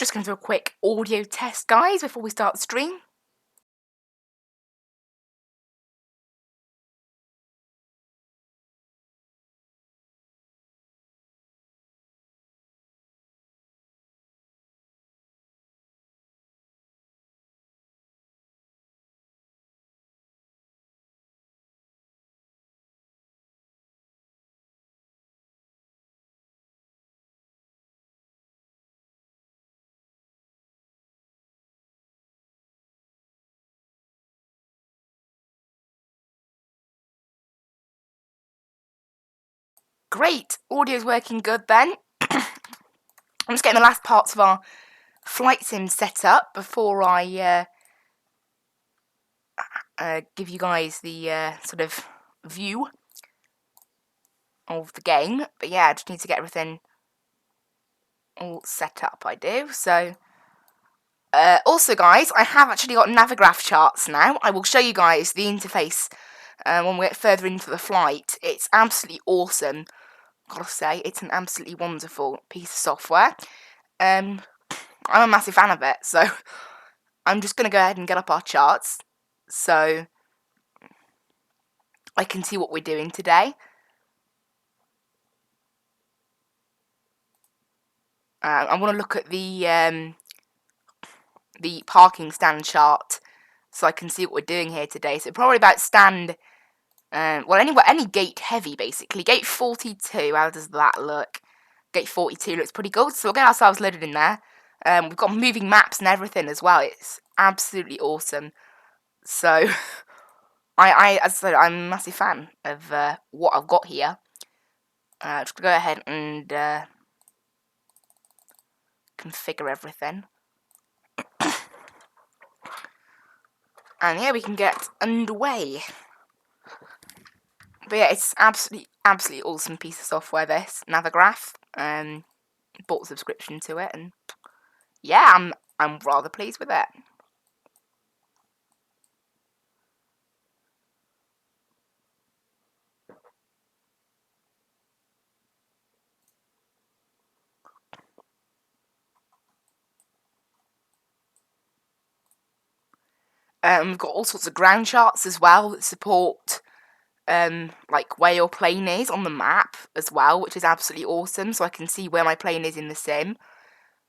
Just going to do a quick audio test, guys, before we start the stream. Great, audio's working good then. I'm just getting the last parts of our flight sim set up before I give you guys the sort of view of the game. But yeah, I just need to get everything all set up, I do. So, also guys, I have actually got Navigraph charts now. I will show you guys the interface when we get further into the flight. It's absolutely awesome. Gotta say, it's an absolutely wonderful piece of software. I'm a massive fan of it, so I'm just gonna go ahead and get up our charts so I can see what we're doing today. I want to look at the parking stand chart so I can see what we're doing here today. So probably about stand, any gate heavy basically. Gate 42, how does that look? Gate 42 looks pretty good, so we'll get ourselves loaded in there. We've got moving maps and everything as well. It's absolutely awesome. So, as I said, I'm a massive fan of what I've got here. Just gonna go ahead and configure everything. And yeah, we can get underway. But yeah, it's absolutely awesome piece of software, this Navigraph. Bought a subscription to it, and yeah, I'm rather pleased with it. We've got all sorts of ground charts as well that support like where your plane is on the map as well, which is absolutely awesome, so I can see where my plane is in the sim.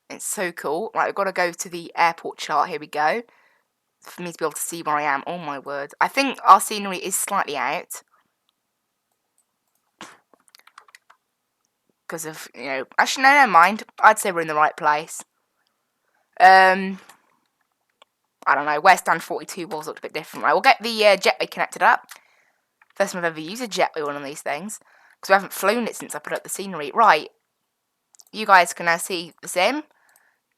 It's so cool. Right, I've got to go to the airport chart. Here we go. For me to be able to see where I am. Oh my word. I think our scenery is slightly out. Because of, actually, no, never mind. I'd say we're in the right place. I don't know. Where stand 42 was looked a bit different. Right, we'll get the jetway connected up. First time I've ever used a jetway on one of these things. Because we haven't flown it since I put up the scenery. Right. You guys can now see the sim.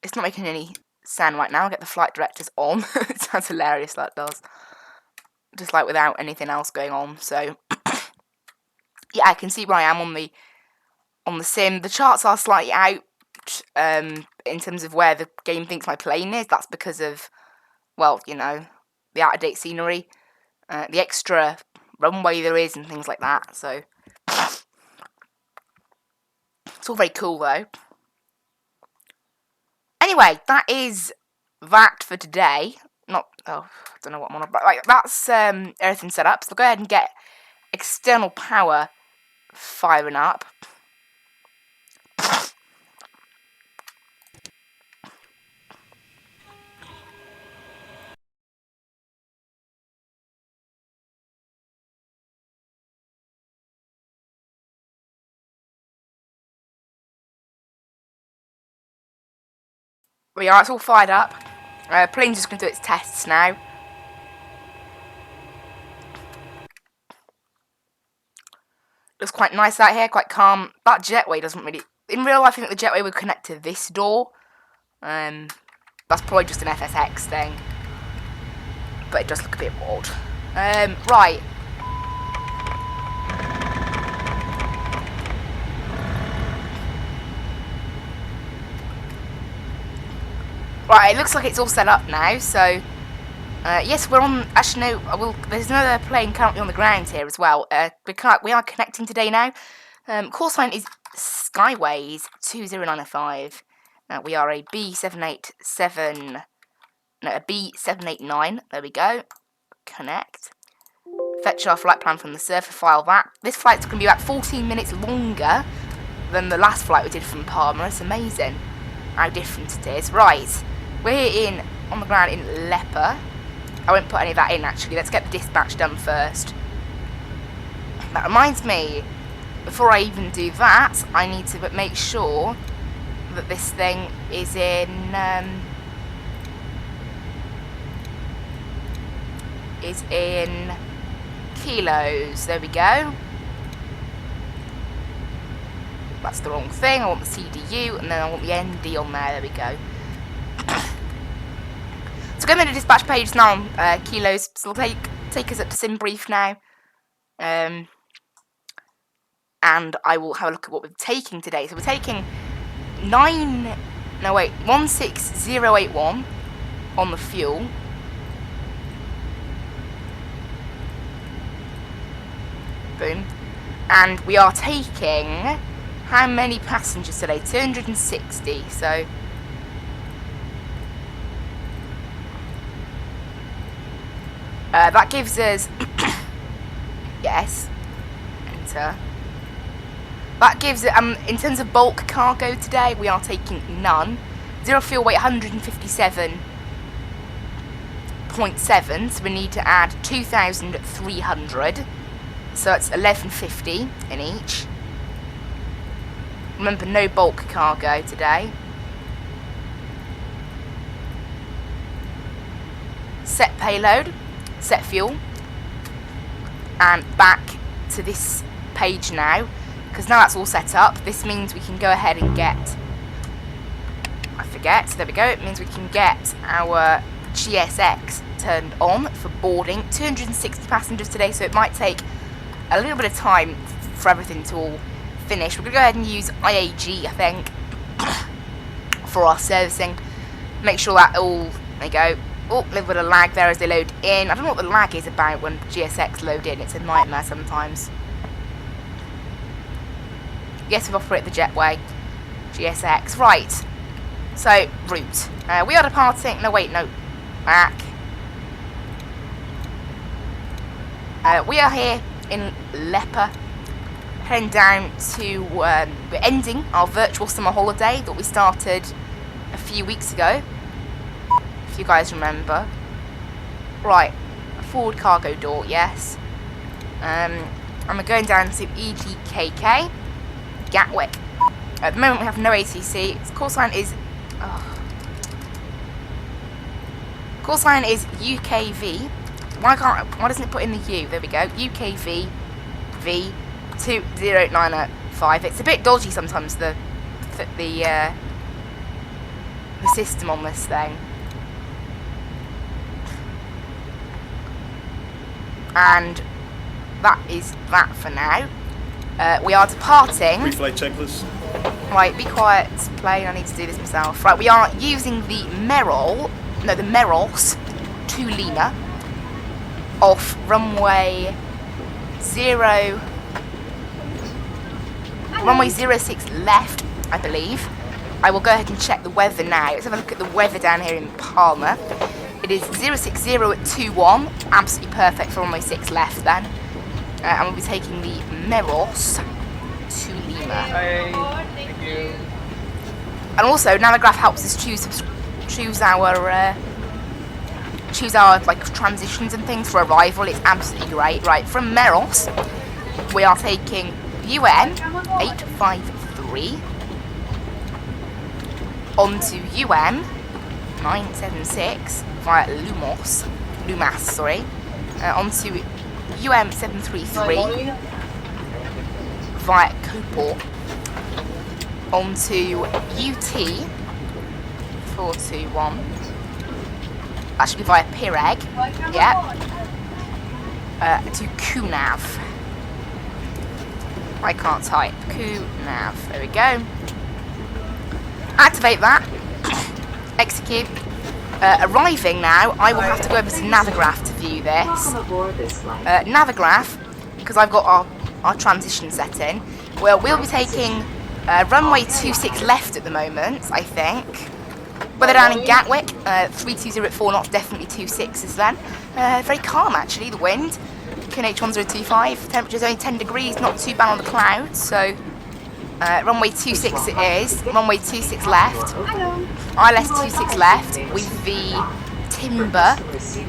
It's not making any sound right now. I'll get the flight directors on. It sounds hilarious, that does. Just like without anything else going on. So, yeah, I can see where I am on the sim. The charts are slightly out in terms of where the game thinks my plane is. That's because of, well, the out-of-date scenery, the extra runway there is and things like that. So, it's all very cool, though. Anyway, that is that for today. I don't know what I'm on about. Like, that's everything set up. So I'll go ahead and get external power firing up. We are, it's all fired up. Plane's just going to do its tests now. Looks quite nice out here, quite calm. That jetway doesn't really... In real life, I think the jetway would connect to this door. That's probably just an FSX thing. But it does look a bit odd. Right. Right, it looks like it's all set up now, so... yes, we're on... Actually, no, there's another plane currently on the ground here as well. We are connecting today now. Call sign is Skyways 2095. We are a B787, no, a B789. There we go. Connect. Fetch our flight plan from the server, file that. This flight's going to be about 14 minutes longer than the last flight we did from Palma. It's amazing how different it is. Right, we're here on the ground in Leper. I won't put any of that in actually. Let's get the dispatch done first. That reminds me, before I even do that, I need to make sure that this thing is in kilos. There we go. That's the wrong thing. I want the CDU and then I want the ND on there. There we go. So going to the dispatch page now on kilos. So we'll take us up to sim brief now. And I will have a look at what we're taking today. So we're taking 16081 on the fuel. Boom. And we are taking how many passengers today? 260. So that gives us yes. Enter. That gives it in terms of bulk cargo today, we are taking none. Zero fuel weight 157.7, so we need to add 2,300. So it's 1150 in each. Remember, no bulk cargo today. Set payload, set fuel, and back to this page now, because now that's all set up. This means we can go ahead and get, there we go, it means we can get our GSX turned on for boarding. 260 passengers today, so it might take a little bit of time for everything to all finish. We're going to go ahead and use IAG, I think, for our servicing. Make sure that all, there you go. Oh, a little bit of lag there as they load in. I don't know what the lag is about when GSX load in. It's a nightmare sometimes. Yes, we've operated the jetway. GSX. Right. So, route. We are departing. No, wait, no. Back. We are here in Leper, heading down to, we're ending our virtual summer holiday that we started a few weeks ago, if you guys remember. Right, forward cargo door, yes. And we're going down to EGKK, Gatwick. At the moment we have no ATC. Its call sign is, UKV. Why doesn't it put in the U? There we go. UKV V20905. It's a bit dodgy sometimes, the system on this thing. And that is that for now. We are departing. Reflight checklist. Right, be quiet, plane. I need to do this myself. Right, we are using the Meros to Lima. Off runway 06 left, I believe. I will go ahead and check the weather now. Let's have a look at the weather down here in Palma. It is 060 at 21, absolutely perfect for runway 6 left then. And we'll be taking the Meros to Lima. Thank you. And also, Navigraph helps us choose our like transitions and things for arrival. It's absolutely great. Right, from Meros we are taking UN 853 onto UM 976 via Lumas, sorry, onto UM 733 via Coport, onto UT 421. Actually via Pireg, yeah, to Kunav. I can't type. Kunav, there we go. Activate that. Execute. Arriving now, I will have to go over to Navigraph to view this. Navigraph, because I've got our transition set in. Well, we'll be taking Runway 26 left at the moment, I think. Weather down in Gatwick, 320 at 4 knots, definitely 26s then. Very calm actually, the wind. QNH 1025, temperature's only 10 degrees, not too bad on the clouds, so runway 26 it is. Runway 26 left. ILS 26 left with the timber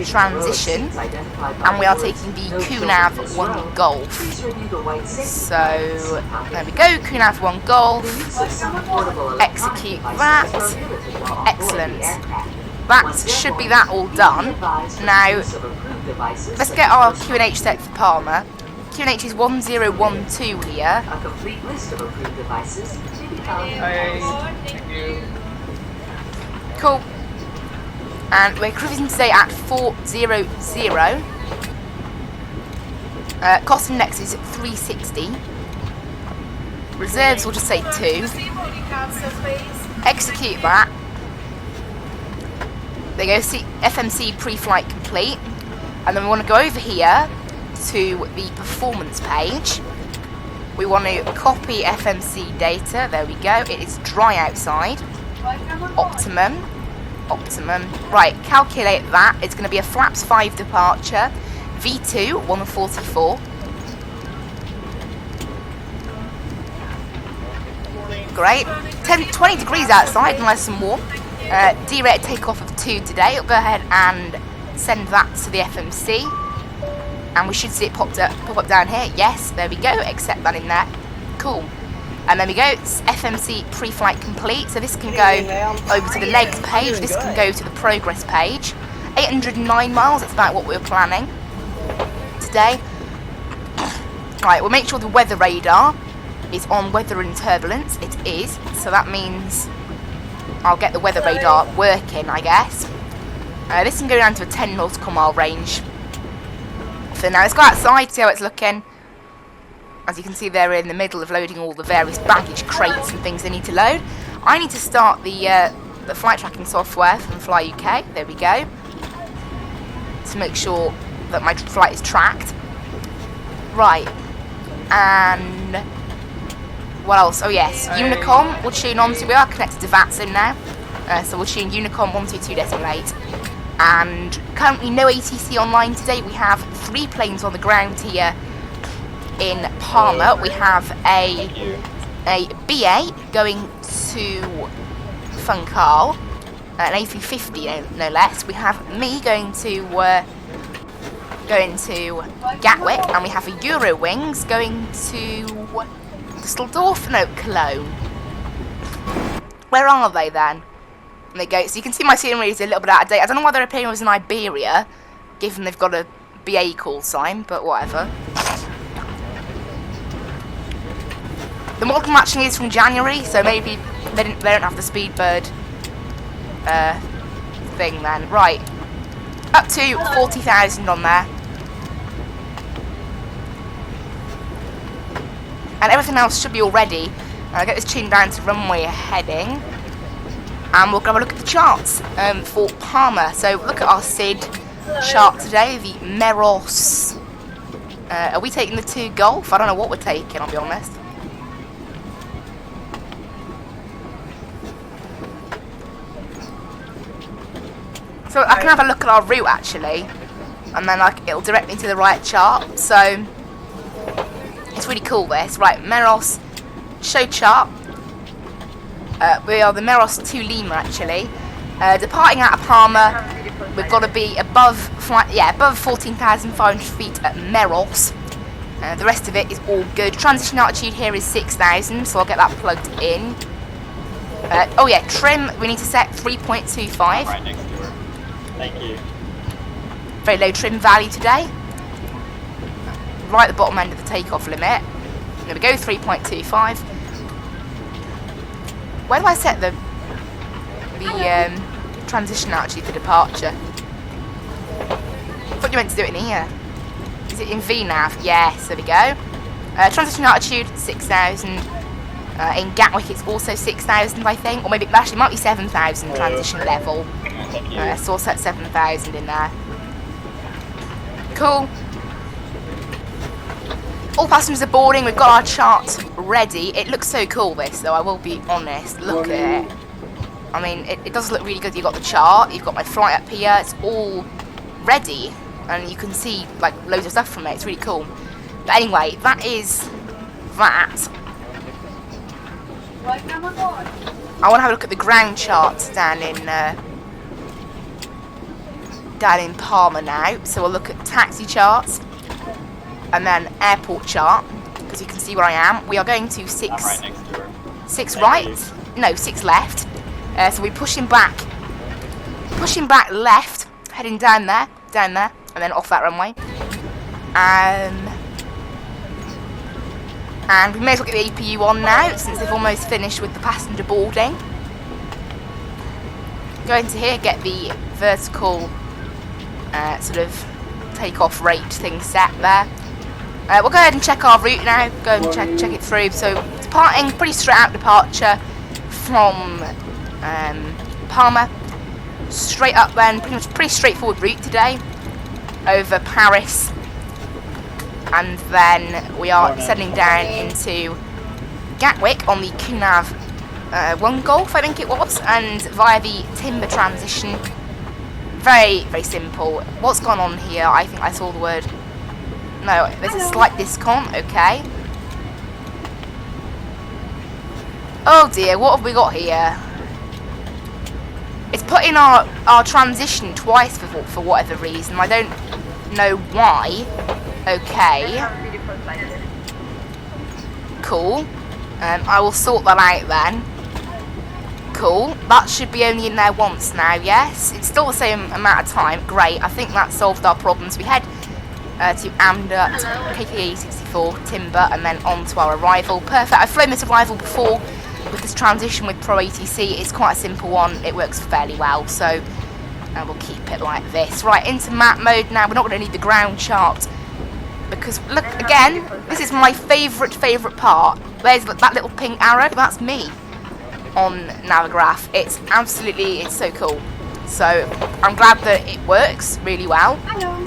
transition, and we are taking the QNAV 1 Golf. So there we go, QNAV 1 Golf. Execute that. Excellent. That should be that all done. Now let's get our QNH set for Palma. QNH is 1012 here. A complete list of approved devices to be found. Thank you. Cool. And we're cruising today at 400. Cost index is 360. Reserves will just say 2. Execute that. There you go, see FMC pre-flight complete. And then we want to go over here to the performance page. We want to copy FMC data. There we go. It is dry outside. Optimum. Right, calculate that. It's going to be a flaps 5 departure. V2 144. Great. 20 degrees outside, nice and warm. D-rate takeoff of 2 today. I'll go ahead and send that to the FMC. And we should see it pop up down here. Yes, there we go. Accept that in there. Cool. And there we go. It's FMC pre-flight complete. So this can go over to the legs page. This can go to the progress page. 809 miles. That's about what we were planning today. Right, we'll make sure the weather radar is on weather and turbulence. It is. So that means I'll get the weather radar working, I guess. This can go down to a 10 nautical mile range. So now let's go outside, see how it's looking. As you can see, they're in the middle of loading all the various baggage crates and things they need to load. I need to start the flight tracking software from Fly UK. There we go. To make sure that my flight is tracked. Right. And what else? Oh yes, Unicom we'll tune on to. We are connected to Vatsim now. So we'll tune Unicom 122.8. And currently no ATC online today. We have 3 planes on the ground here in Palma. We have a BA going to Funchal, an A350 no less. We have me going to Gatwick, and we have a Eurowings going to Düsseldorf, no, Cologne. Where are they then? And they go. So you can see my itinerary is a little bit out of date. I don't know why they're appearing as in Iberia, given they've got a BA call sign, but whatever. The model matching is from January, so maybe they don't have the Speedbird thing then. Right, up to 40,000 on there, and everything else should be all ready. I'll get this tuned down to runway heading. And we'll have a look at the charts for Palma. So look at our SID chart today, the Meros. Are we taking the 2 Golf? I don't know what we're taking, I'll be honest. So I can have a look at our route actually, and then it'll direct me to the right chart. So it's really cool this. Right, Meros, show chart. We are the Meros to Lima actually. Departing out of Palma, we've got to be above 14,500 feet at Meros. The rest of it is all good. Transition altitude here is 6,000, so I'll get that plugged in. Oh yeah, trim, we need to set 3.25. Right next to her. Thank you. Very low trim value today. Right at the bottom end of the takeoff limit. There we go, 3.25. Where do I set the transition altitude for departure? I thought you meant to do it in here. Is it in VNAV? Yes, there we go. Transition altitude 6,000. In Gatwick it's also 6,000 I think, or maybe actually it might be 7,000 transition level. So I'll set 7,000 in there. Cool. All passengers are boarding. We've got our chart ready. It looks so cool, this, though, I will be honest. Look at it. I mean, it does look really good. You've got the chart, you've got my flight up here, it's all ready, and you can see, like, loads of stuff from it. It's really cool. But anyway, that is that. I want to have a look at the ground charts down in Palma now. So we'll look at taxi charts and then airport chart, because you can see where I am. We are going to 6 right next to her. 6 right, no, 6 left. So we're pushing back left, heading down there, and then off that runway. And we may as well get the APU on now, since they've almost finished with the passenger boarding. Go into here, get the vertical sort of takeoff rate thing set there. We'll go ahead and check our route now, go and check it through. So, departing, pretty straight out departure from Palma. Straight up then, pretty straightforward route today, over Paris. And then we are descending down into Gatwick on the Kunav 1 Golf, I think it was, and via the timber transition. Very, very simple. What's gone on here? I think I saw the word. No, there's a slight discount, okay. Oh dear, what have we got here? It's put in our transition twice for whatever reason. I don't know why. Okay. Cool. I will sort that out then. Cool. That should be only in there once now, yes? It's still the same amount of time. Great. I think that solved our problems. We head to Amdut, KKA 64, Timber, and then on to our arrival. Perfect. I've flown this arrival before with this transition with Pro ATC. It's quite a simple one. It works fairly well, so we'll keep it like this. Right, into map mode now. We're not going to need the ground chart, because look, again, this is my favourite part. There's that little pink arrow. That's me on Navigraph. It's so cool. So I'm glad that it works really well.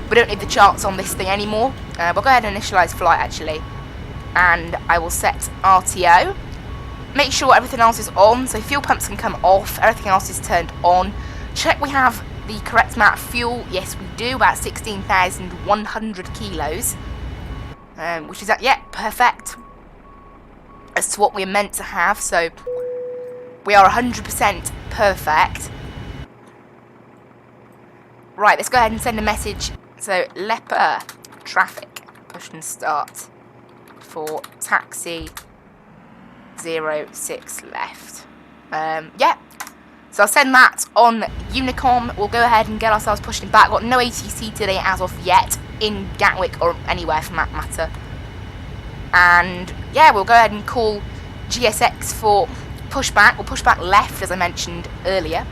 We don't need the charts on this thing anymore. We'll go ahead and initialize flight actually, and I will set RTO. Make sure everything else is on, so fuel pumps can come off. Everything else is turned on. Check we have the correct amount of fuel. Yes, we do, about 16,100 kilos, which is perfect as to what we're meant to have. So we are 100% perfect. Right, let's go ahead and send a message. So Leper traffic, push and start for taxi 06 left. Yeah. So I'll send that on Unicom. We'll go ahead and get ourselves pushing back. Got no ATC today as of yet in Gatwick or anywhere for that matter. And yeah, we'll go ahead and call GSX for pushback. We'll push back left, as I mentioned earlier.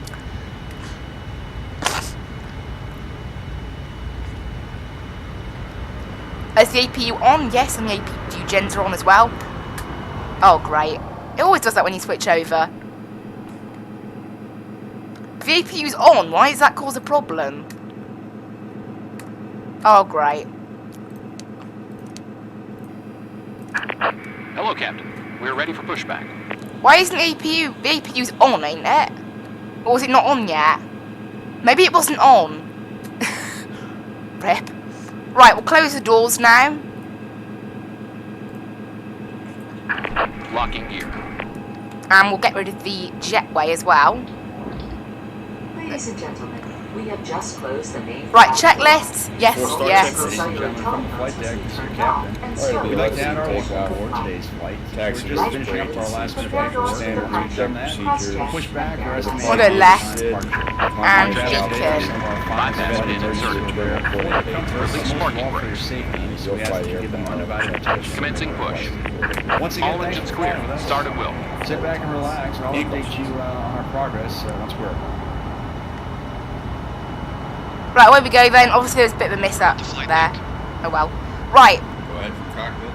Is the APU on? Yes, and the APU gens are on as well. Oh, great. It always does that when you switch over. The APU's on. Why does that cause a problem? Oh, great. Hello, Captain. We're ready for pushback. Why isn't the APU? The APU's on, ain't it? Or was it not on yet? Maybe it wasn't on. Rip. Right, we'll close the doors now. Locking gear. And we'll get rid of the jetway as well. Ladies and gentlemen, we have just closed the main. Right, checklists. Yes, yes. Ladies and gentlemen from the flight deck, this is your captain. We'd like to add our welcome aboard today's flight. We're just finishing up our last flight for standard route done that. Pushback, we're estimating. We'll go left and Beacon. Beacon. 5 minutes been inserted. Release parking For your brakes. safety, so we ask that you give them undivided attention. Commencing push. Once again, All thanks engines for clear. flying with us. Start at will. Sit back and relax, and I'll update you on our progress once we're. Right, away we go then. Obviously there's a bit of a miss up there. Oh well. Right. Go ahead for cockpit.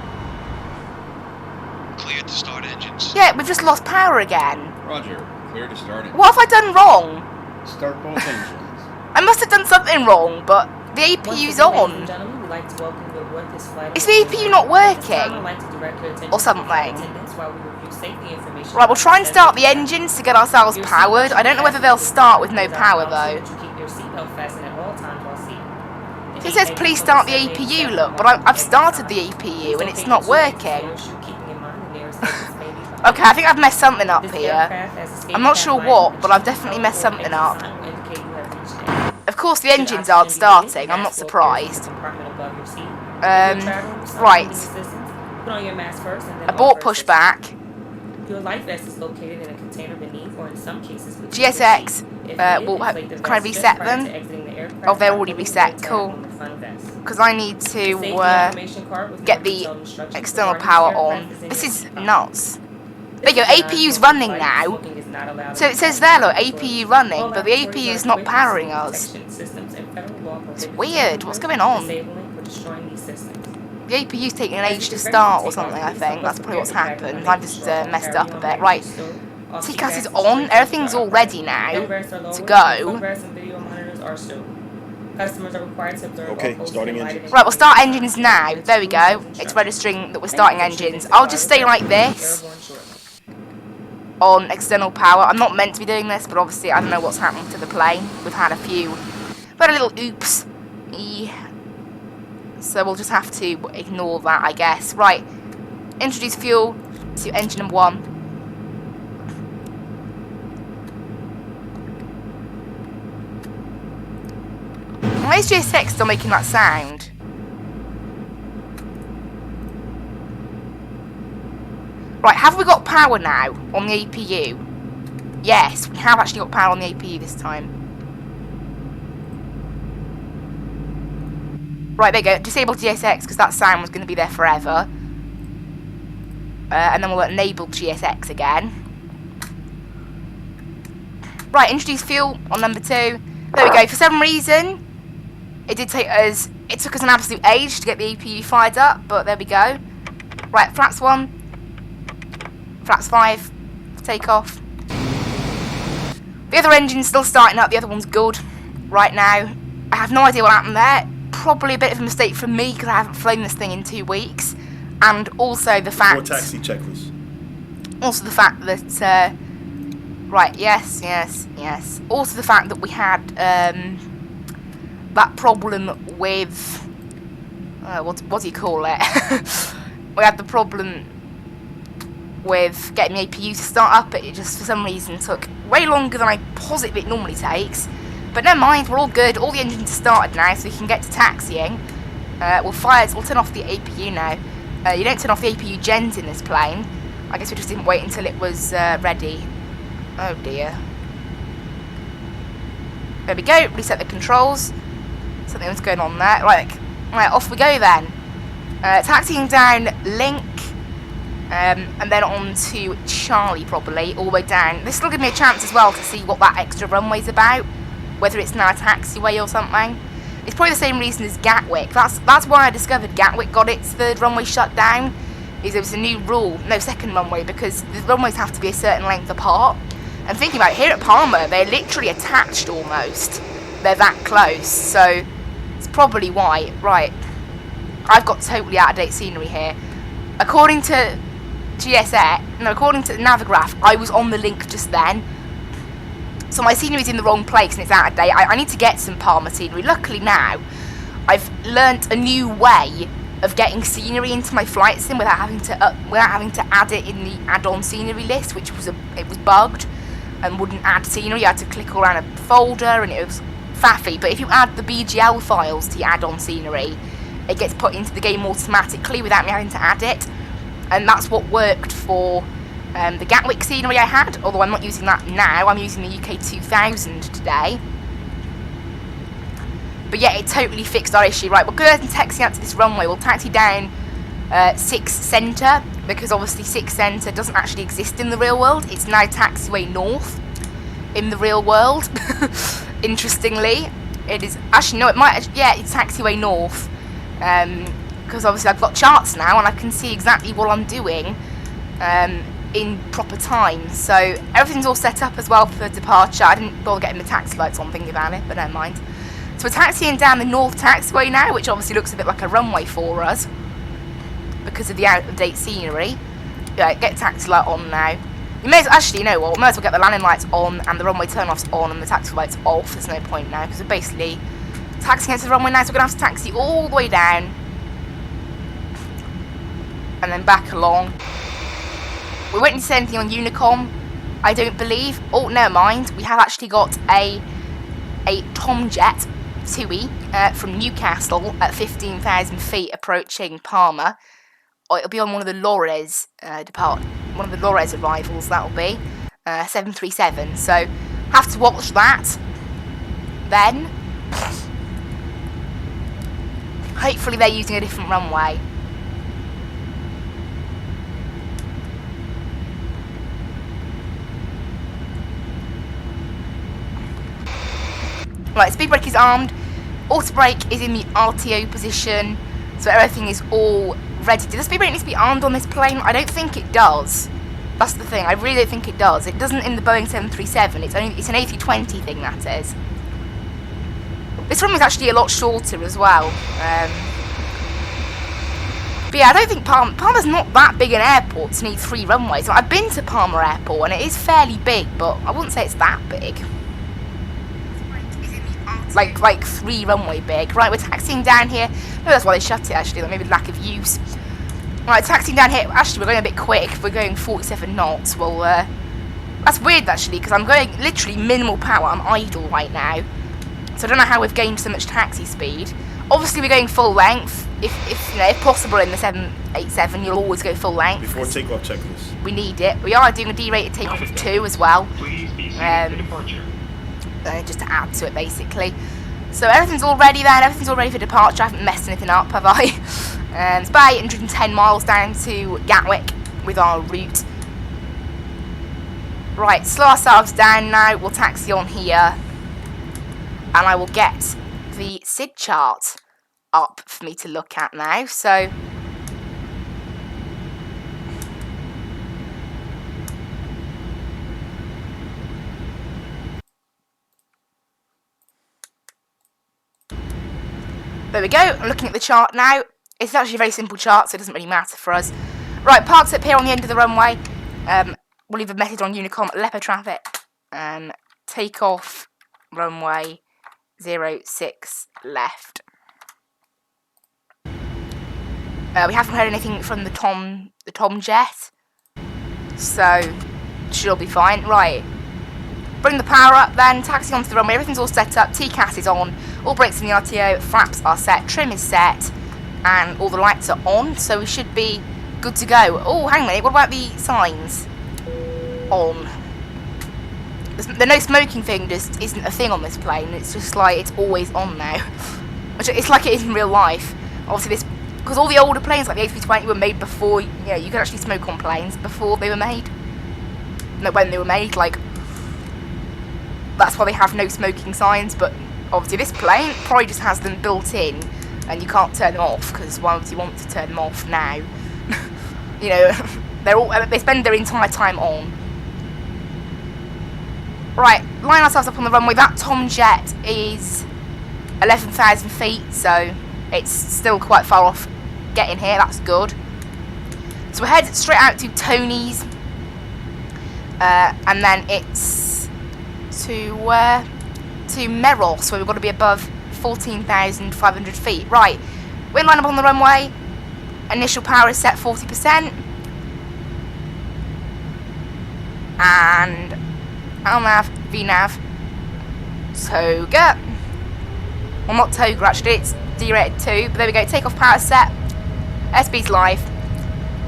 Cleared to start engines. Yeah, we've just lost power again. Roger. Clear to start it. What have I done wrong? Start both engines. I must have done something wrong, but the APU's on. like to welcome you aboard this flight. Is the EPU not working? I'd like to direct your attention Or to something? attendance while we review safety information. Right, we'll try and start the engines to get ourselves powered. I don't know whether they'll start with no power though. You keep your seatbelt fastened at all times while seated. It says please start the EPU, look, but I've started the EPU and it's not working. Okay, I think I've messed something up here. I'm not sure what, but I've definitely messed something up. Of course the engines aren't starting, I'm not surprised. Right. Abort pushback. Your life vest is located in a container beneath, or in some cases with GSX, can I reset them? Oh, they're already reset, cool. Because I need to get the external power on. This is nuts. There you go, APU's running now. So it says there, look, APU running, but the APU is not powering us. It's weird, what's going on? The APU's taking an age to start or something, I think. That's probably what's happened. I've just messed up a bit. Right, TCAS is on. Everything's all ready now to go. Okay, starting engines. Right, we'll start engines now. There we go. It's registering that we're starting engines. I'll just stay like this on external power. I'm not meant to be doing this, but obviously I don't know what's happened to the plane. We've had a little oops. So we'll just have to ignore that, I guess. Right, introduce fuel to engine number 1. Why is GSX still making that sound? Right, have we got power now on the APU? Yes, we have actually got power on the APU this time. Right, there you go. Disable GSX because that sound was going to be there forever. And then we'll enable GSX again. Right, introduce fuel on number 2. There we go. For some reason, it took us an absolute age to get the APU fired up, but there we go. Right, flaps 1, flaps 5, take off. The other engine's still starting up. The other one's good right now. I have no idea what happened there. Probably a bit of a mistake from me because I haven't flown this thing in 2 weeks, and also the fact. Taxi checklist. Also the fact that right, yes. Also the fact that we had that problem with what do you call it? We had the problem with getting the APU to start up. It just for some reason took way longer than I posit it normally takes. But never mind, we're all good. All the engines are started now, so we can get to taxiing. We'll turn off the APU now. You don't turn off the APU gens in this plane. I guess we just didn't wait until it was ready. Oh dear. There we go, reset the controls. Something was going on there. Right, off we go then. Taxiing down Link. And then on to Charlie probably, all the way down. This will give me a chance as well to see what that extra runway's about. Whether it's now a taxiway or something. It's probably the same reason as Gatwick. That's why I discovered Gatwick got its third runway shut down. Is there was a new rule, no second runway, because the runways have to be a certain length apart. And thinking about it, here at Palma, they're literally attached almost. They're that close, so it's probably why. Right, I've got totally out of date scenery here. According to according to the Navigraph, I was on the Link just then. So my scenery's in the wrong place and it's out of date. I need to get some Palma scenery. Luckily now, I've learnt a new way of getting scenery into my flight sim without having to add it in the add-on scenery list, which was it was bugged and wouldn't add scenery. You had to click all around a folder and it was faffy. But if you add the BGL files to your add-on scenery, it gets put into the game automatically without me having to add it. And that's what worked for the Gatwick scenery I had, although I'm not using that now. I'm using the UK 2000 today. But yeah, it totally fixed our issue. Right, we'll go ahead and taxi out to this runway. We'll taxi down 6 Centre, because obviously 6 Centre doesn't actually exist in the real world. It's now taxiway north in the real world. Interestingly, it is actually no, it might. Yeah, it's taxiway north. Because obviously I've got charts now and I can see exactly what I'm doing in proper time. So everything's all set up as well for departure. I didn't bother getting the taxi lights on thinking about it, but never mind. So we're taxiing down the north taxiway now, which obviously looks a bit like a runway for us because of the out-of-date scenery. Yeah, get taxi light on now. You may as actually, you know what? We may as well get the landing lights on and the runway turn-offs on and the taxi lights off. There's no point now because we're basically taxiing into the runway now, so we're gonna have to taxi all the way down and then back along. We won't need to say anything on Unicom, I don't believe. Oh, never mind. We have actually got a Tomjet 2E from Newcastle at 15,000 feet approaching Palma. Or it'll be on one of the Lores one of the Lores arrivals. That'll be 737. So have to watch that. Then hopefully they're using a different runway. Right, speed brake is armed, auto brake is in the RTO position, so everything is all ready. Does the speed brake need to be armed on this plane? I don't think it does. That's the thing, I really don't think it does. It doesn't in the Boeing 737, it's an A320 thing, that is. This runway is actually a lot shorter as well. But yeah, I don't think Palma's not that big an airport to need 3 runways. I've been to Palma Airport and it is fairly big, but I wouldn't say it's that big. Like 3 runway big. Right, we're taxiing down here. No, that's why they shut it actually, maybe lack of use. Right, taxiing down here. Actually, we're going a bit quick. We're going 47 knots. Well, that's weird actually, because I'm going literally minimal power. I'm idle right now. So I don't know how we've gained so much taxi speed. Obviously, we're going full length. If possible in the 787, you'll always go full length. Before takeoff checklist. We need it. We are doing a D-rated takeoff of 2 as well. Please be seated for departure. Just to add to it, basically. So everything's all ready then. Everything's all ready for departure. I haven't messed anything up, have I? It's about 810 miles down to Gatwick with our route. Right, slow ourselves down now. We'll taxi on here. And I will get the SID chart up for me to look at now. So there we go. I'm looking at the chart now. It's actually a very simple chart, so it doesn't really matter for us. Right, parked up here on the end of the runway. We'll leave a message on Unicom, Leopard traffic. Take off runway 06 left. We haven't heard anything from the Tomjet, so should all be fine. Right, bring the power up then, taxi onto the runway, everything's all set up, TCAS is on, all brakes in the RTO, flaps are set, trim is set, and all the lights are on, so we should be good to go. Oh, hang on a minute, what about the signs? On. The no smoking thing just isn't a thing on this plane, it's just like, it's always on now. Which it's like it is in real life. Obviously this, because all the older planes like the A320 were made before, you could actually smoke on planes before they were made. No, when they were made, like, that's why they have no smoking signs, but obviously this plane probably just has them built in, and you can't turn them off, because why would you want to turn them off now? They spend their entire time on. Right, line ourselves up on the runway. That Tomjet is 11,000 feet, so it's still quite far off getting here. That's good. So we're headed straight out to Tony's, and then it's to Meros, where we've got to be above 14,500 feet. Right, we're lined up on the runway. Initial power is set 40%, and LNAV, VNAV, Toga. Well, not Toga actually, it's D-rated 2, but there we go, takeoff power set, SB's live,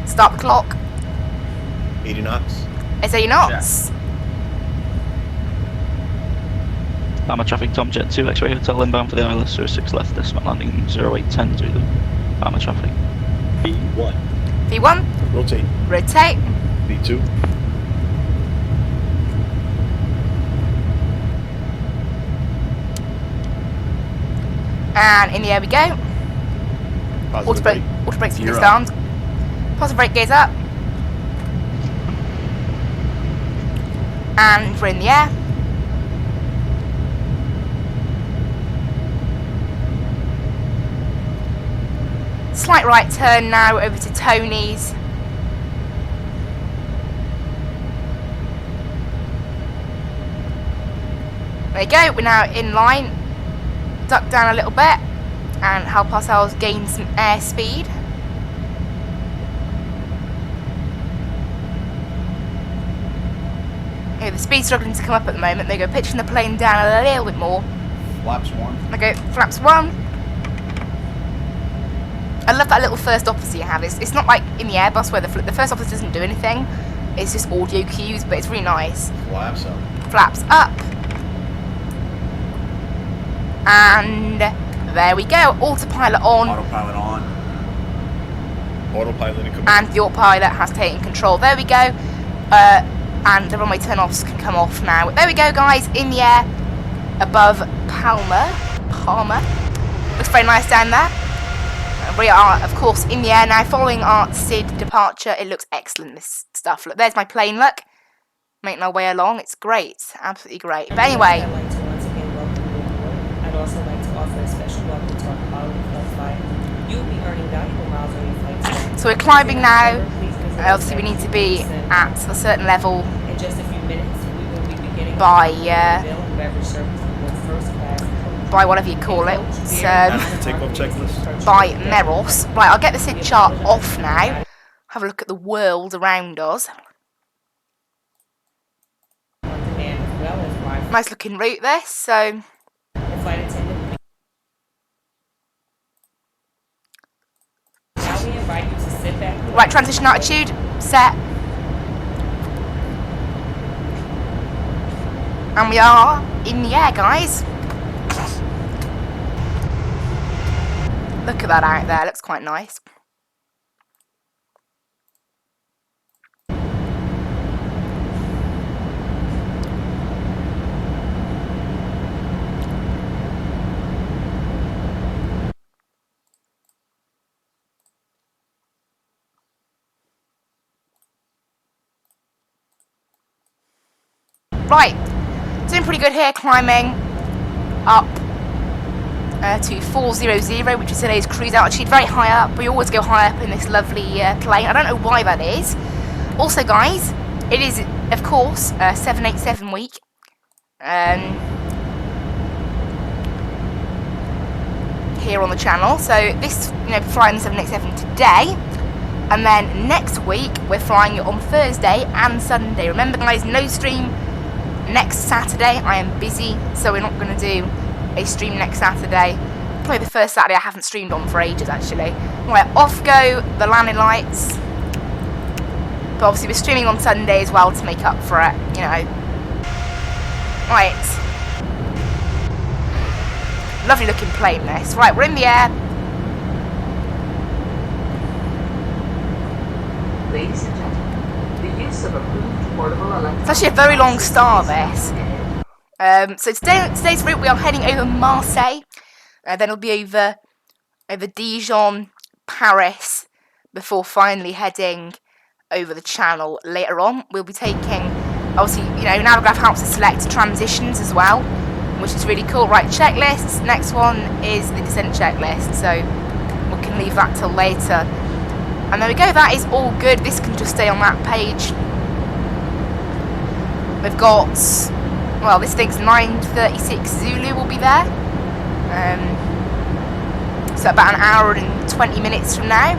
start the clock. 80 knots. It's 80 knots. Palma traffic, Tomjet 2 X-ray Hotel inbound for the ILS 06 left, decimal landing 0810 to the Palma traffic. V1. V1, Rotate. rotate, V2. and in the air we go. Auto brakes from the start. Positive brake gears up. And we're in the air. Slight right turn now over to Tony's. There you go, we're now in line. Duck down a little bit and help ourselves gain some airspeed. Okay, the speed's struggling to come up at the moment. There you go, pitching the plane down a little bit more. Flaps 1. There you go, flaps 1. I love that little first officer you have. It's not like in the Airbus where the first officer doesn't do anything. It's just audio cues, but it's really nice. Flaps up. Flaps up. And there we go. Autopilot on. Autopilot on. Autopilot in command. And the autopilot has taken control. There we go. And the runway turn-offs can come off now. There we go, guys. In the air above Palma. Looks very nice down there. We are, of course, in the air now, following our SID departure. It looks excellent, this stuff. Look, there's my plane, look. Making our way along. It's great. Absolutely great. But anyway. I'd like to once again welcome you aboard. I'd also like to offer a special welcome to our colleague, Fly2. You'll be earning valuable miles on your flight today. So we're climbing now. Obviously, we need to be at a certain level in just a few minutes. We will be beginning by whatever you call it. Takeoff checklist. By Meros. Right, I'll get the SID chart off now. Have a look at the world around us. Nice looking route this, so right, transition attitude, set. And we are in the air, guys. Look at that out there, looks quite nice. Right, doing pretty good here, climbing up to 400, which is today's cruise altitude, very high up. We always go high up in this lovely plane. I don't know why that is. Also, guys, it is, of course, 787 week. Here on the channel. So this, flying the 787 today. And then next week, we're flying it on Thursday and Sunday. Remember, guys, no stream next Saturday. I am busy, so we're not going to do a stream next Saturday. Probably the first Saturday I haven't streamed on for ages, actually. Right, off go the landing lights. But obviously we're streaming on Sunday as well to make up for it, Right. Lovely looking plane, this. Right, we're in the air. Ladies and gentlemen, the use of approved portable electronic... It's actually a very long star, this. So today's route, we are heading over Marseille. Then it'll be over Dijon, Paris, before finally heading over the Channel later on. We'll be taking, obviously, Navigraph helps us select transitions as well, which is really cool. Right, checklists. Next one is the descent checklist, so we can leave that till later. And there we go, that is all good. This can just stay on that page. We've got, well, this thing's 9:36 Zulu will be there. So about an hour and 20 minutes from now.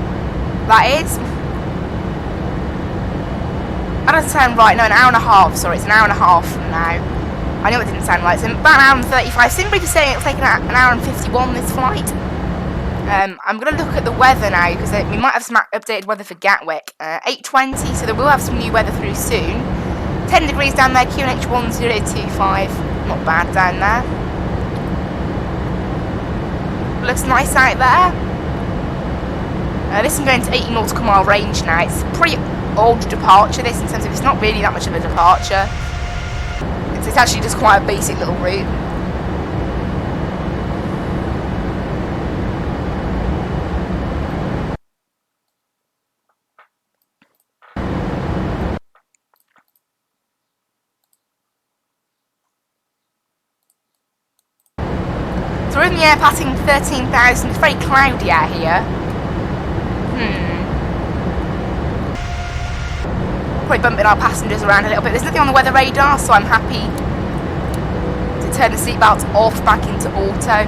That is. That doesn't sound right. No, an hour and a half. Sorry, it's an hour and a half from now. I know it didn't sound right. So about an hour and 35. Simply for saying it'll take an hour and 51 this flight. I'm going to look at the weather now because we might have some updated weather for Gatwick. 8:20, so there will have some new weather through soon. 10 degrees down there, QNH 1025. Not bad down there. Looks nice out there. This is going to 80 nautical mile range now. It's a pretty old departure, this, in terms of it's not really that much of a departure. It's actually just quite a basic little route. So we're in the air passing 13,000. It's very cloudy out here. Probably bumping our passengers around a little bit. There's nothing on the weather radar, so I'm happy to turn the seatbelts off back into auto.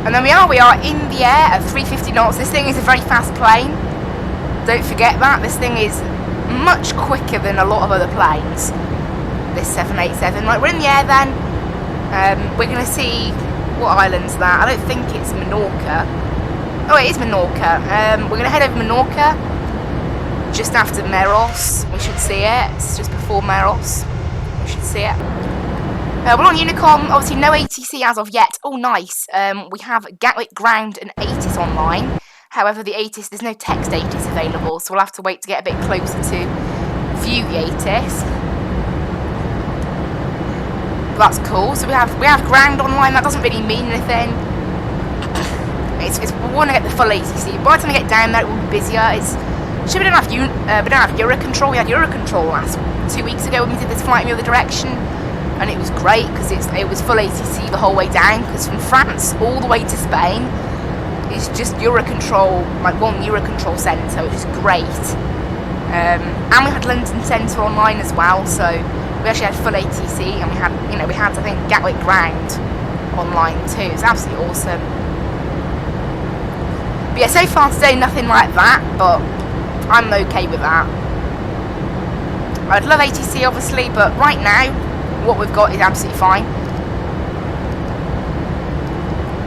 And then we are in the air at 350 knots. This thing is a very fast plane. Don't forget that. This thing is much quicker than a lot of other planes. This 787. Right, we're in the air then. We're going to see what island's that. I don't think it's Menorca. Oh, it is Menorca. We're going to head over Menorca just after Meros. We should see it. It's just before Meros. We should see it. We're on Unicom, obviously no ATC as of yet. Oh, nice. We have Gatwick Ground and ATIS online. However, the ATIS, there's no text ATIS available, so we'll have to wait to get a bit closer to view the ATIS. But that's cool. So we have Ground online. That doesn't really mean anything. We want to get the full ATC. By the time we get down there, it will be busier. We don't have Eurocontrol. We had Eurocontrol 2 weeks ago when we did this flight in the other direction. And it was great because it was full ATC the whole way down, because from France all the way to Spain it's just Eurocontrol, like one Eurocontrol centre, which is great. And we had London Centre online as well, so we actually had full ATC, and we had I think Gatwick Ground online too. It's absolutely awesome. But yeah, so far today nothing like that, but I'm okay with that. I'd love ATC obviously, but right now what we've got is absolutely fine.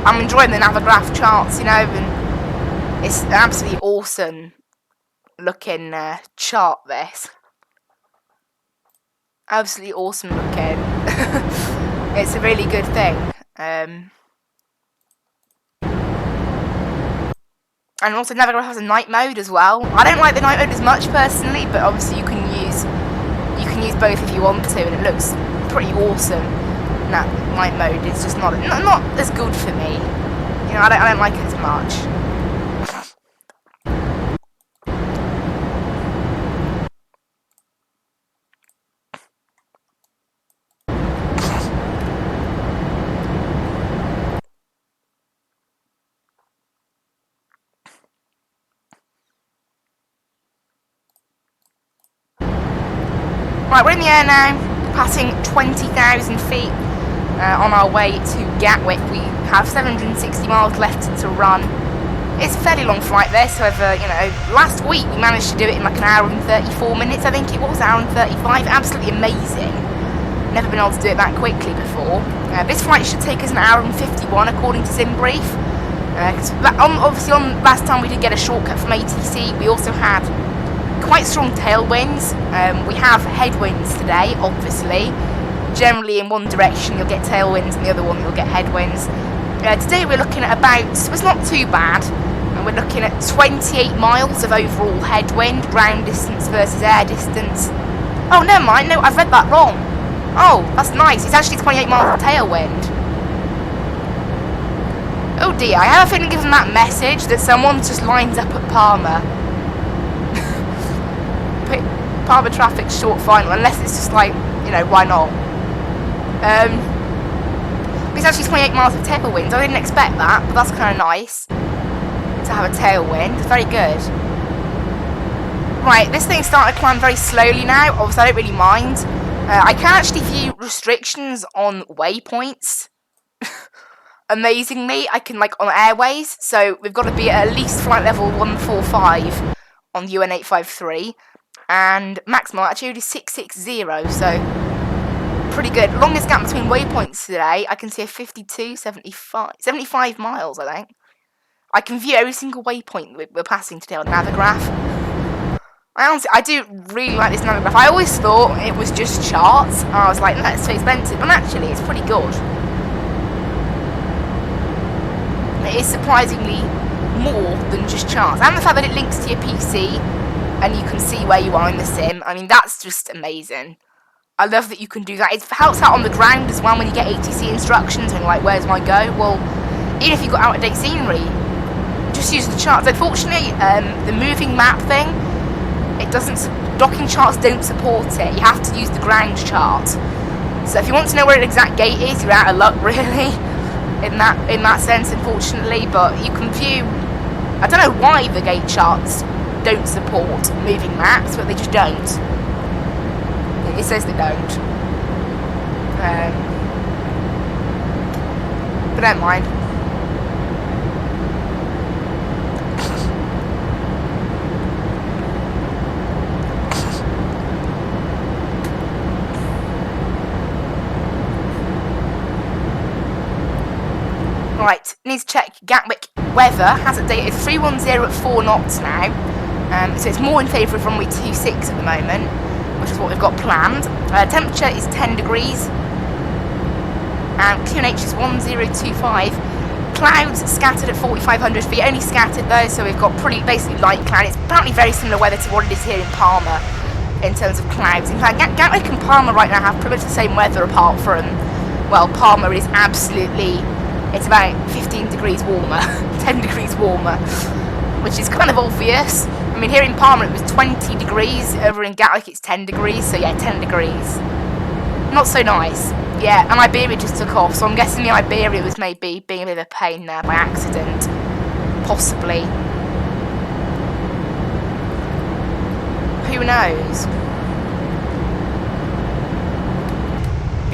I'm enjoying the Navigraph charts, you know, and it's an absolutely awesome looking chart, this. Absolutely awesome looking. It's a really good thing. And also Navigraph has a night mode as well. I don't like the night mode as much personally, but obviously you can use both if you want to, and it looks pretty awesome. That night mode is just not as good for me. You know, I don't like it as much. Right, we're in the air now, passing 20,000 feet on our way to Gatwick. We have 760 miles left to run. It's a fairly long flight this, however, you know, last week we managed to do it in like an hour and 34 minutes, I think it was, hour and 35, absolutely amazing. Never been able to do it that quickly before. This flight should take us an hour and 51 according to Simbrief. Obviously on last time we did get a shortcut from ATC, we also had quite strong tailwinds. We have headwinds today, obviously. Generally in one direction you'll get tailwinds and the other one you'll get headwinds. Today we're looking at about, so it's not too bad, and we're looking at 28 miles of overall headwind, ground distance versus air distance. Oh, never mind, no, I've read that wrong. Oh, that's nice, it's actually 28 miles of tailwind. Oh dear, I have a feeling given that message that someone's just lined up at Palma. Palma traffic short final, unless it's just like, you know, why not? It's actually 28 miles of tailwind. I didn't expect that, but that's kind of nice to have a tailwind. It's very good. Right, this thing's starting to climb very slowly now. Obviously, I don't really mind. I can actually view restrictions on waypoints. Amazingly, I can, like, on airways. So we've got to be at least flight level 145 on the UN 853. And maximum altitude is 660, so pretty good. Longest gap between waypoints today, I can see a 75 miles, I think. I can view every single waypoint we're passing today on Navigraph. I do really like this Navigraph. I always thought it was just charts. I was like, no, it's too expensive. But actually, it's pretty good. It is surprisingly more than just charts. And the fact that it links to your PC and you can see where you are in the sim. I mean, that's just amazing. I love that you can do that. It helps out on the ground as well when you get ATC instructions and you're like, where's my go? Well, even if you've got out-of-date scenery, just use the charts. Unfortunately, the moving map thing it doesn't, docking charts don't support it. You have to use the ground chart. So if you want to know where an exact gate is, you're out of luck, really, in that sense, unfortunately. But you can view, I don't know why the gate charts don't support moving maps, but they just don't. It says they don't. But don't mind. Right, need to check Gatwick weather. Has it dated 310 at 4 knots now. So it's more in favour of runway 26 at the moment, which is what we've got planned. Temperature is 10 degrees. And QNH is 1025. Clouds scattered at 4,500 feet. Only scattered though, so we've got pretty basically light cloud. It's apparently very similar weather to what it is here in Palma in terms of clouds. In fact, Gatwick and Palma right now have pretty much the same weather, apart from, well, Palma is absolutely, it's about 15 degrees warmer, 10 degrees warmer, which is kind of obvious. I mean, here in Palma it was 20 degrees, over in Gatwick it's 10 degrees, so yeah, 10 degrees. Not so nice. Yeah, and Iberia just took off, so I'm guessing the Iberia was maybe being a bit of a pain there by accident. Possibly. Who knows?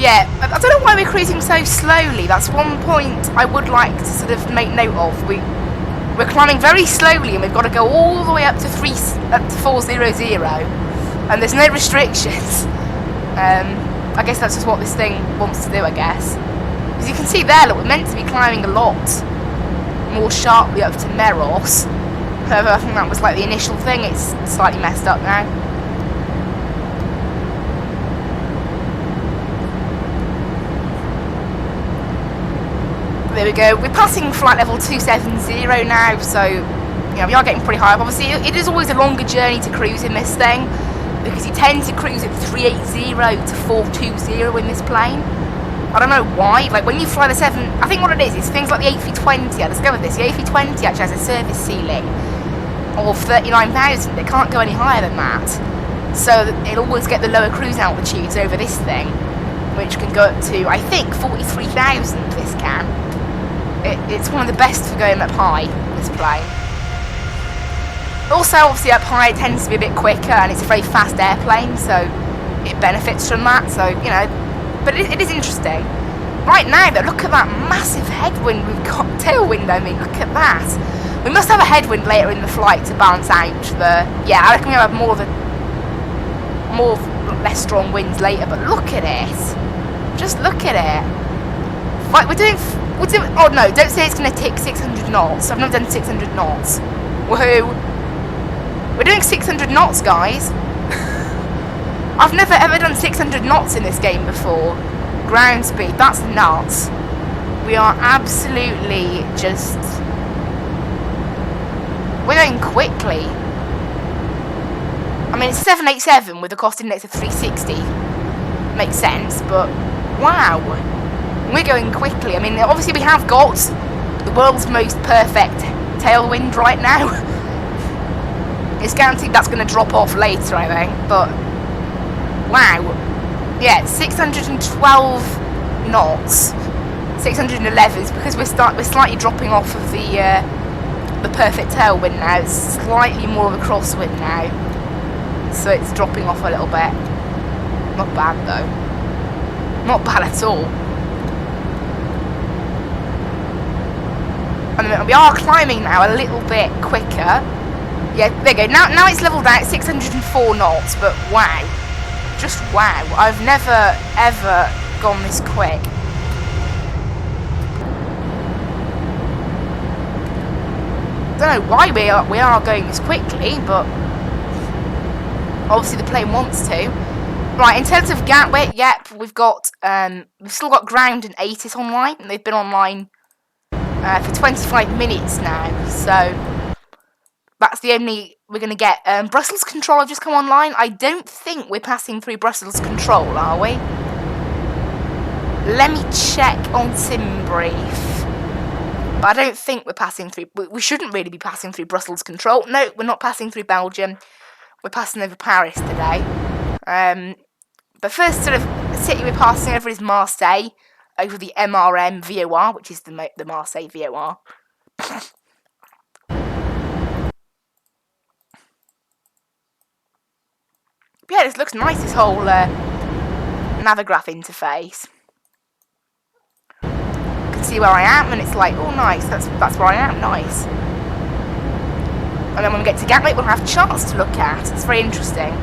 Yeah, I don't know why we're cruising so slowly. That's one point I would like to sort of make note of. We're climbing very slowly, and we've got to go all the way up to 400, and there's no restrictions. I guess that's just what this thing wants to do, I guess. As you can see there, look, we're meant to be climbing a lot more sharply up to Meros. However, I think that was like the initial thing. It's slightly messed up now. There we go. We're passing flight level 270 now, so yeah, we are getting pretty high up. Obviously, it is always a longer journey to cruise in this thing, because you tend to cruise at 380 to 420 in this plane. I don't know why. Like when you fly the 7, I think what it is things like the A320. I discovered this. The A320 actually has a service ceiling of 39,000. It can't go any higher than that. So it'll always get the lower cruise altitudes over this thing, which can go up to, I think, 43,000. This can. It's one of the best for going up high, this plane. Also, obviously up high it tends to be a bit quicker, and it's a very fast airplane, so it benefits from that. So, you know, but it is interesting. Right now, though, look at that massive headwind we've got, tailwind, I mean, look at that. We must have a headwind later in the flight to balance out the, yeah, I reckon we'll have less strong winds later, but look at it. Just look at it. Right, we're doing, oh no, don't say it's going to tick 600 knots. I've never done 600 knots. Woohoo. We're doing 600 knots, guys. I've never ever done 600 knots in this game before. Ground speed, that's nuts. We are absolutely just... We're going quickly. I mean, it's 787 with a cost index of 360. Makes sense, but wow. We're going quickly. I mean, obviously we have got the world's most perfect tailwind right now. It's guaranteed that's going to drop off later, I think, but wow. Yeah, 612 knots. 611 is because we're slightly dropping off of the perfect tailwind now. It's slightly more of a crosswind now, so it's dropping off a little bit. Not bad though. Not bad at all. And we are climbing now a little bit quicker. Yeah, there you go. Now it's leveled out 604 knots, but wow. Just wow. I've never, ever gone this quick. Don't know why we are going this quickly, but obviously the plane wants to. Right, in terms of Gatwick, yep, we've still got ground and ATIS online, and they've been online for 25 minutes now, so that's the only we're going to get. Brussels control have just come online. I don't think we're passing through Brussels control, are we? Let me check on SimBrief. But I don't think we're passing through. We shouldn't really be passing through Brussels control. No, we're not passing through Belgium. we're passing over Paris today. But first sort of city we're passing over is Marseille, over the MRM VOR, which is the Marseille VOR. Yeah, this looks nice, this whole Navigraph interface. You can see where I am, and it's like, oh nice, that's where I am, nice. And then when we get to Gatwick, we'll have charts to look at. It's very interesting.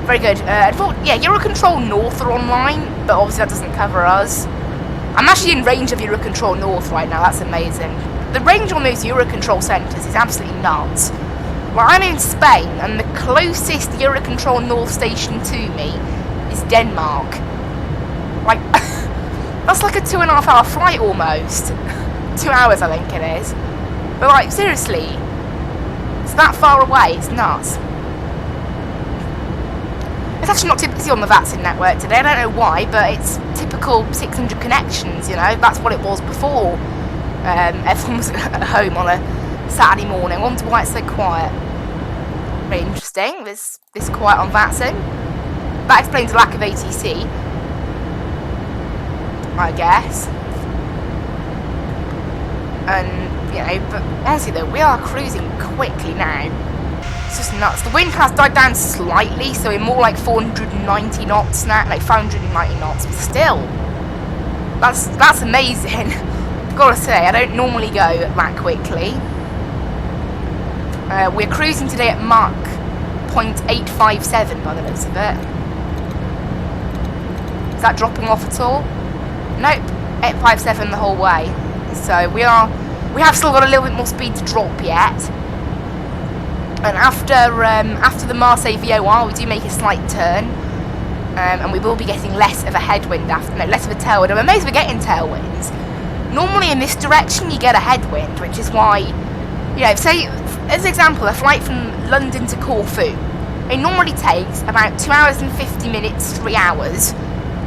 Very good. Yeah, Eurocontrol North are online, but obviously that doesn't cover us. I'm actually in range of Eurocontrol North right now, that's amazing. The range on those Eurocontrol centres is absolutely nuts. Well, I'm in Spain, and the closest Eurocontrol North station to me is Denmark. Like, that's like a 2.5 hour flight almost. 2 hours, I think it is. But like, seriously, it's that far away, it's nuts. It's actually not too busy on the Vatsim network today, I don't know why, but it's typical 600 connections, you know, that's what it was before. Everyone was at home on a Saturday morning. I wonder why it's so quiet. Very interesting, this quiet on Vatsim. That explains the lack of ATC, I guess. And, you know, but honestly though, we are cruising quickly now. It's just nuts. The wind has died down slightly, so we're more like 490 knots now, like 590 knots, but still, that's amazing. Gotta say, I don't normally go that quickly. We're cruising today at Mach 0.857 by the looks of it. Is that dropping off at all? Nope, 857 the whole way. So we have still got a little bit more speed to drop yet. And after the Marseille VOR, we do make a slight turn, and we will be getting less of a headwind less of a tailwind. I'm amazed we're getting tailwinds. Normally in this direction you get a headwind, which is why, you know, say as an example, a flight from London to Corfu, it normally takes about 2 hours and 50 minutes, 3 hours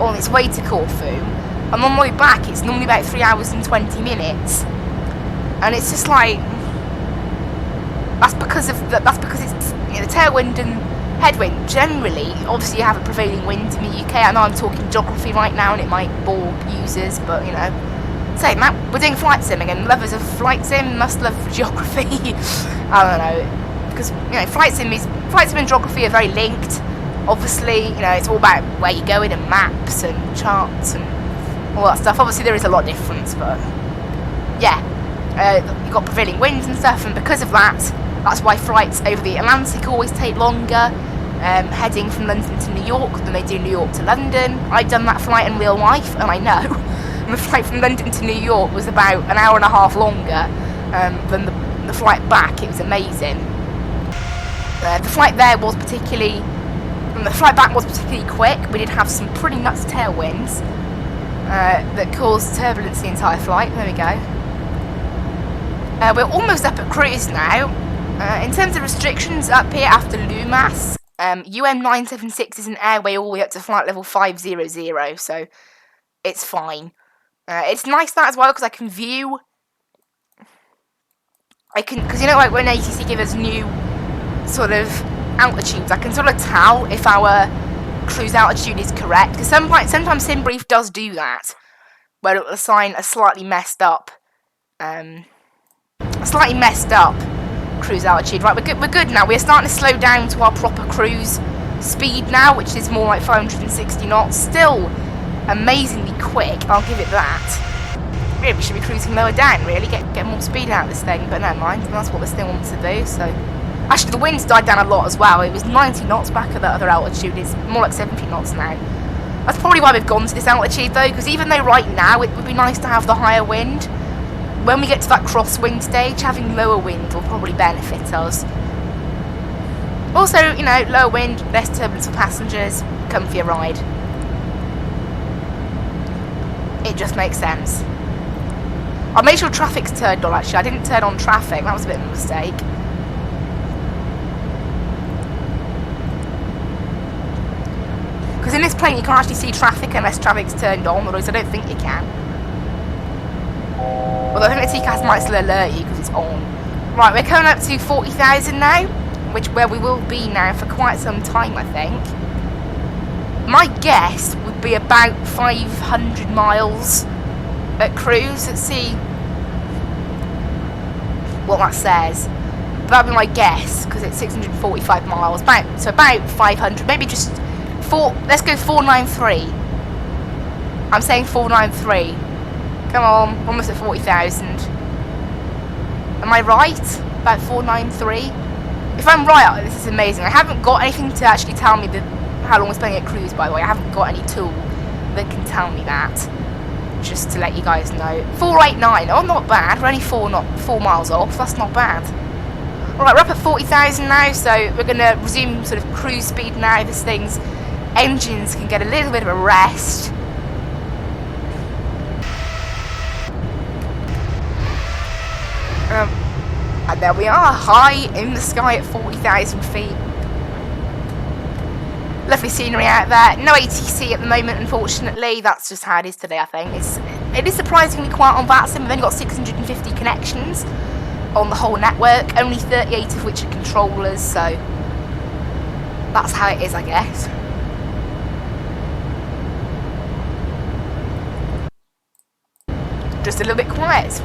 on its way to Corfu, and on the way back it's normally about 3 hours and 20 minutes, and it's just like, that's because it's, you know, the tailwind and headwind. Generally, obviously you have a prevailing wind in the UK. I know I'm talking geography right now and it might bore users, but you know, say, Matt, we're doing flight sim again. Lovers of flight sim must love geography. I don't know, because you know, flight sim and geography are very linked. Obviously, you know, it's all about where you're going and maps and charts and all that stuff. Obviously, there is a lot of difference, but yeah, you've got prevailing winds and stuff, and because of that, that's why flights over the Atlantic always take longer, heading from London to New York than they do New York to London. I've done that flight in real life, and I know. And the flight from London to New York was about an hour and a half longer than the flight back. It was amazing. The flight there was particularly, the flight back was particularly quick. We did have some pretty nuts tailwinds that caused turbulence the entire flight. There we go. We're almost up at cruise now. In terms of restrictions up here after Lumas, UM976 is an airway all the way up to flight level 500, so it's fine. It's nice that as well, because I can view, because you know, like when ATC give us new sort of altitudes, I can sort of tell if our cruise altitude is correct, because sometimes SimBrief does do that, where it will assign a slightly messed up cruise altitude. Right, we're good now. We're starting to slow down to our proper cruise speed now, which is more like 560 knots. Still amazingly quick, I'll give it that. Really, we should be cruising lower down, really, get more speed out of this thing, but never mind, that's what this thing wants to do, so. Actually, the wind's died down a lot as well. It was 90 knots back at that other altitude, it's more like 70 knots now. That's probably why we've gone to this altitude though, because even though right now it would be nice to have the higher wind, when we get to that crosswind stage, having lower wind will probably benefit us. Also, you know, lower wind, less turbulence for passengers, comfier ride. It just makes sense. I made sure traffic's turned on actually, I didn't turn on traffic, that was a bit of a mistake. Because in this plane you can't actually see traffic unless traffic's turned on, otherwise I don't think you can. Although I think the TCAS might still alert you because it's on. Right, we're coming up to 40,000 now. where we will be now for quite some time, I think. My guess would be about 500 miles at cruise. Let's see what that says. That'd be my guess, because it's 645 miles. So about 500, maybe just 4. Let's go 493. I'm saying 493. Come on, almost at 40,000. Am I right? About 493? If I'm right, this is amazing. I haven't got anything to actually tell me how long we're spending at cruise, by the way. I haven't got any tool that can tell me that. Just to let you guys know. 489. Oh, not bad. We're only 4 miles off. That's not bad. Alright, we're up at 40,000 now, so we're going to resume sort of cruise speed now. This thing's engines can get a little bit of a rest. And there we are, high in the sky at 40,000 feet. Lovely scenery out there. No ATC at the moment, unfortunately. That's just how it is today, I think. It is surprisingly quiet on Vatsim. We've only got 650 connections on the whole network, only 38 of which are controllers, so that's how it is, I guess. Just a little bit quiet.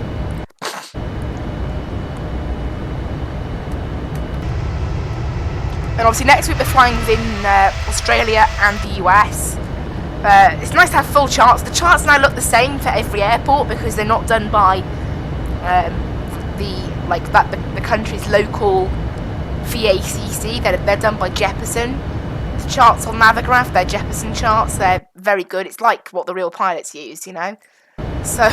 And obviously next week we're flying within Australia and the US. It's nice to have full charts. The charts now look the same for every airport because they're not done by the country's local VACC. They're done by Jeppesen. The charts on Navigraph, they're Jeppesen charts. They're very good. It's like what the real pilots use, you know. So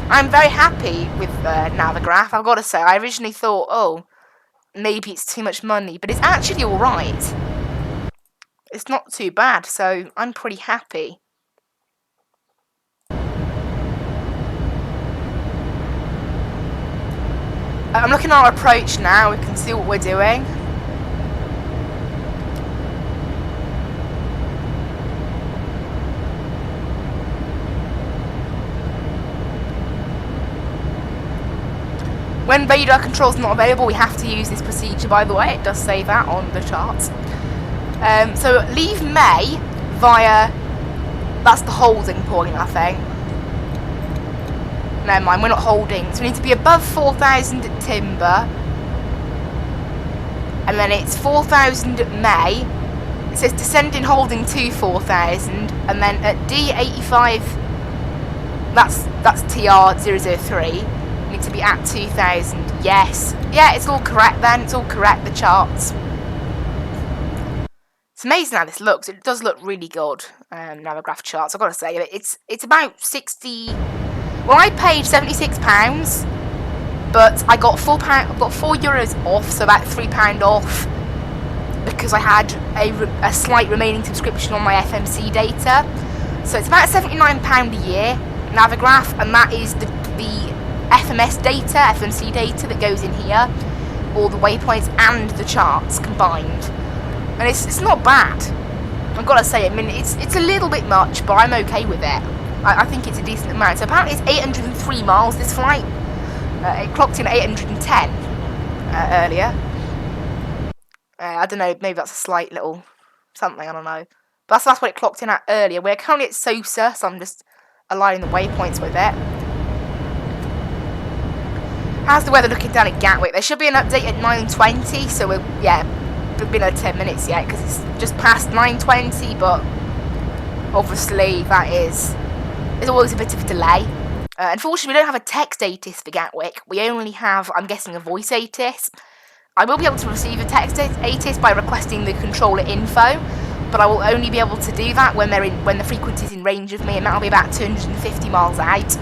I'm very happy with Navigraph. I've got to say, I originally thought, oh, maybe it's too much money, but it's actually alright. It's not too bad, so I'm pretty happy. I'm looking at our approach now, we can see what we're doing. When radar control's not available, we have to use this procedure, by the way. It does say that on the charts. So leave May via, that's the holding point, I think. Never mind, we're not holding. So we need to be above 4,000 at Timber. And then it's 4,000 at May. It says descending holding to 4,000. And then at D85, that's TR003. Need to be at 2,000. Yes. Yeah, it's all correct then. It's all correct, the charts. It's amazing how this looks. It does look really good. Navigraph charts, I've got to say. It's about 60... Well, I paid £76, but I got €4 off, so about £3 off, because I had a slight remaining subscription on my FMC data. So it's about £79 a year, Navigraph, and that is the FMS data, FMC data that goes in here, all the waypoints and the charts combined. And it's not bad. I've got to say, I mean, it's a little bit much, but I'm okay with it. I think it's a decent amount. So apparently it's 803 miles, this flight. It clocked in at 810 earlier. I don't know, maybe that's a slight little something, I don't know. But that's what it clocked in at earlier. We're currently at Sosa, so I'm just aligning the waypoints with it. How's the weather looking down at Gatwick? There should be an update at 9:20, so we're, yeah, we've been at 10 minutes yet, because it's just past 9:20, but obviously there's always a bit of a delay. Unfortunately, we don't have a text ATIS for Gatwick. We only have, I'm guessing, a voice ATIS. I will be able to receive a text ATIS by requesting the controller info, but I will only be able to do that when the frequency is in range of me, and that'll be about 250 miles out.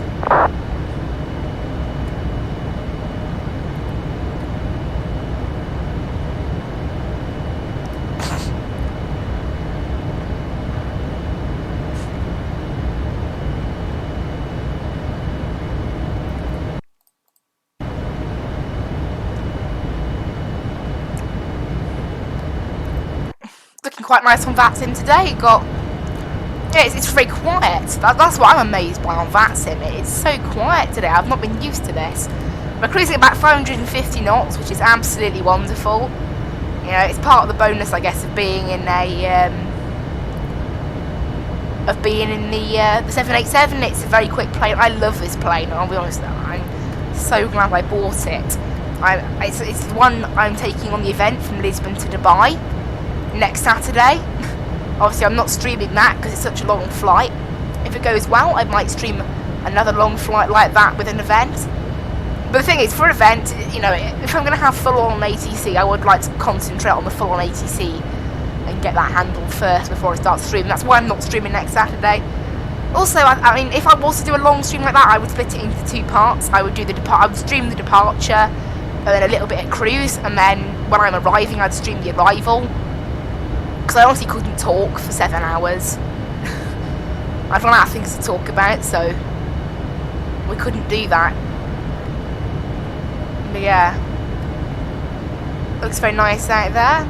Looking quite nice on Vatsim today. It's very quiet. That's what I'm amazed by on Vatsim. It's so quiet today. I've not been used to this. We're cruising about 550 knots, which is absolutely wonderful. You know, it's part of the bonus, I guess, of being in a the 787. It's a very quick plane. I love this plane. I'll be honest. I'm so glad I bought it. It's the one I'm taking on the event from Lisbon to Dubai next Saturday. Obviously, I'm not streaming that because it's such a long flight. If it goes well, I might stream another long flight like that with an event. But the thing is, for an event, you know, if I'm going to have full-on ATC, I would like to concentrate on the full-on ATC and get that handled first before I start streaming. That's why I'm not streaming next Saturday. Also, I mean, if I was to do a long stream like that, I would split it into 2 parts. I would do I would stream the departure, and then a little bit of cruise, and then when I'm arriving, I'd stream the arrival. Because I honestly couldn't talk for 7 hours. I'd run out of things to talk about, so we couldn't do that. But yeah, looks very nice out there.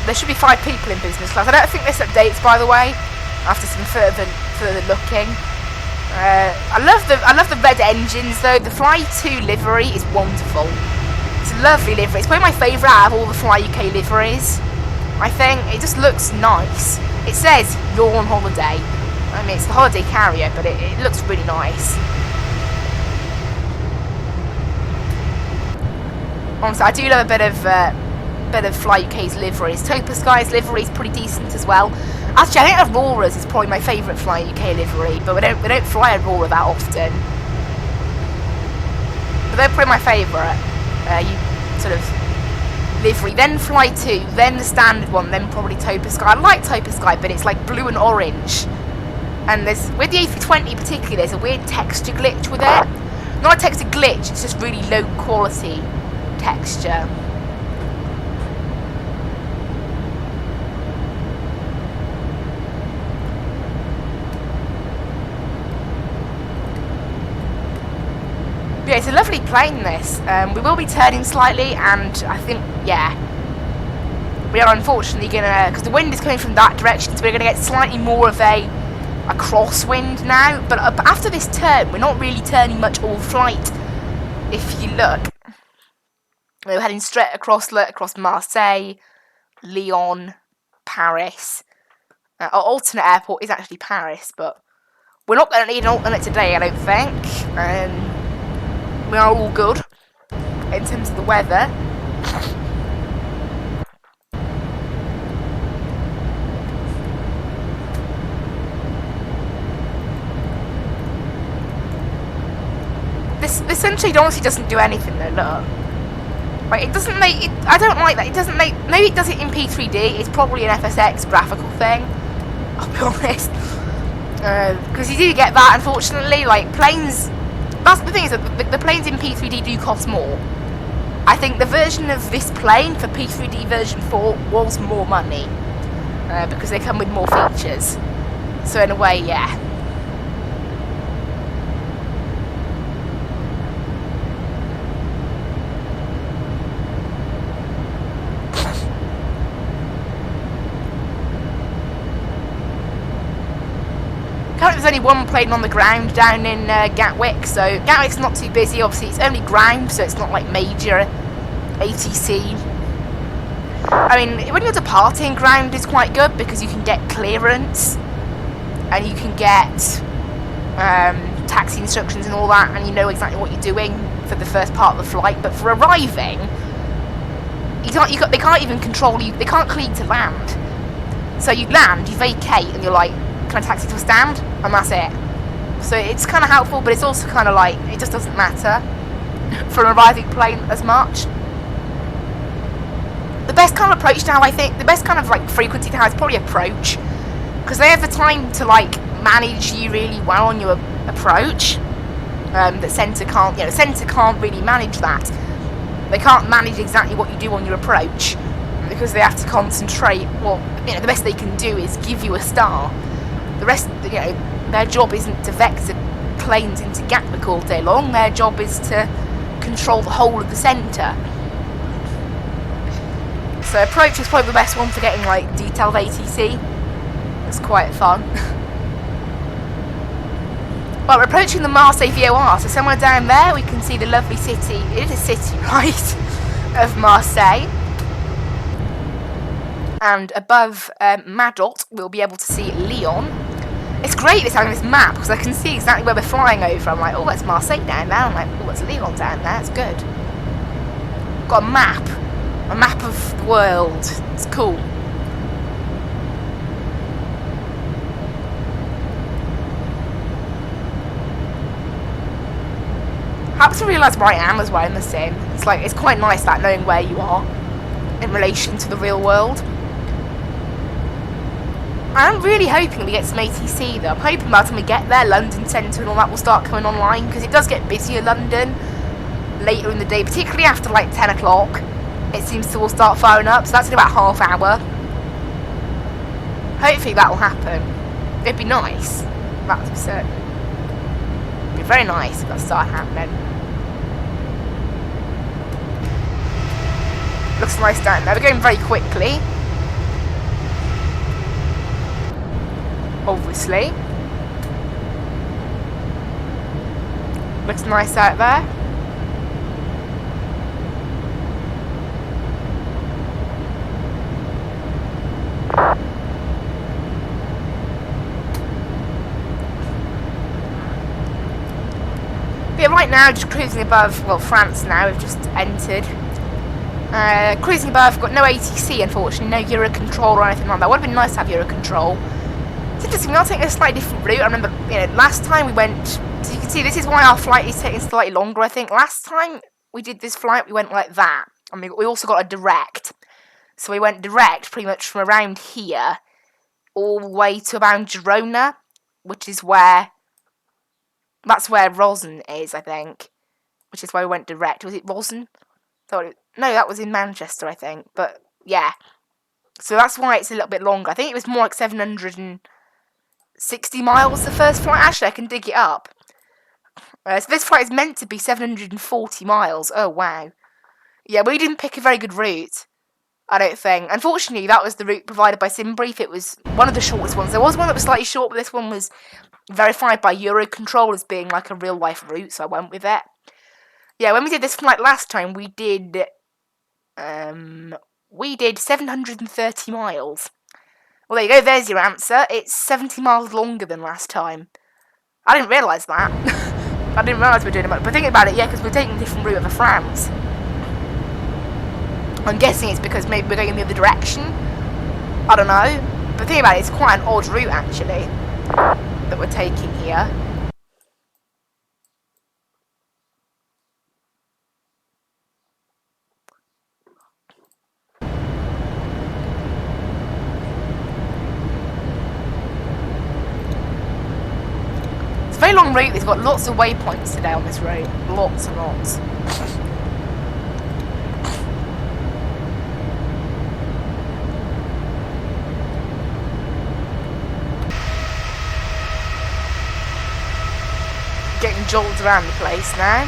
There should be 5 people in business class. I don't think this updates, by the way, after some further looking. I love the red engines though. The Fly2 livery is wonderful. It's a lovely livery. It's probably my favourite out of all the Fly UK liveries. I think it just looks nice. It says you're on holiday. I mean, it's the holiday carrier, but it looks really nice. Honestly, I do love a bit of Fly UK's liveries. Topa Sky's livery is pretty decent as well. Actually, I think Aurora's is probably my favourite Fly UK livery, but we don't fly Aurora that often. But they're probably my favourite. Sort of livery, then Fly2, then the standard one, then probably Topa Sky. I like Topa Sky, but it's like blue and orange. And with the A320 particularly, there's a weird texture glitch with it. Not a texture glitch, it's just really low quality texture. But yeah, it's a lovely plane, this. We will be turning slightly, and I think, yeah, we are unfortunately gonna, because the wind is coming from that direction, so we're gonna get slightly more of a crosswind now. But after this turn, we're not really turning much all flight. If you look, we're heading straight across Marseille, Lyon, Paris. Our alternate airport is actually Paris, but we're not going to need an alternate today, I don't think. We are all good in terms of the weather. This essentially honestly doesn't do anything though, look. Like, it doesn't make it, I don't like that. It doesn't make, maybe it does it in P3D, it's probably an FSX graphical thing, I'll be honest. Because you do get that, unfortunately. Like, planes, that's the thing, is that the planes in P3D do cost more. I think the version of this plane for P3D version 4 was more money, because they come with more features. So in a way, yeah. Currently there's only one plane on the ground down in Gatwick, so Gatwick's not too busy. Obviously it's only ground, so it's not like major ATC. I mean, when you're departing, ground is quite good because you can get clearance and you can get taxi instructions and all that, and you know exactly what you're doing for the first part of the flight. But for arriving, they can't even control you. They can't clear to land. So you land, you vacate, and you're like, can I taxi to a stand? And that's it. So it's kind of helpful, but it's also kind of like, it just doesn't matter for an arriving plane as much. The best kind of approach now, I think, the best kind of like frequency to have is probably approach, because they have the time to like manage you really well on your approach. That centre can't, centre can't really manage that. They can't manage exactly what you do on your approach because they have to concentrate. Well, the best they can do is give you a star. The rest, their job isn't to vector planes into Gatwick all day long. Their job is to control the whole of the centre. So approach is probably the best one for getting like detailed ATC. It's quite fun. Well, we're approaching the Marseille VOR, so somewhere down there we can see the lovely city. It is a city, right? Of Marseille. And above Madot, we'll be able to see Lyon. It's great this having this map because I can see exactly where we're flying over. I'm like, oh, that's Marseille down there. I'm like, oh, it's Lyon down there. It's good. Got a map of the world. It's cool. I have to realise where I am as well in the sim. It's like, it's quite nice that knowing where you are in relation to the real world. I'm really hoping we get some ATC though. I'm hoping by the time we get there, London Centre and all that will start coming online, because it does get busier London later in the day, particularly after like 10 o'clock. It seems to all start firing up, so that's in about half hour. Hopefully that will happen. It'd be nice, that's for certain. It'd be very nice if that started happening. Looks nice down there. We're going very quickly. Obviously. Looks nice out there. But yeah, right now, just cruising above, well, France now, we've just entered. Cruising above, got no ATC, unfortunately, no Eurocontrol or anything like that. Would have been nice to have Eurocontrol. It's interesting, we are taking a slightly different route. I remember, last time we went, so you can see this is why our flight is taking slightly longer, I think. Last time we did this flight, we went like that. And we also got a direct. So we went direct pretty much from around here all the way to around Girona, which is where, that's where Rosen is, I think. Which is why we went direct. Was it Rosen? No, that was in Manchester, I think. But, yeah. So that's why it's a little bit longer. I think it was more like 760 miles the first flight. Actually, I can dig it up. So this flight is meant to be 740 miles. Oh, wow. Yeah, we didn't pick a very good route, I don't think. Unfortunately, that was the route provided by SimBrief. It was one of the shortest ones. There was one that was slightly short, but this one was verified by Eurocontrol as being like a real-life route, so I went with it. Yeah, when we did this flight last time, we did 730 miles. Well, there you go, there's your answer. It's 70 miles longer than last time. I didn't realise that. I didn't realise we were doing it, but thinking about it, yeah, because we're taking a different route over France. I'm guessing it's because maybe we're going in the other direction. I don't know. But thinking about it, it's quite an odd route, actually, that we're taking here. It's a very long route. It's got lots of waypoints today on this route. Lots and lots. Getting jolted around the place now.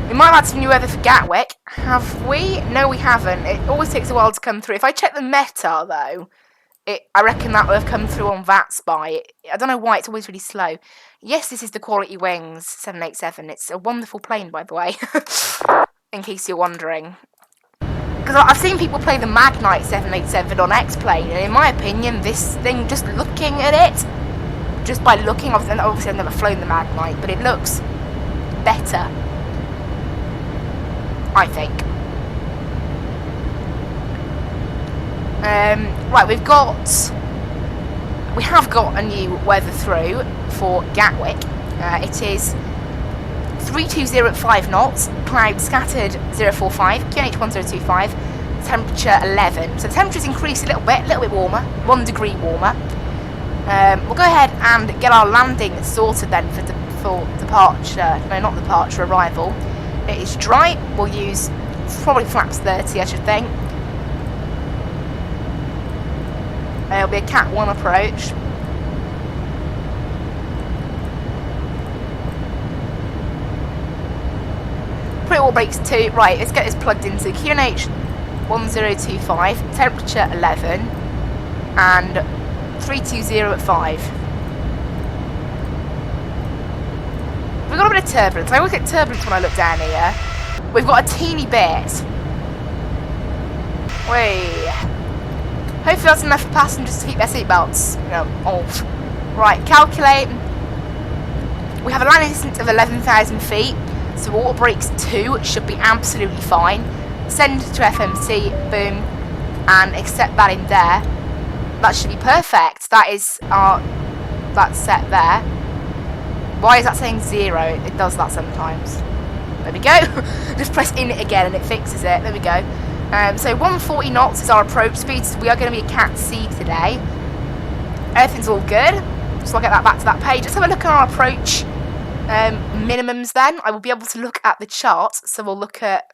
We might have had some new weather for Gatwick. Have we? No, we haven't. It always takes a while to come through. If I check the meta, though, I reckon that will have come through on Vatsim. I don't know why, it's always really slow. Yes, this is the Quality Wings 787. It's a wonderful plane, by the way, in case you're wondering. Because I've seen people play the Magnite 787 on X-Plane, and in my opinion, this thing, just looking at it, just by looking, obviously I've never flown the Magnite, but it looks better, I think. Right, we have got a new weather through for Gatwick. It is 320 at 5 knots, cloud scattered 045, QNH 1025, temperature 11. So the temperature's increased a little bit warmer, 1 degree warmer. We'll go ahead and get our landing sorted then for departure, no, not departure, arrival. It is dry. We'll use probably flaps 30, I should think. It'll be a Cat 1 approach. Pretty well brakes 2. Right, let's get this plugged into QNH 1025, temperature 11, and 320 at 5. We've got a bit of turbulence. I always get turbulence when I look down here. We've got a teeny bit. Wait. Hopefully that's enough for passengers to keep their seatbelts, off. Right, calculate. We have a landing distance of 11,000 feet, so auto brakes 2 should be absolutely fine. Send to FMC, boom, and accept that in there. That should be perfect. That is that's set there. Why is that saying 0? It does that sometimes. There we go. Just press in it again and it fixes it. There we go. So 140 knots is our approach speed. So we are going to be a Cat C today. Everything's all good. So I'll get that back to that page. Let's have a look at our approach minimums then. I will be able to look at the chart. So we'll look at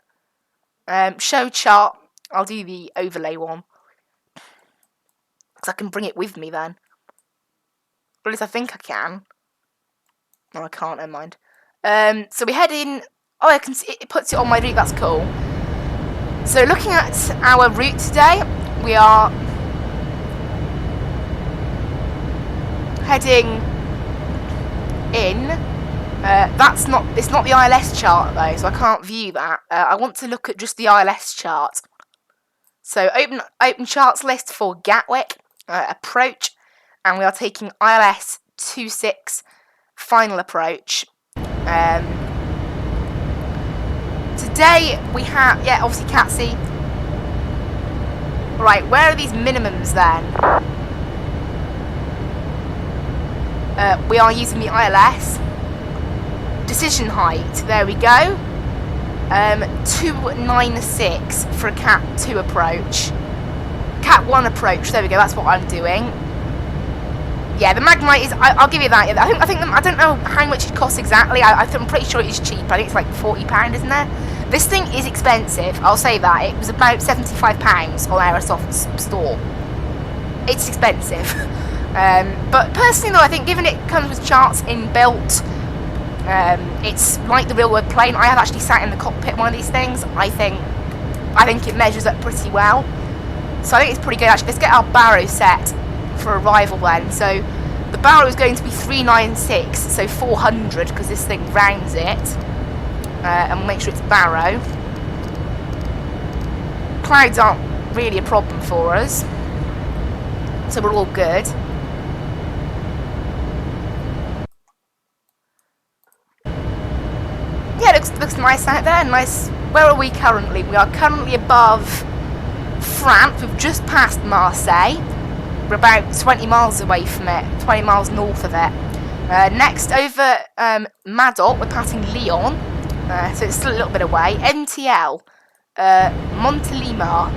show chart. I'll do the overlay one. Because I can bring it with me then. Or at least I think I can. No, I can't, never mind. So we head in. Oh, I can see it puts it on my route, that's cool. So looking at our route today, we are heading in. It's not the ILS chart though, so I can't view that. I want to look at just the ILS chart. So open charts list for Gatwick, approach, and we are taking ILS 26 final approach. Today we have, obviously Cat C. Right, where are these minimums then? We are using the ILS. Decision height, there we go. 296 for a Cat 2 approach. Cat 1 approach, there we go, that's what I'm doing. Yeah, the Magnite is, I'll give you that. I don't know how much it costs exactly. I'm pretty sure it is cheap. I think it's like £40, isn't there? This thing is expensive, I'll say that. It was about £75 on Aerosoft's store. It's expensive. But personally though, I think given it comes with charts inbuilt, it's like the real world plane. I have actually sat in the cockpit one of these things. I think it measures up pretty well. So I think it's pretty good actually. Let's get our barrow set for arrival then. So the barrow is going to be 396, so 400 because this thing rounds it. And we'll make sure it's barrow. Clouds aren't really a problem for us, so we're all good. Yeah, it looks nice out there. Nice. Where are we currently? We are currently above France. We've just passed Marseille. We're about 20 miles away from it, 20 miles north of it. Next, over Madot, we're passing Lyon, so it's still a little bit away. MTL, Montelimar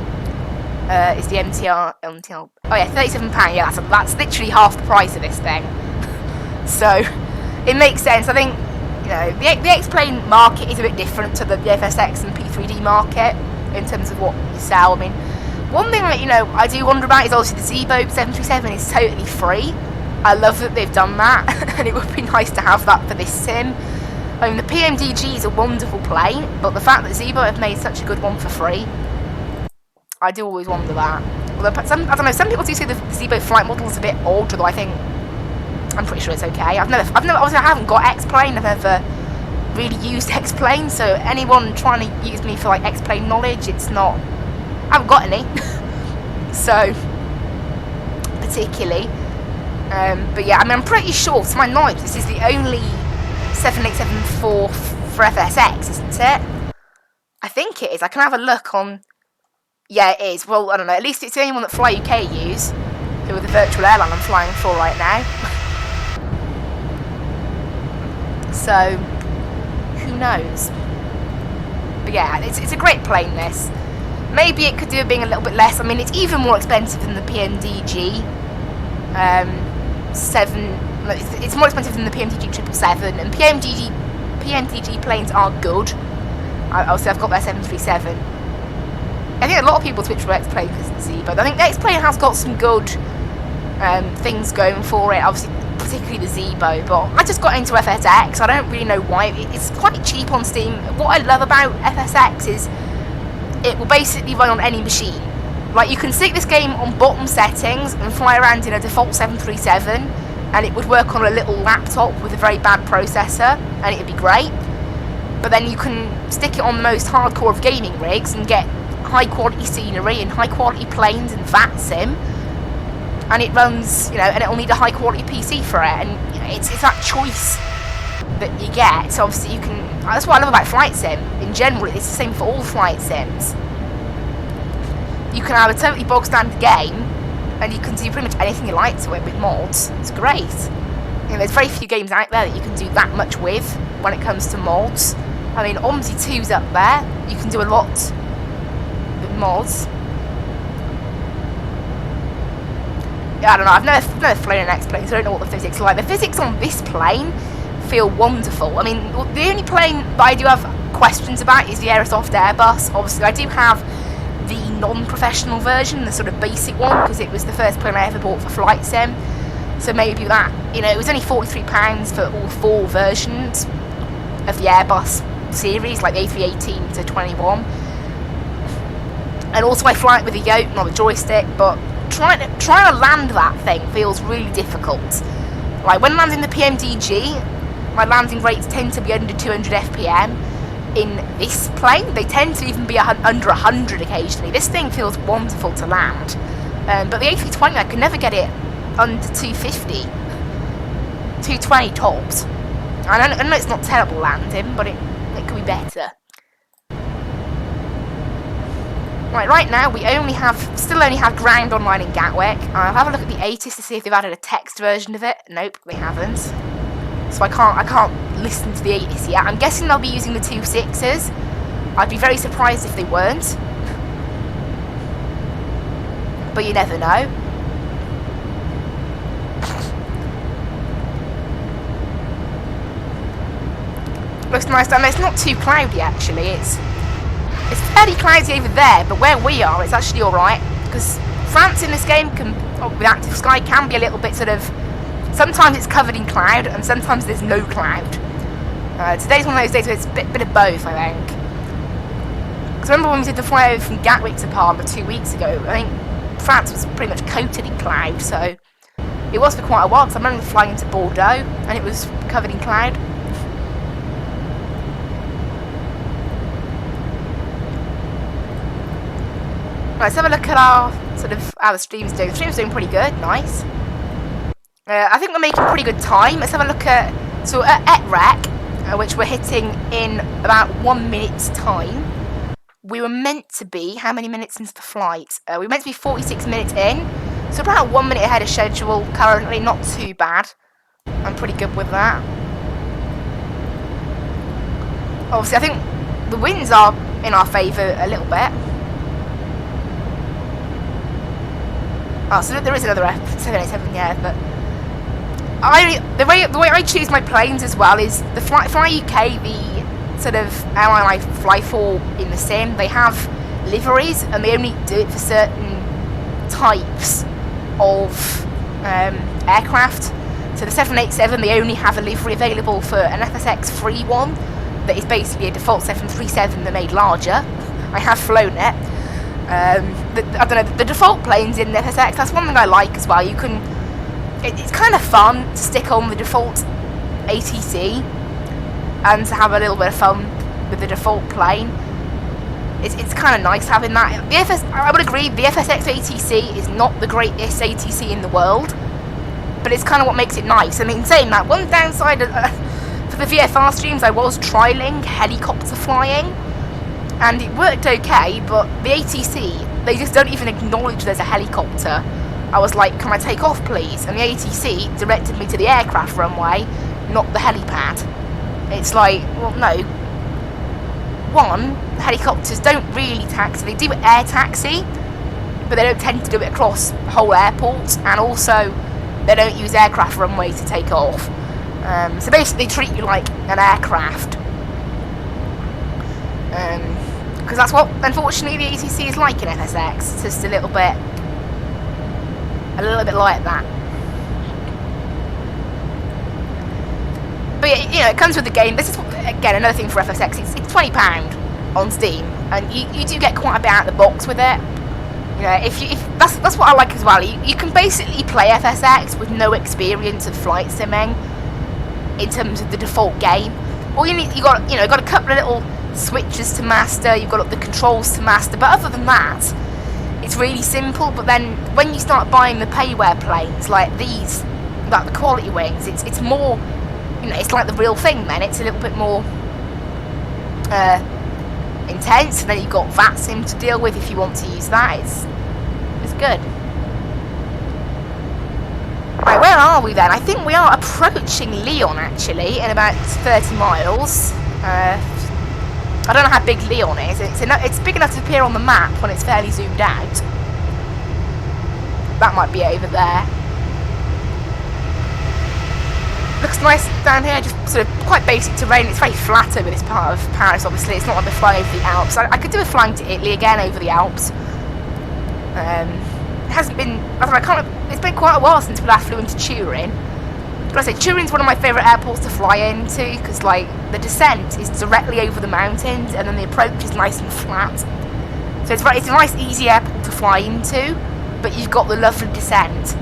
is the MTL. Oh yeah, £37. Yeah, that's literally half the price of this thing. So it makes sense. I think the X-Plane market is a bit different to the FSX and P3D market in terms of what you sell. I mean, one thing that I do wonder about is obviously the Zebo 737 is totally free. I love that they've done that, and it would be nice to have that for this sim. I mean, the PMDG is a wonderful plane, but the fact that Zebo have made such a good one for free, I do always wonder that. Although I don't know, some people do say the Zebo flight model is a bit old, although I'm pretty sure it's okay. Obviously I haven't got X-Plane. I've never really used X-Plane, so anyone trying to use me for like X-Plane knowledge, it's not. I haven't got any. So particularly, but yeah, I mean, I'm pretty sure, to my knowledge, this is the only 7874 for FSX, isn't it? I think it is. I can have a look on. Yeah, it is. Well, I don't know. At least it's the only one that Fly UK use, who are the virtual airline I'm flying for right now. So, who knows? But yeah, it's a great plane, this. Maybe it could do with being a little bit less. I mean, it's even more expensive than the PMDG 7. It's more expensive than the PMDG 777, and PMDG planes are good. Obviously, I've got their 737. I think a lot of people switch to X-Plane because of the Z, but I think the X-Plane has got some good things going for it. Obviously, particularly the Zebo, but I just got into FSX. I don't really know why. It's quite cheap on Steam. What I love about FSX is it will basically run on any machine. Like, you can stick this game on bottom settings and fly around in a default 737, and it would work on a little laptop with a very bad processor, and it would be great. But then you can stick it on the most hardcore of gaming rigs and get high quality scenery and high quality planes and Vatsim, and it runs, you know, and it'll need a high quality PC for it, and you know, it's that choice that you get. So obviously you can, that's what I love about Flight Sim. In general, it's the same for all Flight Sims. You can have a totally bog standard game, and you can do pretty much anything you like to it with mods. It's great. You know, there's very few games out there that you can do that much with when it comes to mods. I mean, OMSI 2's up there. You can do a lot with mods. Yeah, I don't know, I've never flown an X-plane, so I don't know what the physics are like. The physics on this plane feel wonderful. I mean, the only plane that I do have questions about is the Aerosoft Airbus. Obviously, I do have the non-professional version, the sort of basic one, because it was the first plane I ever bought for Flight Sim. So maybe that, you know, it was only £43 for all 4 versions of the Airbus series, like the A318 to 21. And also I fly it with a yoke, not a joystick, but trying to land that thing feels really difficult. Like, when landing the PMDG, my landing rates tend to be under 200 FPM. In this plane, they tend to even be under 100 occasionally. This thing feels wonderful to land. But the A320, I could never get it under 250. 220 tops. I know it's not terrible landing, but it could be better. Right now we still only have ground online in Gatwick. I'll have a look at the ATIS to see if they've added a text version of it. Nope, they haven't. So I can't listen to the ATIS yet. I'm guessing they'll be using the 2.6s. I'd be very surprised if they weren't. But you never know. Looks nice down there. It's not too cloudy actually. It's fairly cloudy over there, but where we are, it's actually alright. Because France in this game, with active sky, can be a little bit sort of... Sometimes it's covered in cloud, and sometimes there's no cloud. Today's one of those days where it's a bit of both, I think. Because remember when we did the flyover from Gatwick to Palma 2 weeks ago, I think France was pretty much coated in cloud, so... It was for quite a while, because I remember flying into Bordeaux, and it was covered in cloud. Right, let's have a look at how the stream's doing. The stream's doing pretty good, nice. I think we're making pretty good time. Let's have a look at ETREC, which we're hitting in about 1 minute's time. We were meant to be, how many minutes into the flight? We were meant to be 46 minutes in, so about 1 minute ahead of schedule currently, not too bad. I'm pretty good with that. Obviously, I think the winds are in our favour a little bit. Oh, so there is another F787, yeah, but the way I choose my planes as well is the Fly UK, the sort of airline I fly for in the sim, they have liveries, and they only do it for certain types of aircraft. So the 787, they only have a livery available for an FSX free one that is basically a default 737 that made larger. I have flown it. I don't know, the default planes in FSX, that's one thing I like as well. You can, it's kind of fun to stick on the default ATC and to have a little bit of fun with the default plane. It's kind of nice having that. I would agree, the FSX ATC is not the greatest ATC in the world, but it's kind of what makes it nice. I mean, saying that, one downside for the VFR streams, I was trialling helicopter flying, and it worked okay, but the ATC, they just don't even acknowledge there's a helicopter. I was like, can I take off please? And the ATC directed me to the aircraft runway, not the helipad. It's like, well no. One, helicopters don't really taxi, they do air taxi, but they don't tend to do it across whole airports, and also they don't use aircraft runway to take off. So basically they treat you like an aircraft. Because that's what, unfortunately, the ATC is like in FSX. It's just a little bit like that. But you know, it comes with the game. This is again another thing for FSX. It's £20 on Steam, and you do get quite a bit out of the box with it. You know, if that's what I like as well. You can basically play FSX with no experience of flight simming in terms of the default game. All you got a couple of little switches to master. You've got the controls to master, but other than that, it's really simple. But then when you start buying the payware planes like these, like the quality wings, it's more, you know, it's like the real thing. Then it's a little bit more intense, and then you've got Vatsim to deal with if you want to use that. It's good. Right, where are we then? I think we are approaching Lyon actually in about 30 miles. I don't know how big Lyon is. It's big enough to appear on the map when it's fairly zoomed out. That might be over there. Looks nice down here, just sort of quite basic terrain. It's very flat over this part of Paris, obviously. It's not like we're flying over the Alps. I could do a flying to Italy again over the Alps. It hasn't been, it's been quite a while since we last flew into Turin. Like I say, Turin's one of my favourite airports to fly into, because like the descent is directly over the mountains, and then the approach is nice and flat. So it's a nice, easy airport to fly into, but you've got the lovely descent.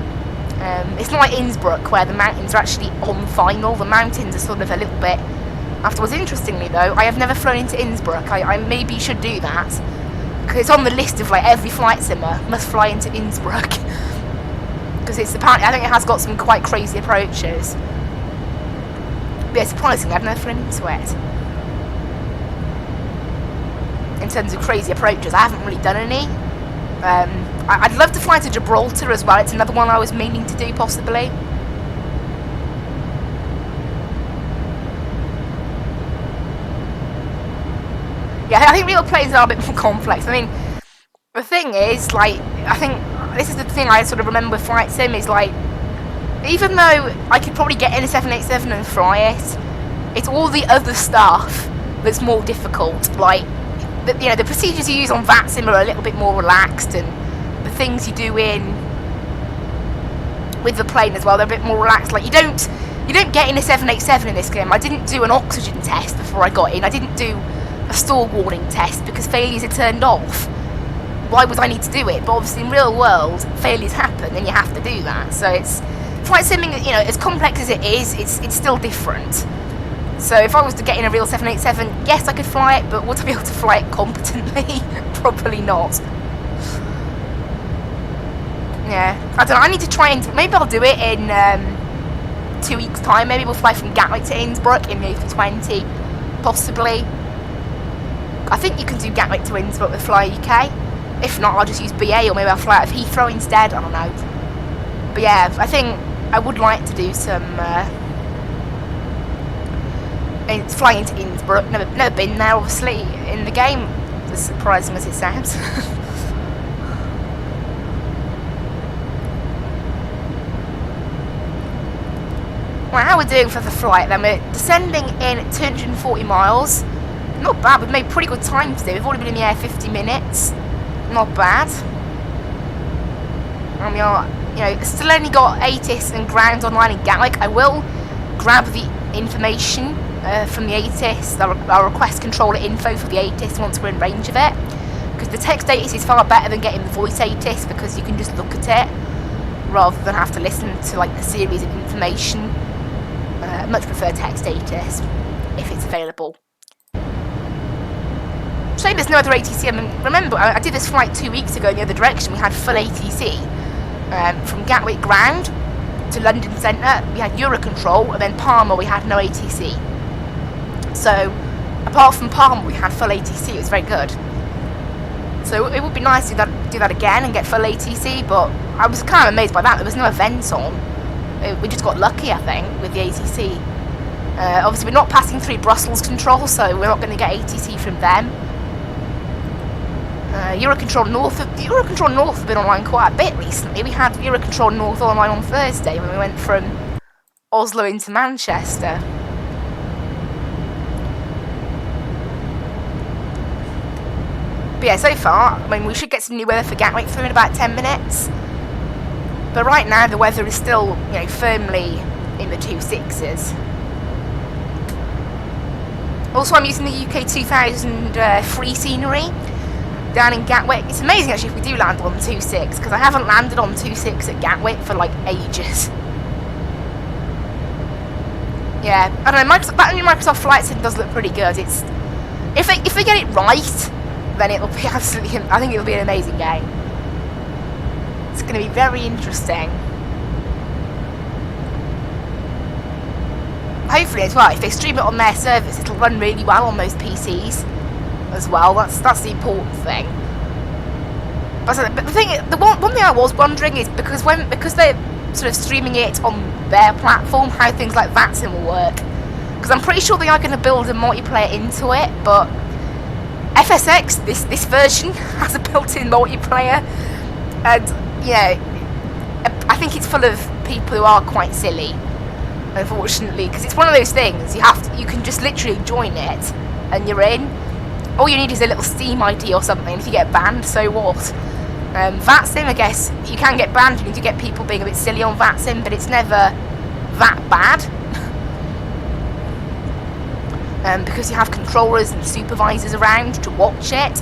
It's not like Innsbruck, where the mountains are actually on final. The mountains are sort of a little bit afterwards. Interestingly though, I have never flown into Innsbruck. I maybe should do that, because it's on the list of like every flight simmer must fly into Innsbruck. Because it's apparently, I think it has got some quite crazy approaches. But yeah, surprisingly, I've never flown into it. In terms of crazy approaches, I haven't really done any. I'd love to fly to Gibraltar as well. It's another one I was meaning to do, possibly. Yeah, I think real planes are a bit more complex. I mean, the thing is, like, I think this is the thing I sort of remember with Flight Sim is, like, even though I could probably get in a 787 and fly it, it's all the other stuff that's more difficult. Like, you know, the procedures you use on Vatsim are a little bit more relaxed, and the things you do with the plane as well, they're a bit more relaxed. Like, you don't get in a 787 in this game. I didn't do an oxygen test before I got in. I didn't do a stall warning test because failures are turned off. Why would I need to do it? But obviously in real world, failures happen and you have to do that. So it's flight simming, you know, as complex as it is, it's still different. So if I was to get in a real 787, yes, I could fly it, but would I be able to fly it competently? Probably not. Yeah, I don't know, I need to try and, maybe I'll do it in 2 weeks' time. Maybe we'll fly from Gatwick to Innsbruck in the A320, possibly. I think you can do Gatwick to Innsbruck with Fly UK. If not, I'll just use BA, or maybe I'll fly out of Heathrow instead, I don't know. But yeah, I think I would like to do some flying into Innsbruck. Never been there, obviously, in the game, as surprising as it sounds. Well, how we're doing for the flight then? We're descending in 240 miles. Not bad, we've made pretty good time today. We've already been in the air 50 minutes. Not bad. And we are, you know, still only got ATIS and ground online in Gatwick. I will grab the information from the ATIS. I'll request controller info for the ATIS once we're in range of it. Because the text ATIS is far better than getting the voice ATIS, because you can just look at it rather than have to listen to like the series of information. Much prefer text ATIS if it's available. Shame there's no other ATC. I mean, remember, I did this flight 2 weeks ago in the other direction. We had full ATC from Gatwick ground to London Centre. We had Eurocontrol, and then Palma we had no ATC. So apart from Palma we had full ATC. It was very good. So it would be nice to do that again and get full ATC, but I was kind of amazed by that. There was no events on. We just got lucky, I think, with the ATC. Obviously we're not passing through Brussels control, so we're not going to get ATC from them. Eurocontrol North have been online quite a bit recently. We had Eurocontrol North online on Thursday when we went from Oslo into Manchester. But yeah, so far, I mean, we should get some new weather for Gatwick through in about 10 minutes. But right now, the weather is still, you know, firmly in the 26s. Also, I'm using the UK 2000 free scenery down in Gatwick. It's amazing actually if we do land on 2.6, because I haven't landed on 2.6 at Gatwick for like ages. Yeah, I don't know, that new Microsoft Flight Sim does look pretty good. It's if they get it right, then it'll be absolutely, I think it'll be an amazing game. It's going to be very interesting. Hopefully as well, if they stream it on their service, it'll run really well on most PCs as well. That's the important thing. But the one thing I was wondering is because they're sort of streaming it on their platform, how things like Vatsim will work. Because I'm pretty sure they are going to build a multiplayer into it, but FSX, this version, has a built-in multiplayer, and I think it's full of people who are quite silly, unfortunately, because it's one of those things you can just literally join it and you're in. All you need is a little Steam ID or something. If you get banned, so what? Vatsim, I guess you can get banned. You need to get people being a bit silly on Vatsim, but it's never that bad. Because you have controllers and supervisors around to watch it,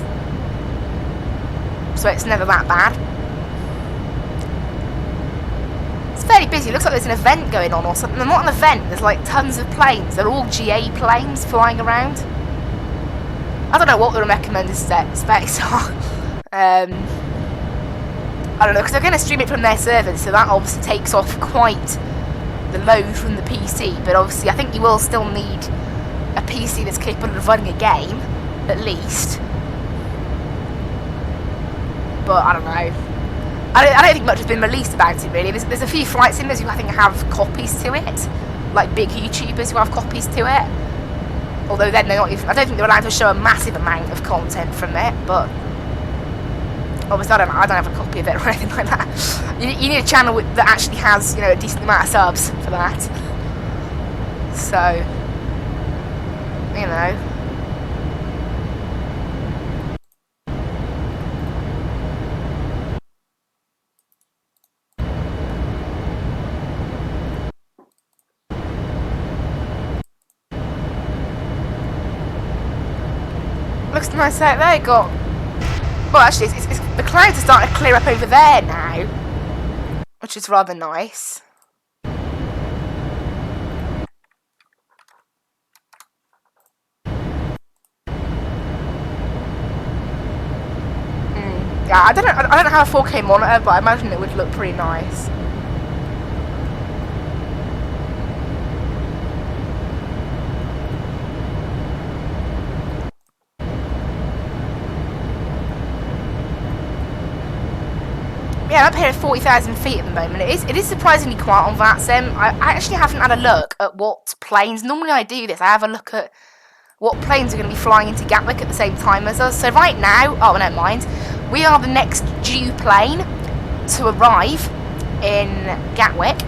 so it's never that bad. It's fairly busy. It looks like there's an event going on or something. Not an event, there's like tons of planes. They're all GA planes flying around. I don't know what the recommended specs are. I don't know, because they're going to stream it from their servers, so that obviously takes off quite the load from the PC, but obviously I think you will still need a PC that's capable of running a game, at least. But I don't know. I don't think much has been released about it, really. There's a few flight simulators who I think have copies to it, like big YouTubers who have copies to it. Although then they're not even, I don't think they're allowed to show a massive amount of content from it, but obviously I don't have a copy of it or anything like that. You need a channel that actually has, a decent amount of subs for that. So, looks nice out there. Got, well, actually, the clouds are starting to clear up over there now, which is rather nice. Yeah, I don't have a 4K monitor, but I imagine it would look pretty nice. Yeah, I'm up here at 40,000 feet at the moment. It is surprisingly quiet on Vatsim. I actually haven't had a look at what planes. Normally I do this. I have a look at what planes are going to be flying into Gatwick at the same time as us. So right now, oh, never mind. We are the next due plane to arrive in Gatwick,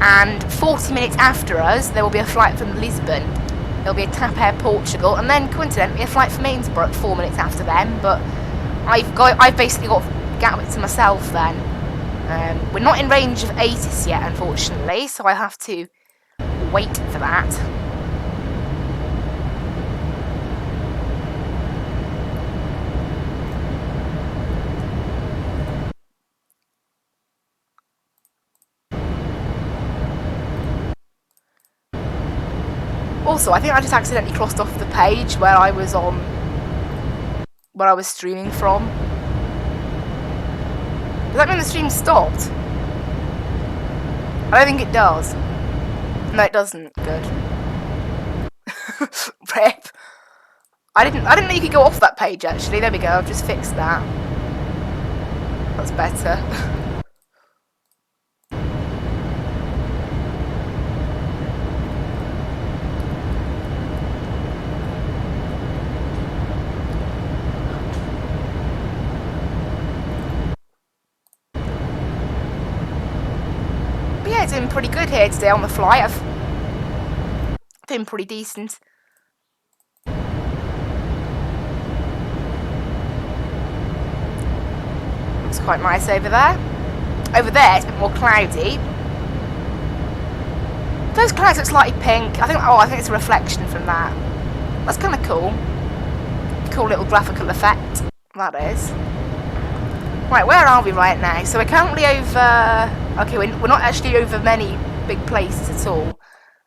and 40 minutes after us, there will be a flight from Lisbon. There'll be a TAP Air Portugal, and then coincidentally a flight from Innsbruck 4 minutes after them. But I've basically got Gatwick to myself then. We're not in range of ATIS yet, unfortunately, so I have to wait for that. Also, I think I just accidentally crossed off the page where I was streaming from. Does that mean the stream stopped? I don't think it does. No, it doesn't. Good. Rip. I didn't know you could go off that page, actually. There we go, I've just fixed that. That's better. Doing pretty good here today on the flight. I've been pretty decent. Looks quite nice over there. Over there, it's a bit more cloudy. Those clouds look slightly pink. I think it's a reflection from that. That's kind of cool. Cool little graphical effect, that is. Right, where are we right now? So we're currently over... Okay, we're not actually over many big places at all.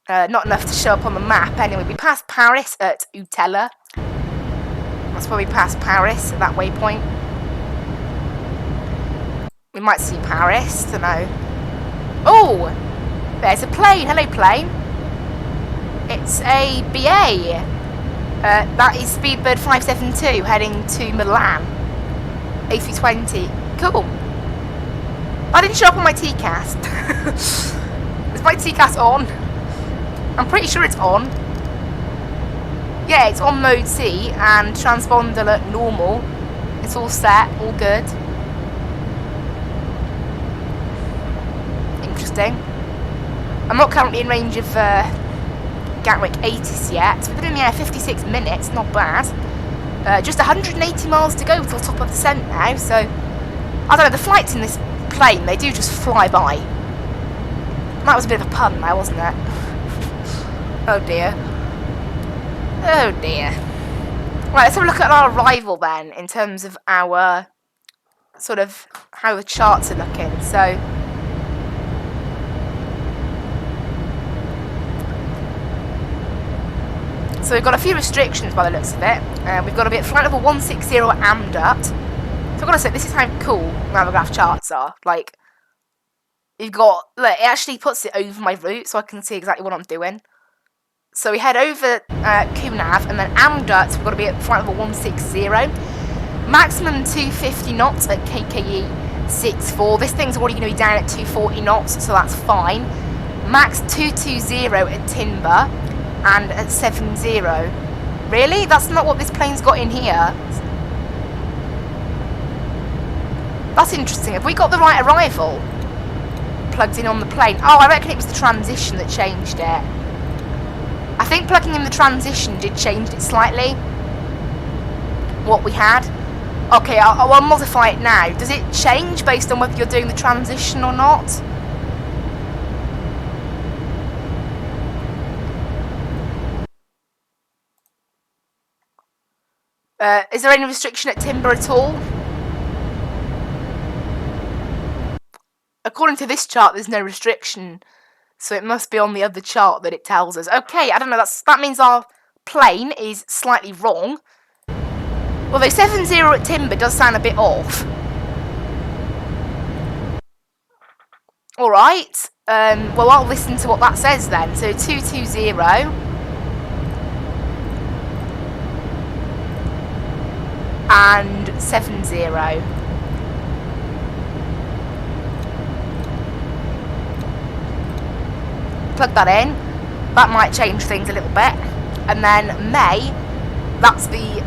Not enough to show up on the map. Anyway, we passed Paris at Utella. That's where we passed Paris, at that waypoint. We might see Paris, don't know. Oh! There's a plane. Hello, plane. It's a BA. That is Speedbird 572 heading to Milan. A320. Cool. That didn't show up on my TCAS. Is my TCAS on? I'm pretty sure it's on. Yeah, it's on mode C and transponder at normal. It's all set, all good. Interesting. I'm not currently in range of Gatwick 80s yet. We've been in the air 56 minutes, not bad. Just 180 miles to go till top of the descent now, so... I don't know, the flights in this plane, they do just fly by. That was a bit of a pun there, wasn't it? Oh dear. Oh dear. Right, let's have a look at our arrival then, in terms of our... sort of, how the charts are looking, so... So we've got a few restrictions by the looks of it. We've got to be at flight level 160 at Amdut. So I've got to say, this is how cool Navigraph charts are. Like, you've got, look, it actually puts it over my route so I can see exactly what I'm doing. So we head over QNAV and then Amdut, we've got to be at flight level 160. Maximum 250 knots at KKE 64. This thing's already going to be down at 240 knots, so that's fine. Max 220 at Timber. And at 70. Really? That's not what this plane's got in here. That's interesting. Have we got the right arrival plugged in on the plane? Oh, I reckon it was the transition that changed it. I think plugging in the transition did change it slightly. What we had. Okay, I'll modify it now. Does it change based on whether you're doing the transition or not? Is there any restriction at Timber at all? According to this chart, there's no restriction. So it must be on the other chart that it tells us. Okay, I don't know, that means our plane is slightly wrong. Although 70 at Timber does sound a bit off. Alright, well I'll listen to what that says then. So 220. And 70. Plug that in. That might change things a little bit. And then May, that's the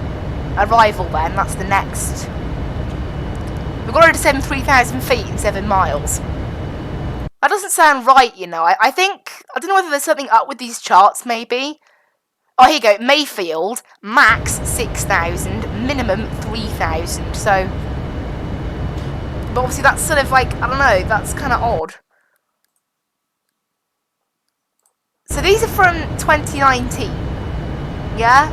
arrival then, that's the next. We've got to descend 3,000 feet in 7 miles. That doesn't sound right, you know. I think, I don't know whether there's something up with these charts, maybe. Oh, here you go. Mayfield, max 6,000, minimum 3,000. So, but obviously that's sort of like, I don't know, that's kind of odd. So these are from 2019, yeah?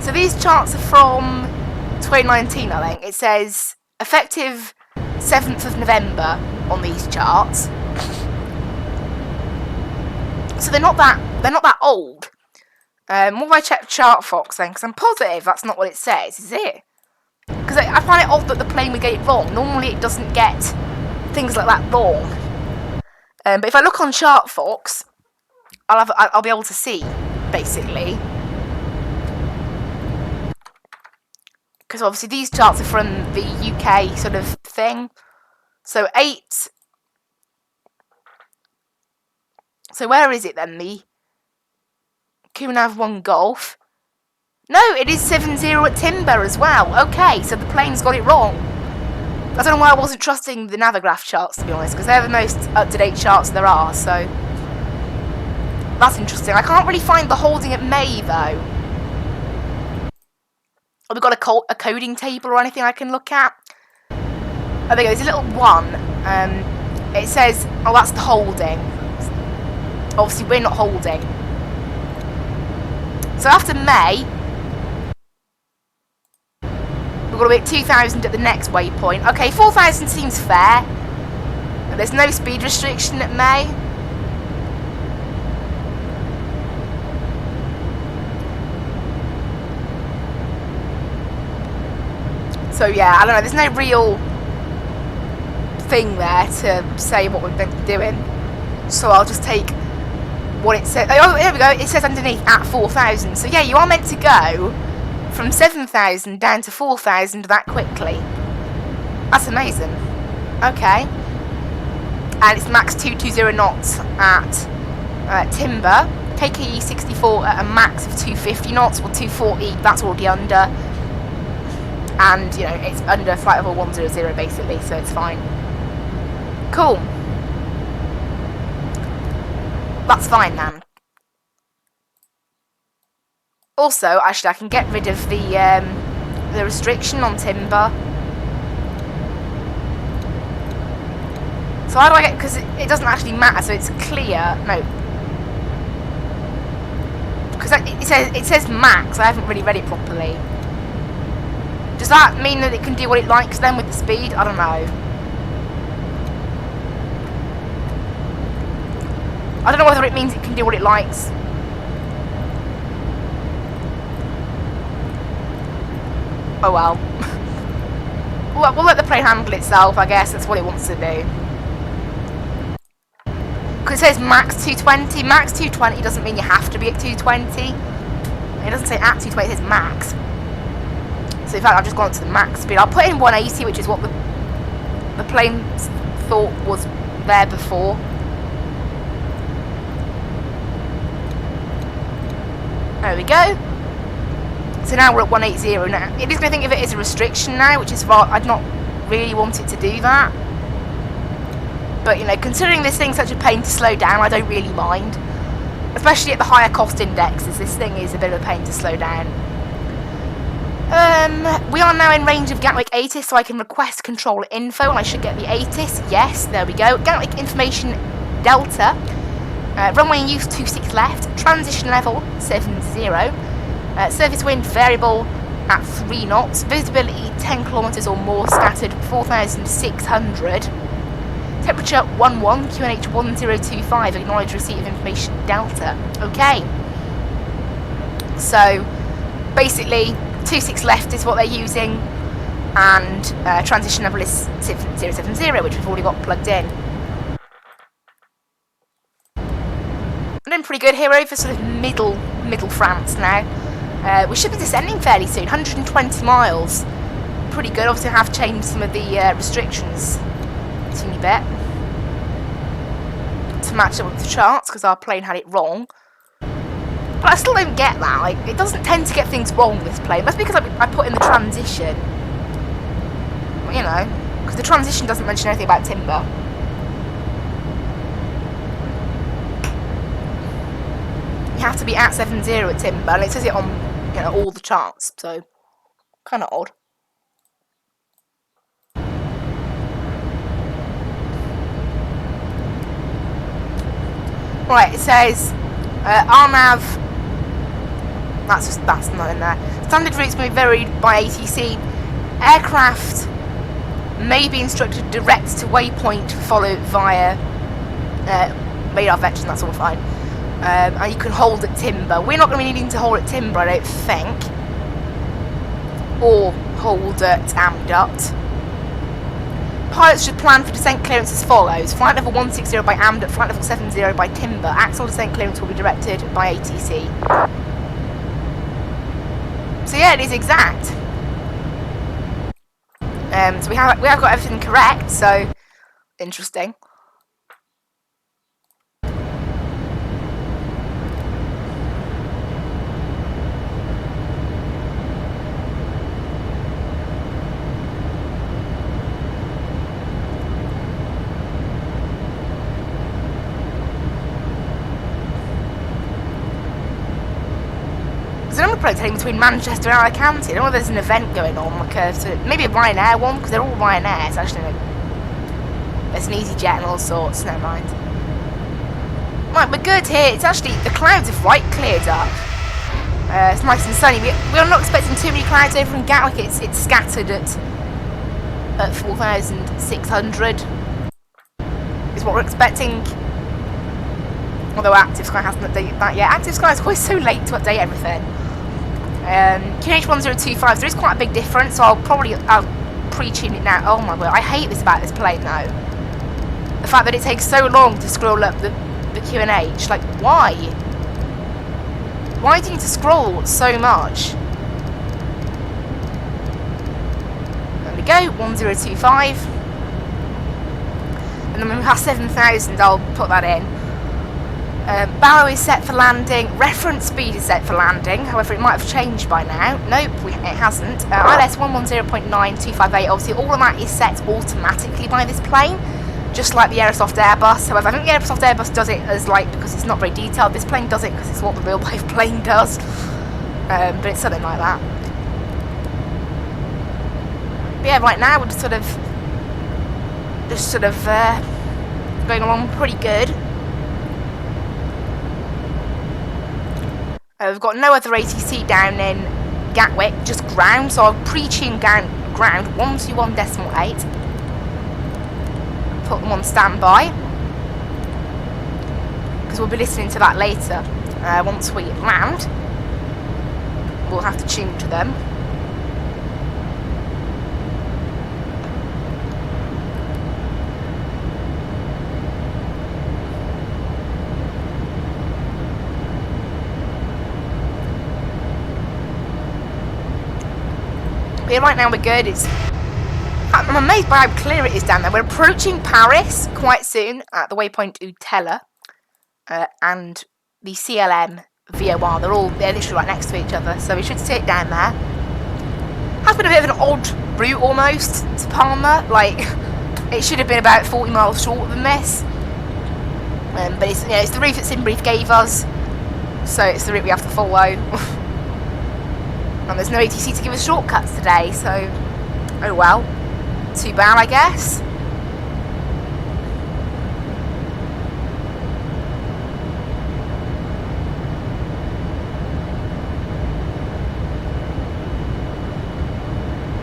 So these charts are from 2019, I think. It says effective 7th of November on these charts. So they're not that old. What if I check ChartFox then? Because I'm positive that's not what it says, is it? Because I find it odd that the plane would get it wrong. Normally it doesn't get things like that wrong. But if I look on ChartFox, I'll be able to see, basically. Because obviously these charts are from the UK sort of thing. So 8. So where is it then? The QNAV 1 Golf. No, it is 70 at Timber as well. Okay, so the plane's got it wrong. I don't know why I wasn't trusting the Navigraph charts, to be honest, because they're the most up-to-date charts there are, so... That's interesting. I can't really find the holding at May, though. Have we got a coding table or anything I can look at? Oh, there you go. There's a little 1. it says, oh, that's the holding. Obviously, we're not holding. So after May, we're going to be at 2,000 at the next waypoint. Okay, 4,000 seems fair. There's no speed restriction at May. So yeah, I don't know, there's no real thing there to say what we're meant to be doing. So I'll just take what it says. Oh, there we go, it says underneath at 4,000. So yeah, you are meant to go from 7,000 down to 4,000 that quickly. That's amazing. Okay. And it's max 220 knots at Timber. KKE 64 at a max of 250 knots, or 240, that's already under. And, you know, it's under flight level 100 basically, so it's fine. Cool. That's fine, man. Also, actually, I can get rid of the restriction on Timber. So how do I get, because it doesn't actually matter, so it's clear, no. Because it says max, I haven't really read it properly. Does that mean that it can do what it likes then with the speed? I don't know. I don't know whether it means it can do what it likes. Oh well. We'll let the plane handle itself, I guess. That's what it wants to do. Because it says max 220. Max 220 doesn't mean you have to be at 220. It doesn't say at 220, it says max. So in fact, I've just gone to the max speed. I'll put in 180, which is what the plane thought was there before. There we go. So now we're at 180 now. It is going to think of it as a restriction now, which is why I'd not really want it to do that. But, you know, considering this thing's such a pain to slow down, I don't really mind. Especially at the higher cost indexes, this thing is a bit of a pain to slow down. We are now in range of Gatwick ATIS, so I can request control info, and I should get the ATIS. Yes, there we go. Gatwick information Delta. Runway in use 26 left. Transition level 70. Surface wind variable at 3 knots. Visibility 10 kilometers or more, scattered 4,600. Temperature 11, QNH 1025. Acknowledge receipt of information Delta. Okay. So basically 26 left is what they're using, and transition level is 070, which we've already got plugged in. I'm doing pretty good here over sort of middle France now. We should be descending fairly soon, 120 miles. Pretty good. Obviously I have changed some of the restrictions a teeny bit to match up with the charts, because our plane had it wrong. But I still don't get that. Like, it doesn't tend to get things wrong, this plane. That's because I put in the transition. Well, you know, because the transition doesn't mention anything about Timber. You have to be at 70 at Timber, and it says it on, you know, all the charts, so kind of odd. Right, it says RNAV. That's not in there. Standard routes may be varied by ATC. Aircraft may be instructed direct to waypoint, followed via radar vection. That's all fine. And you can hold at Timber. We're not going to be needing to hold at Timber, I don't think, or hold at Amdut. Pilots should plan for descent clearance as follows: flight level 160 by Amdut, flight level 70 by Timber. Actual descent clearance will be directed by ATC. So yeah, it is exact. So we have got everything correct. So interesting. There's a number of planes heading between Manchester and Alicante. I don't know if there's an event going on, like maybe a Ryanair one, because they're all Ryanair. So actually, There's an easy jet and all sorts. Never mind. Right, we're good here. It's actually, the clouds have cleared up. It's nice and sunny. We're not expecting too many clouds over in Gatwick. It's scattered at 4,600 is what we're expecting. Although Active Sky hasn't updated that yet. Active Sky is always so late to update everything. QH1025, there is quite a big difference, so I'll pre-tune it now. Oh my word, I hate this about this plane though. The fact that it takes so long to scroll up the QNH. Like, why? Why do you need to scroll so much? There we go, 1025. And then when we have 7,000, I'll put that in. Barrow is set for landing. Reference speed is set for landing. However, it might have changed by now. Nope, it hasn't. ILS 110.9258. Obviously, all of that is set automatically by this plane, just like the Aerosoft Airbus. However, I think the Aerosoft Airbus does it as because it's not very detailed. This plane does it because it's what the real life plane does. But it's something like that. But yeah, right now we're just sort of going along pretty good. We've got no other ATC down in Gatwick, just ground, so I'll pre-tune ground 121.8. Put them on standby, because we'll be listening to that later. Once we land, we'll have to tune to them. But yeah, right now we're good. I'm amazed by how clear it is down there. We're approaching Paris quite soon at the waypoint Utella, and the CLM VOR. They're literally right next to each other, so we should see it down there. Has been a bit of an odd route almost to Palma. Like, it should have been about 40 miles shorter than this, but it's the route that Simbrief gave us, so it's the route we have to follow. And there's no ATC to give us shortcuts today, so oh well. Too bad, I guess.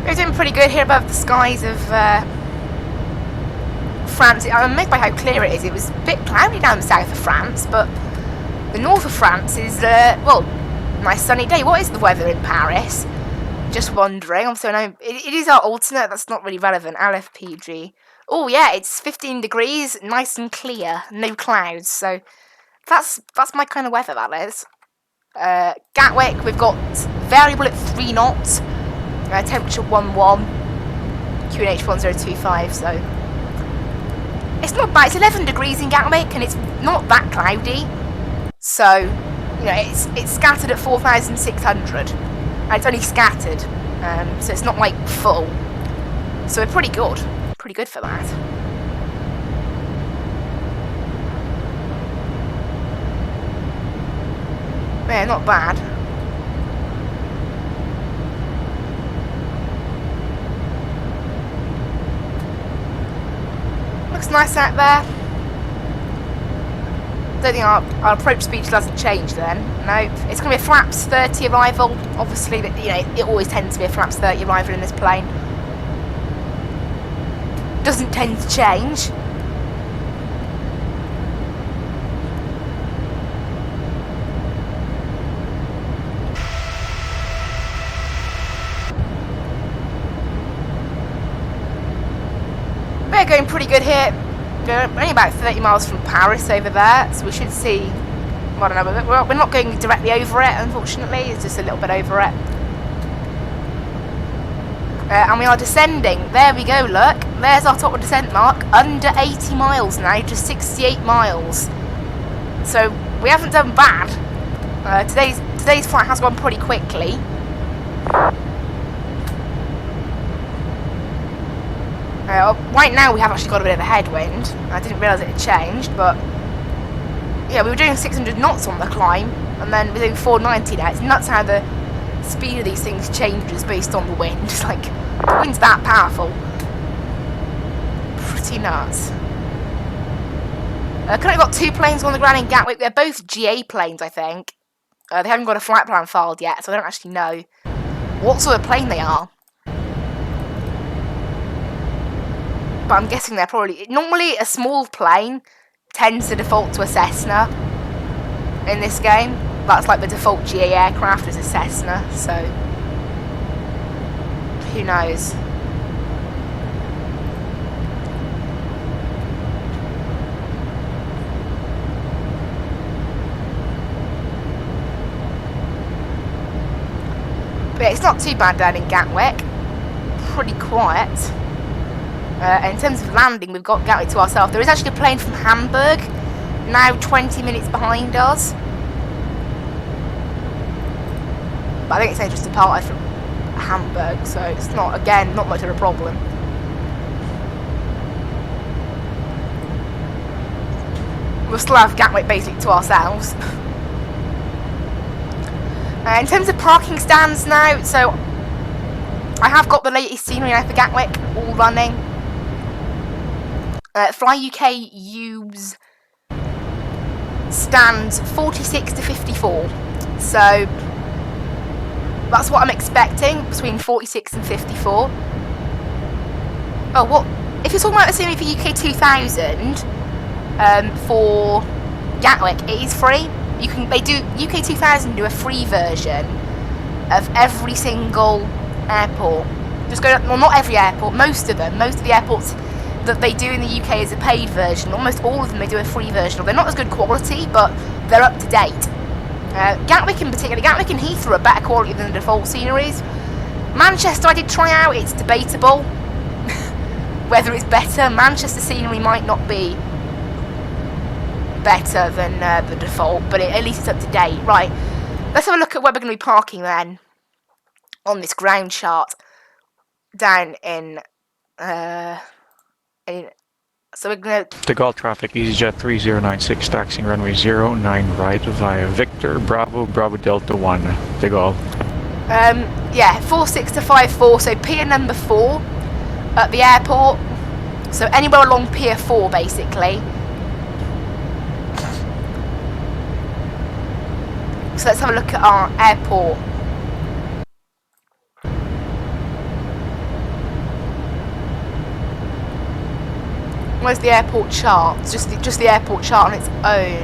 We're doing pretty good here above the skies of France. I'm amazed by how clear it is. It was a bit cloudy down the south of France, but the north of France is, well, nice sunny day. What is the weather in Paris? Just wondering. Obviously, I know it is our alternate. That's not really relevant. LFPG. Oh yeah, it's 15 degrees, nice and clear, no clouds. So that's my kind of weather. That is. Gatwick, we've got variable at 3 knots. Temperature 11. QNH 1025. So it's not bad. It's 11 degrees in Gatwick, and it's not that cloudy. So, it's scattered at 4,600, and it's only scattered, so it's not like full. So we're pretty good for that. Yeah, not bad. Looks nice out there. I don't think our approach speed doesn't change then. No, it's going to be a flaps 30 arrival. Obviously, it always tends to be a flaps 30 arrival in this plane. Doesn't tend to change. We're going pretty good here. We're only about 30 miles from Paris over there, so we should see, I don't know, we're not going directly over it, unfortunately, it's just a little bit over it. And we are descending. There we go, look, there's our top of descent mark, under 80 miles now, just 68 miles. So we haven't done bad. Today's flight has gone pretty quickly. Right now we have actually got a bit of a headwind. I didn't realise it had changed, but yeah, we were doing 600 knots on the climb, and then we're doing 490 now. It's nuts how the speed of these things changes based on the wind. It's like, the wind's that powerful. Pretty nuts. Currently got 2 planes on the ground in Gatwick. They're both GA planes, I think. They haven't got a flight plan filed yet, so I don't actually know what sort of plane they are. But I'm guessing they're probably... Normally, a small plane tends to default to a Cessna in this game. That's like the default GA aircraft is a Cessna, so... Who knows? But yeah, it's not too bad down in Gatwick. Pretty quiet. In terms of landing, we've got Gatwick to ourselves. There is actually a plane from Hamburg, now 20 minutes behind us. But I think it's only just departed from Hamburg, so it's not, again, not much of a problem. We'll still have Gatwick basically to ourselves. In terms of parking stands now, so I have got the latest scenery now for Gatwick all running. Fly UK use stands 46 to 54, so that's what I'm expecting, between 46 and 54. Oh, what? If you're talking about the scenery for UK 2000, for Gatwick, it is free. They do UK 2000 do a free version of every single airport. Just go, well, not every airport, most of them. Most of the airports that they do in the UK is a paid version. Almost all of them they do a free version. They're not as good quality, but they're up to date. Gatwick in particular, Gatwick and Heathrow are better quality than the default sceneries. Manchester I did try out, it's debatable whether it's better. Manchester scenery might not be better than the default, but at least it's up to date. Right, let's have a look at where we're going to be parking then on this ground chart down in so we're going to... De Gaulle traffic, EasyJet 3096, taxiing runway 09 right via Victor, Bravo, Bravo Delta 1, De Gaulle. Yeah, 46 to 54, so pier number 4 at the airport. So anywhere along pier 4, basically. So let's have a look at our airport. Where's the airport chart? It's just the airport chart on its own.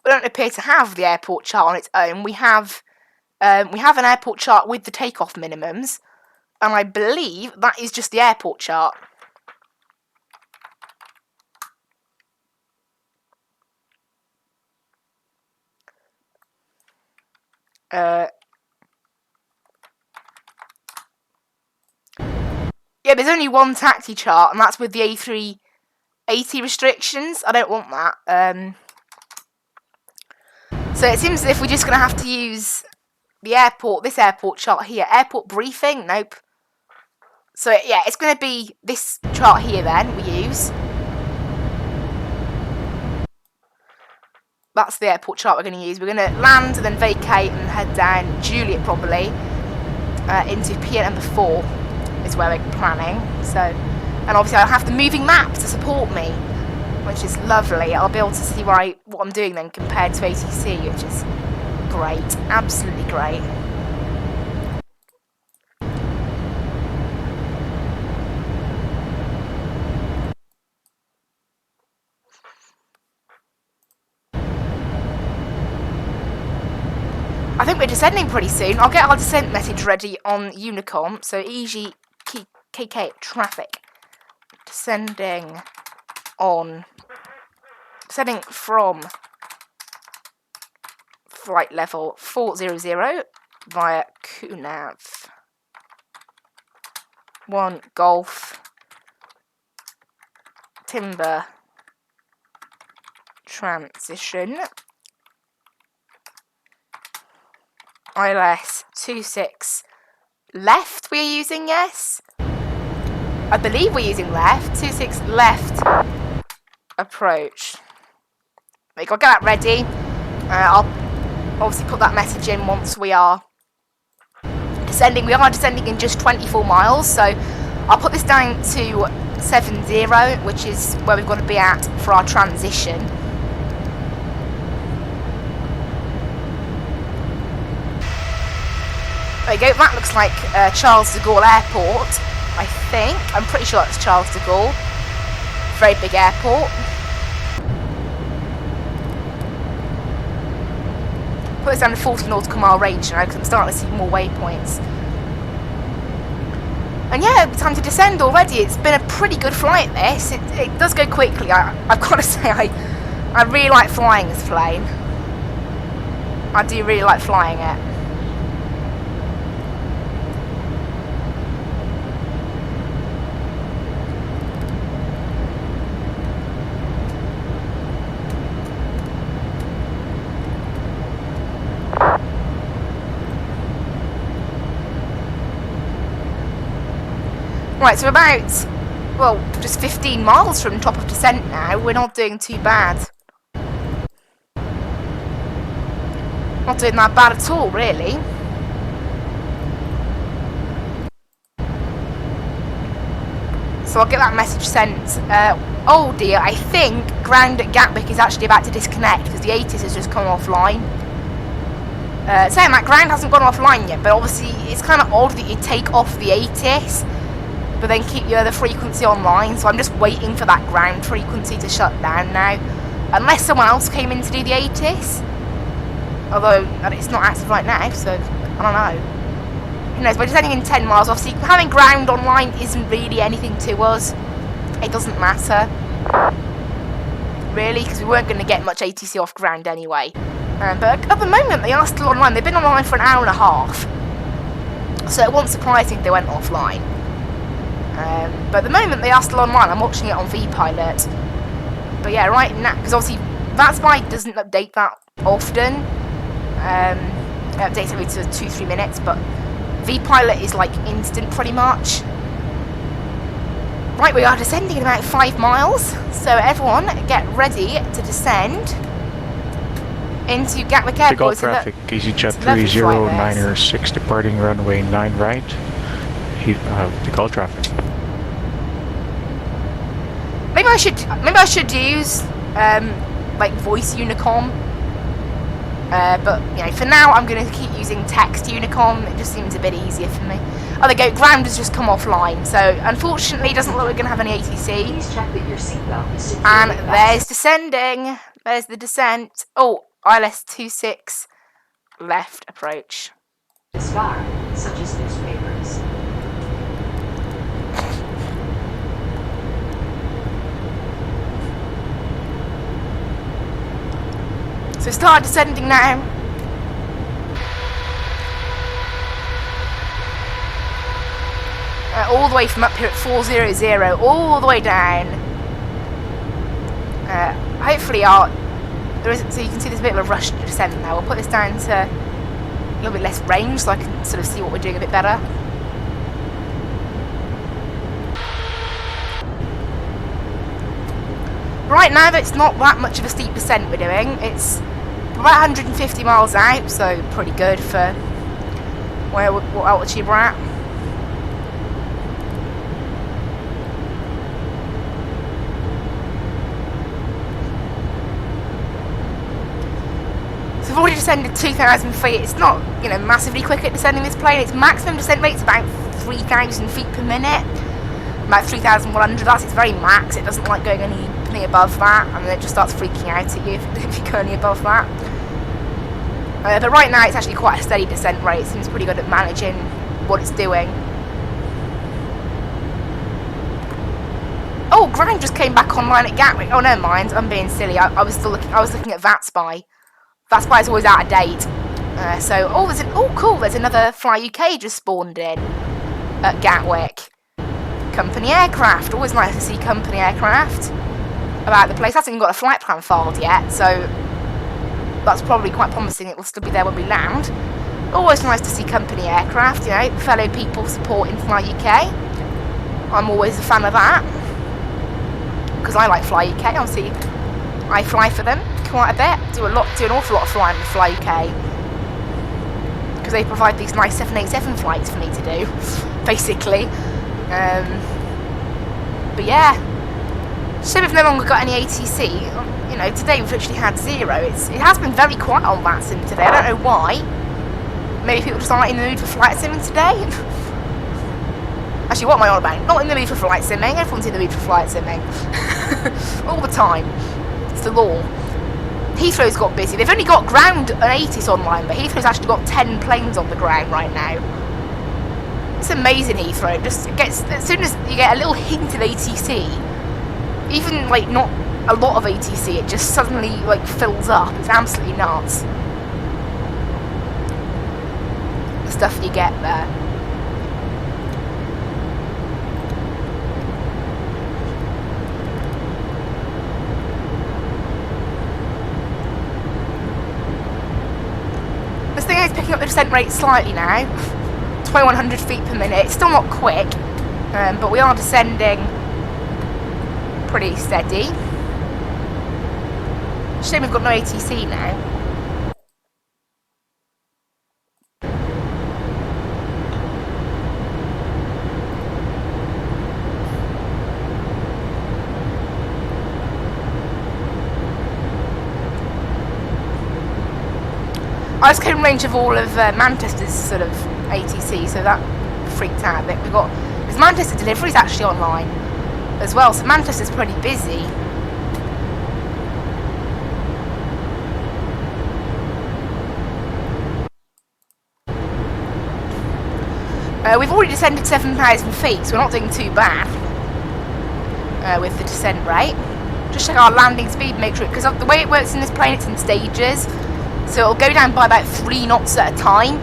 We don't appear to have the airport chart on its own. We have an airport chart with the takeoff minimums, and I believe that is just the airport chart. Yeah, there's only one taxi chart, and that's with the A380 restrictions. I don't want that. So it seems as if we're just going to have to use the airport, this airport chart here. Airport briefing? Nope. So yeah, it's going to be this chart here then we use. That's the airport chart we're going to use. We're going to land and then vacate and head down Juliet probably into pier number 4 is where we're planning. So, and obviously I'll have the moving map to support me, which is lovely. I'll be able to see what I'm doing then compared to ATC, which is great, absolutely great. I think we're descending pretty soon. I'll get our descent message ready on Unicom. So EGKK traffic descending from flight level 400 via QNAV 1 Golf Timber transition ILS 26 left we're using, yes? I believe we're using left. 26 left approach. I'll get that ready. I'll obviously put that message in once we are descending. We are descending in just 24 miles, so I'll put this down to 70, which is where we've got to be at for our transition. There you go, that looks like Charles de Gaulle Airport, I think. I'm pretty sure that's Charles de Gaulle. Very big airport. Put this down to 40 nautical mile range now because I'm starting to see more waypoints. And yeah, time to descend already. It's been a pretty good flight, this. It does go quickly. I've got to say, I really like flying this plane. I do really like flying it. Right, so about, well, just 15 miles from top of descent now. We're not doing too bad. Not doing that bad at all, really. So I'll get that message sent. Oh dear, I think ground at Gatwick is actually about to disconnect because the ATIS has just come offline. Saying that, ground hasn't gone offline yet, but obviously it's kind of odd that you take off the ATIS but then keep your other frequency online, so I'm just waiting for that ground frequency to shut down now. Unless someone else came in to do the ATIS. Although, it's not active right now, so I don't know. Who knows, we're descending in 10 miles. Obviously, having ground online isn't really anything to us. It doesn't matter. Really, because we weren't going to get much ATC off ground anyway. But at the moment, they are still online. They've been online for an hour and a half. So it wasn't surprising if they went offline. But at the moment they are still online. I'm watching it on VPilot. But yeah, right now, because obviously Vatsim doesn't update that often. It updates every 2-3 minutes, but VPilot is like instant pretty much. Right, we are descending in about 5 miles. So everyone get ready to descend into Gatwick Airport. Takeoff traffic, EasyJet 30906 departing runway 9 right. Takeoff traffic. Maybe I should use like voice Unicom. But you know, for now I'm going to keep using text Unicom. It just seems a bit easier for me. Oh, there you go. Ground has just come offline, so unfortunately, it doesn't look like we're going to have any ATC. Please check that your seatbelt is secure. And there's descending. There's the descent. Oh, ILS 26 left approach. Discard, such as newspapers. So start descending now. All the way from up here at 400, all the way down. Hopefully there is, so you can see there's a bit of a rush to descent now. We'll put this down to a little bit less range so I can sort of see what we're doing a bit better. Right now, it's not that much of a steep descent we're doing. It's about 150 miles out, so pretty good for what altitude we're at. So we've already descended 2,000 feet. It's not, you know, massively quick at descending this plane. Its maximum descent rate is about 3,000 feet per minute. About 3,100. That's its very max. It doesn't like going anything above that, and then it just starts freaking out at you if you go any above that. But right now it's actually quite a steady descent rate. It seems pretty good at managing what it's doing. Oh, ground just came back online at Gatwick. Oh, never mind. I'm being silly. I was looking at Vatsim. Vatsim is always out of date. Cool. There's another Fly UK just spawned in at Gatwick. Company aircraft. Always nice to see company aircraft about the place. Hasn't even got a flight plan filed yet, so that's probably quite promising. It will still be there when we land. Always nice to see company aircraft, you know, fellow people supporting Fly UK. I'm always a fan of that because I like Fly UK. Obviously, I fly for them quite a bit. Do an awful lot of flying with Fly UK because they provide these nice 787 flights for me to do, basically. But yeah, so we've no longer got any ATC. You know, today we've literally had 0. It has been very quiet on Vatsim today. I don't know why. Maybe people just aren't in the mood for flight simming today. Actually, what am I on about? Not in the mood for flight simming. Everyone's in the mood for flight simming. All the time. It's the law. Heathrow's got busy. They've only got ground and ATIS online, but Heathrow's actually got 10 planes on the ground right now. It's amazing, Heathrow. Just gets, as soon as you get a little hint of ATC, even like not a lot of ATC, it just suddenly like fills up. It's absolutely nuts. The stuff you get there. This thing is picking up the descent rate slightly now. 2100 feet per minute. It's still not quick, but we are descending pretty steady. Shame we've got no ATC now. I just came in range of all of Manchester's sort of ATC, so that freaked out a bit. Because Manchester delivery's actually online as well, so Manchester's pretty busy. We've already descended 7,000 feet, so we're not doing too bad with the descent rate. Just check our landing speed, make sure, because the way it works in this plane, it's in stages. So it'll go down by about 3 knots at a time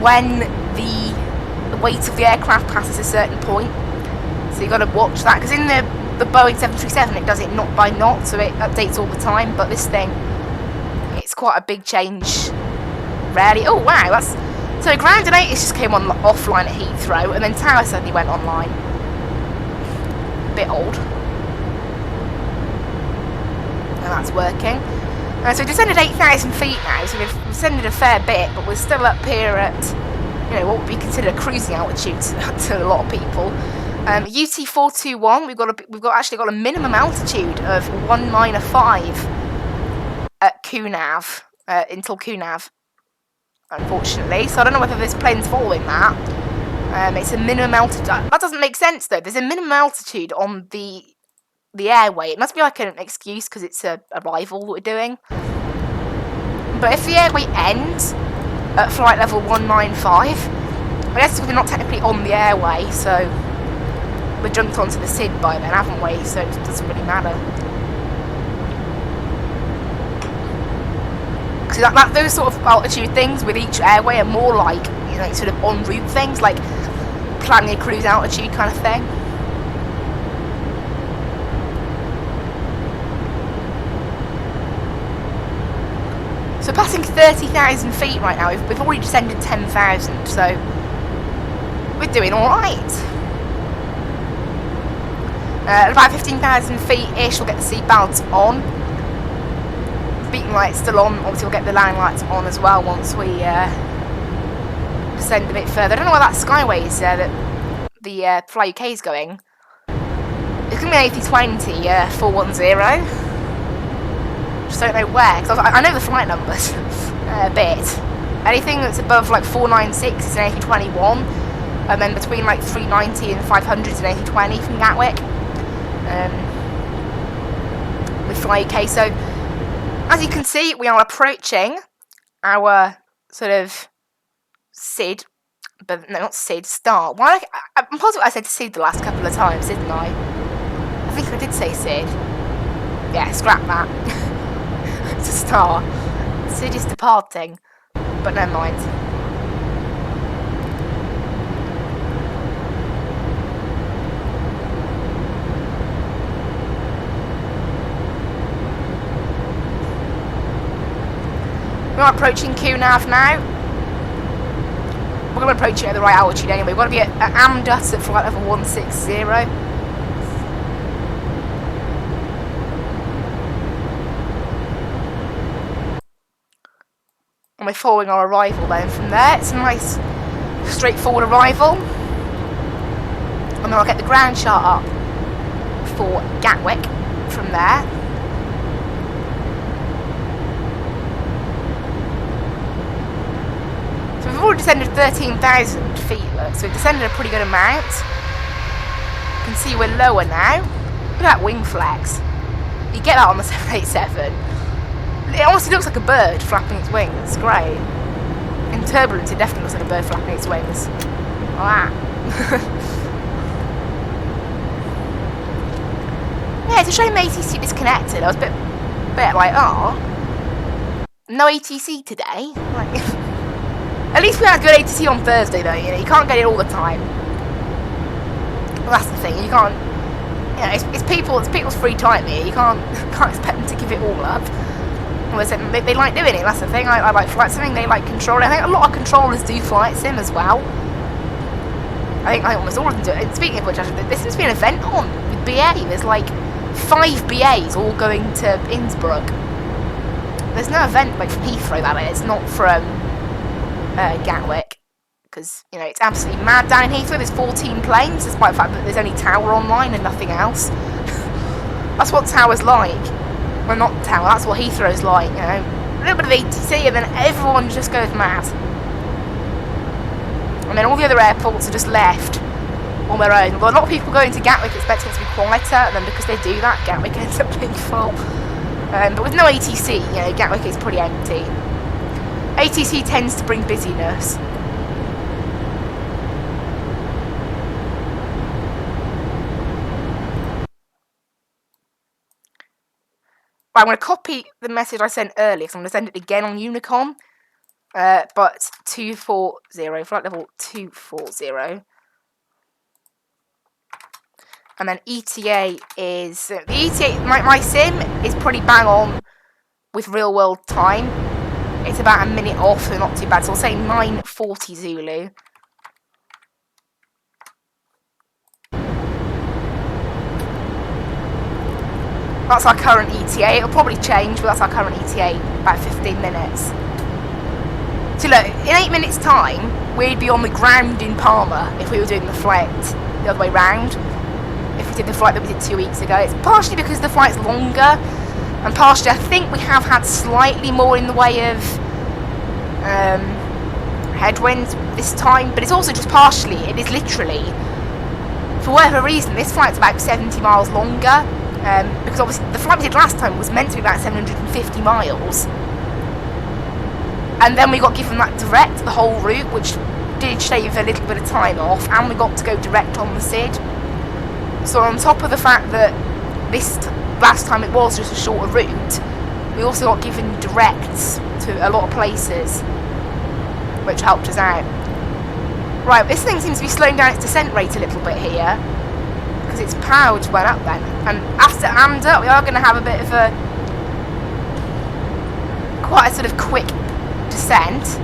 when the weight of the aircraft passes a certain point. So you've got to watch that, because in the Boeing 737 it does it knot by knot, so it updates all the time. But this thing, it's quite a big change. Rarely. Oh wow, that's so ground and ATIS just came on offline at Heathrow, and then Tower suddenly went online. A bit old. And that's working. So we've descended 8,000 feet now, so we've descended a fair bit, but we're still up here at, you know, what would be considered a cruising altitude to a lot of people. UT421, we've actually got a minimum altitude of 195 at QNAV, until QNAV, unfortunately. So I don't know whether this plane's following that. It's a minimum altitude. That doesn't make sense though. There's a minimum altitude on the airway. It must be like an excuse because it's a rival that we're doing. But if the airway ends at flight level 195, I guess we're not technically on the airway, so we're jumped onto the SID by then, haven't we? So it doesn't really matter. Because those sort of altitude things with each airway are more like, you know, sort of en route things, like planning a cruise altitude kind of thing. So passing 30,000 feet right now, we've already descended 10,000, so we're doing alright. At about 15,000 feet-ish, we'll get the seatbelts on. Beacon light's still on, obviously we'll get the landing lights on as well once we descend a bit further. I don't know where that Skyway's that the Fly UK is going. It's going to be an A320 410. Just don't know where, because I know the flight numbers a bit. Anything that's above like 496 is an A321, and then between like 390 and 500 is an A320 from Gatwick. With Fly UK, so as you can see, we are approaching our sort of SID, but no, not SID, start. Why? I'm positive I said SID the last couple of times, didn't I? I think I did say SID. Yeah, scrap that. It's a star. SID is departing, but never mind. We're approaching QNAV now. We're going to approach it at the right altitude anyway. We've got to be at Amdus at flight level 160. And we're following our arrival then from there. It's a nice, straightforward arrival. And then I'll get the ground chart up. for Gatwick from there. So we've already descended 13,000 feet, look, so we've descended a pretty good amount. You can see we're lower now. Look at that wing flex. You get that on the 787. It honestly looks like a bird flapping its wings. It's great. In turbulence, it definitely looks like a bird flapping its wings. Like that. Yeah, it's a shame the ATC disconnected. I was a bit like, oh, no ATC today. Like, at least we had good ATC on Thursday, though. You know, you can't get it all the time. Well, that's the thing. You can't. You know, it's people's free time here. You can't expect them to give it all up. Well, they like doing it. That's the thing. I like flight simming. They like controlling. I think a lot of controllers do flight sim as well. I think almost all of them do it. Speaking of which, actually, there seems to be an event on with BA. There's like 5 BAs all going to Innsbruck. There's no event like from Heathrow, that is, not from Gatwick, because you know it's absolutely mad down in Heathrow. There's 14 planes, despite the fact that there's only Tower online and nothing else. That's what Tower's like. Well, not Tower. That's what Heathrow's like. You know, a little bit of ATC, and then everyone just goes mad. And then all the other airports are just left on their own. Well, a lot of people going to Gatwick expecting it to be quieter, and then because they do that, Gatwick ends up being full. But with no ATC, you know, Gatwick is pretty empty. ATC tends to bring busyness. Right, I'm going to copy the message I sent earlier, so I'm going to send it again on Unicom. But 240, flight level 240. And then ETA is... the ETA, my sim is pretty bang on with real world time. It's about a minute off, so not too bad. So I'll say 9:40 Zulu. That's our current ETA. It'll probably change, but that's our current ETA, about 15 minutes. So look, in 8 minutes time, we'd be on the ground in Palma if we were doing the flight the other way round. If we did the flight that we did 2 weeks ago. It's partially because the flight's longer, and partially I think we have had slightly more in the way of headwinds this time, but it's also just partially, it is literally, for whatever reason, this flight's about 70 miles longer, because obviously the flight we did last time was meant to be about 750 miles. And then we got given that direct, the whole route, which did shave a little bit of time off, and we got to go direct on the SID. So on top of the fact that this last time it was just a shorter route, we also got given directs to a lot of places, which helped us out. Right, this thing seems to be slowing down its descent rate a little bit here, because its power just went up then. And after AMDA, we are going to have a bit of a quite a sort of quick descent.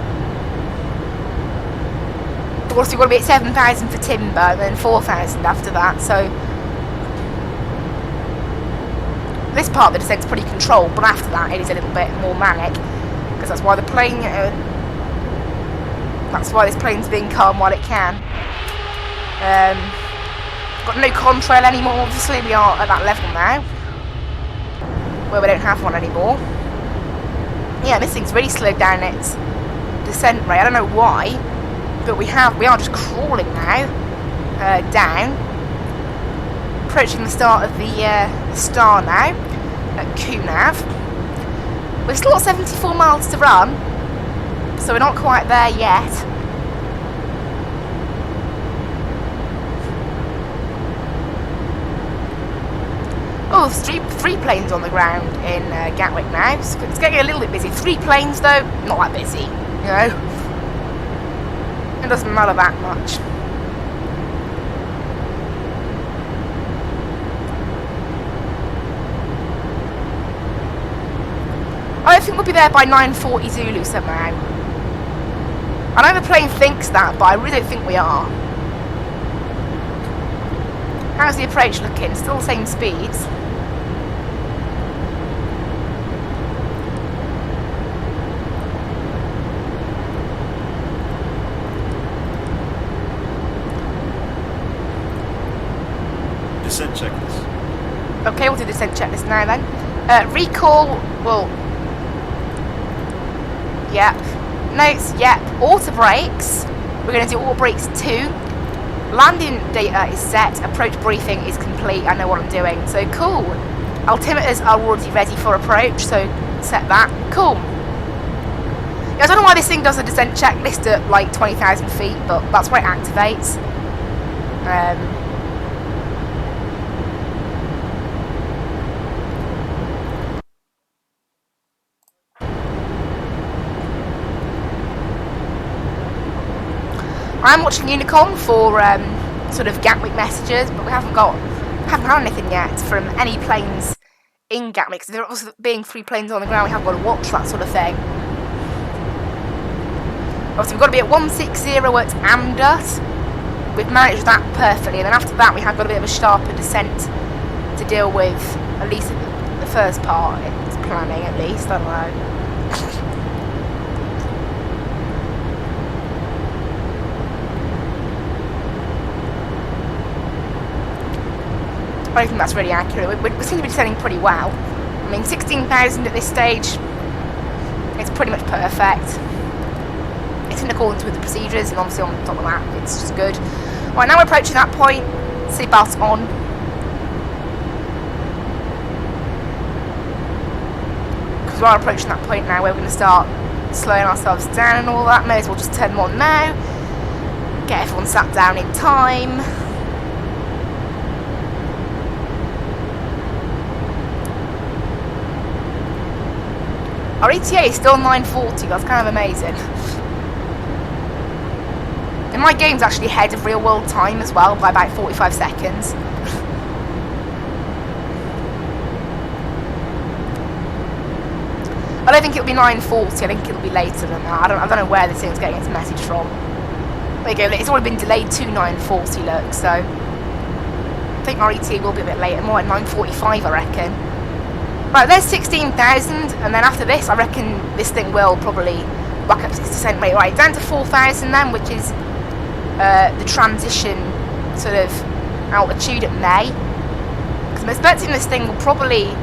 Of course, we've got to be at 7,000 for timber, and then 4,000 after that, so this part of the descent's pretty controlled, but after that it is a little bit more manic, because that's why the plane, that's why this plane's being calm while it can. Got no contrail anymore, obviously we are at that level now, where we don't have one anymore. Yeah, this thing's really slowed down its descent rate, I don't know why, but we are just crawling now, down, approaching the start of the star now, at Kunav. We've still got 74 miles to run, so we're not quite there yet. Oh, there's three planes on the ground in Gatwick now. It's getting a little bit busy. 3 planes though, not that busy, you know. It doesn't matter that much. I think we'll be there by 9:40 Zulu somehow. I know the plane thinks that, but I really don't think we are. How's the approach looking? Still the same speeds. Descent checklist. descent checklist now then. Recall, well, yep. Notes, yep. Auto brakes, we're going to do auto brakes 2. Landing data is set, approach briefing is complete, I know what I'm doing, so cool. Altimeters are already ready for approach, so set that, cool. Yeah, I don't know why this thing does a descent checklist at like 20,000 feet, but that's where it activates. I'm watching Unicom for sort of Gatwick messages, but we haven't had anything yet from any planes in Gatwick. So there also being 3 planes on the ground, we haven't got to watch that sort of thing. Obviously, we've got to be at 160 at Amdut. We've managed that perfectly, and then after that, we have got a bit of a sharper descent to deal with. At least the first part, it's planning. At least I don't know. I don't think that's really accurate. We seem to be descending pretty well. I mean, 16,000 at this stage, it's pretty much perfect. It's in accordance with the procedures, and obviously on top of that, it's just good. Right, now we're approaching that point. Seatbelt on. Because we are approaching that point now where we're going to start slowing ourselves down and all that. May as well just turn them on now. Get everyone sat down in time. Our ETA is still 9:40, that's kind of amazing. And my game's actually ahead of real world time as well by about 45 seconds. I don't think it'll be 9:40, I think it'll be later than that. I don't know where this thing's getting its message from. There you go, it's already been delayed to 9:40, look, so I think our ETA will be a bit later, more like 9:45 I reckon. Right, there's 16,000, and then after this, I reckon this thing will probably back up to its descent rate. Right, down to 4,000 then, which is the transition sort of altitude at May. Because I'm expecting this thing will probably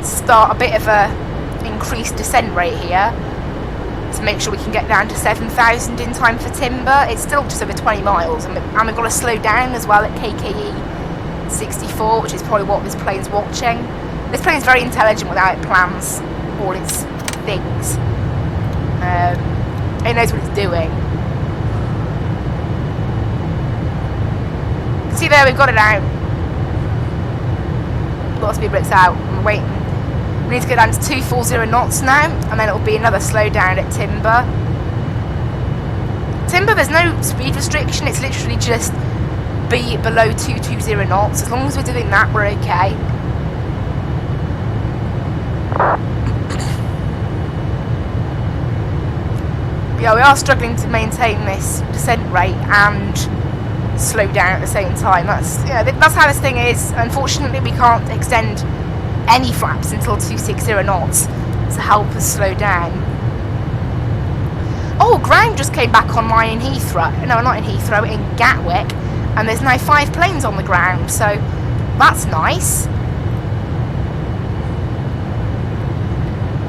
start a bit of a increased descent rate here to make sure we can get down to 7,000 in time for timber. It's still just over 20 miles, and we've got to slow down as well at KKE 64, which is probably what this plane's watching. This plane's very intelligent with how it plans all its things. It knows what it's doing. See there, we've got it out. Got speed brakes out. I'm waiting. We need to go down to 240 knots now, and then it'll be another slowdown at timber. Timber, there's no speed restriction. It's literally just be below 220 knots. As long as we're doing that, we're okay. Yeah, we are struggling to maintain this descent rate and slow down at the same time. That's how this thing is. Unfortunately, we can't extend any flaps until 260 knots to help us slow down. Oh, ground just came back online in Heathrow. No, not in Heathrow, in Gatwick. And there's now 5 planes on the ground, so that's nice.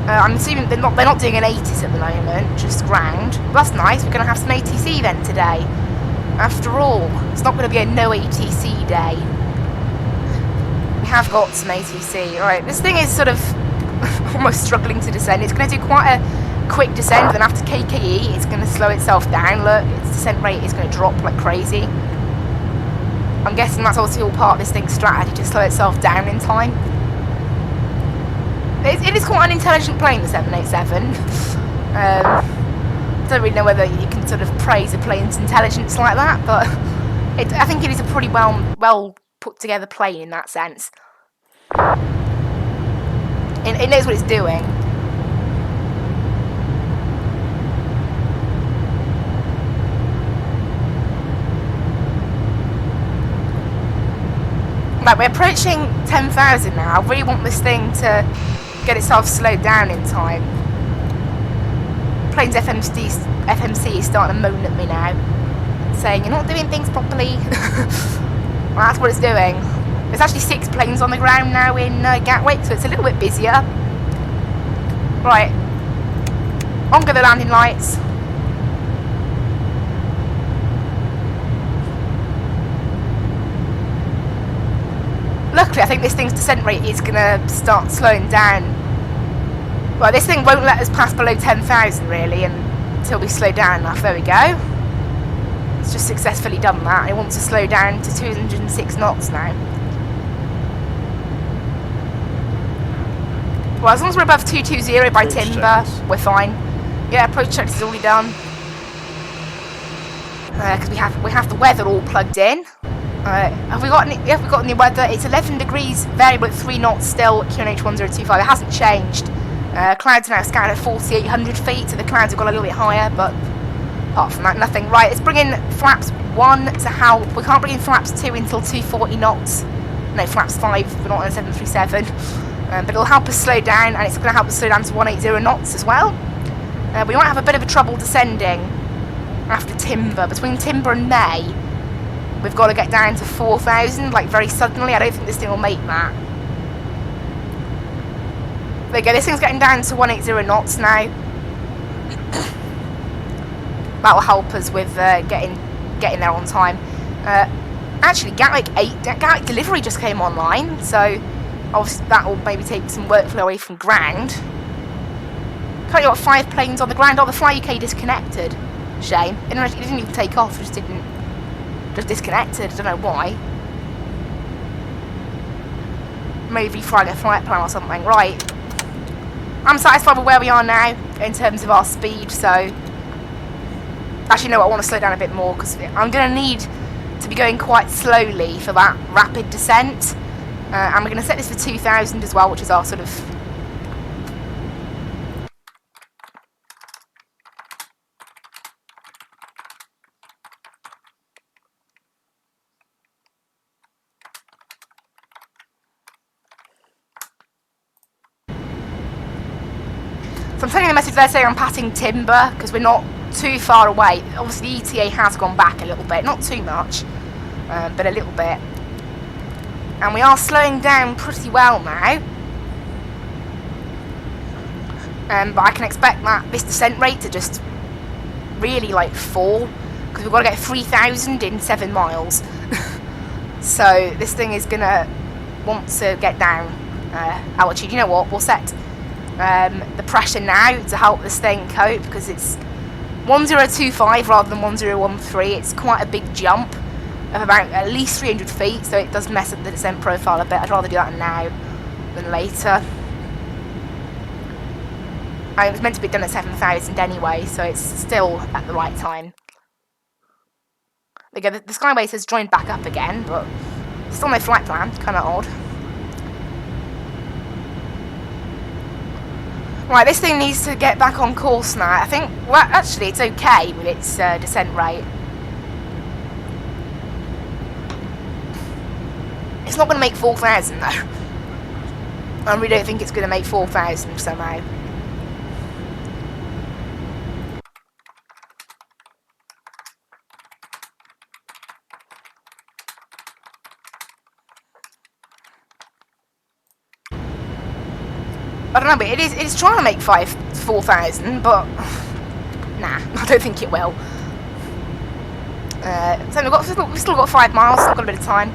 I'm assuming they're not doing an 80s at the moment, just ground. That's nice, we're going to have some ATC then today. After all, it's not going to be a no ATC day. We have got some ATC. Alright, this thing is sort of almost struggling to descend. It's going to do quite a quick descent, then after KKE, it's going to slow itself down. Look, its descent rate is going to drop like crazy. I'm guessing that's also all part of this thing's strategy, to slow itself down in time. It is quite an intelligent plane, the 787. Don't really know whether you can sort of praise a plane's intelligence like that, but I think it is a pretty well put together plane in that sense. It knows what it's doing. Right, we're approaching 10,000 now. I really want this thing to get itself slowed down in time. Plane's FMC is starting to moan at me now, saying you're not doing things properly. Well, that's what it's doing. There's actually 6 planes on the ground now in Gatwick, so it's a little bit busier. Right, on go the landing lights. Luckily, I think this thing's descent rate is going to start slowing down. Well, this thing won't let us pass below 10,000 really until we slow down enough. There we go. It's just successfully done that. It wants to slow down to 206 knots now. Well, as long as we're above 220 by timber, we're fine. Yeah, approach checks is already done. Because we have the weather all plugged in. Have we got any weather? It's 11 degrees, variable at 3 knots still at QNH 1025. It hasn't changed. Clouds are now scattered at 4,800 feet, so the clouds have got a little bit higher, but apart from that, nothing. Right, let's bring in flaps 1 to help. We can't bring in flaps 2 until 240 knots. No, flaps 5, we're not on a 737. But it'll help us slow down, and it's going to help us slow down to 180 knots as well. We might have a bit of a trouble descending after timber. Between timber and May, we've got to get down to 4,000, like very suddenly. I don't think this thing will make that. There you go, this thing's getting down to 180 knots now. That will help us with getting there on time. Actually, Gatwick delivery just came online, so obviously that will maybe take some workflow away from ground. Currently got 5 planes on the ground. Oh, the Fly UK disconnected. Shame. It didn't even take off, just disconnected. I don't know why. Maybe flying a flight plan or something. Right. I'm satisfied with where we are now in terms of our speed, so actually no, I want to slow down a bit more because I'm going to need to be going quite slowly for that rapid descent. And we're going to set this for 2,000 as well, which is our sort of... So I'm sending a message there saying I'm passing timber because we're not too far away. Obviously the ETA has gone back a little bit, not too much, but a little bit. And we are slowing down pretty well now. But I can expect that this descent rate to just really like fall because we've got to get 3,000 in 7 miles. So this thing is gonna want to get down altitude. You know what? We'll set the pressure now to help this thing cope because it's 1025 rather than 1013. It's quite a big jump of about at least 300 feet, so it does mess up the descent profile a bit. I'd rather do that now than later. It was meant to be done at 7,000 anyway, so it's still at the right time. There you go, the Skyway has joined back up again, but still no flight plan, kind of odd. Right, this thing needs to get back on course now. I think, well, actually, it's okay with its descent rate. It's not going to make 4,000 though. I really don't think it's going to make 4,000 somehow. I don't know, but it is trying to make 4,000, but nah, I don't think it will. So we've still got 5 miles, still got a bit of time.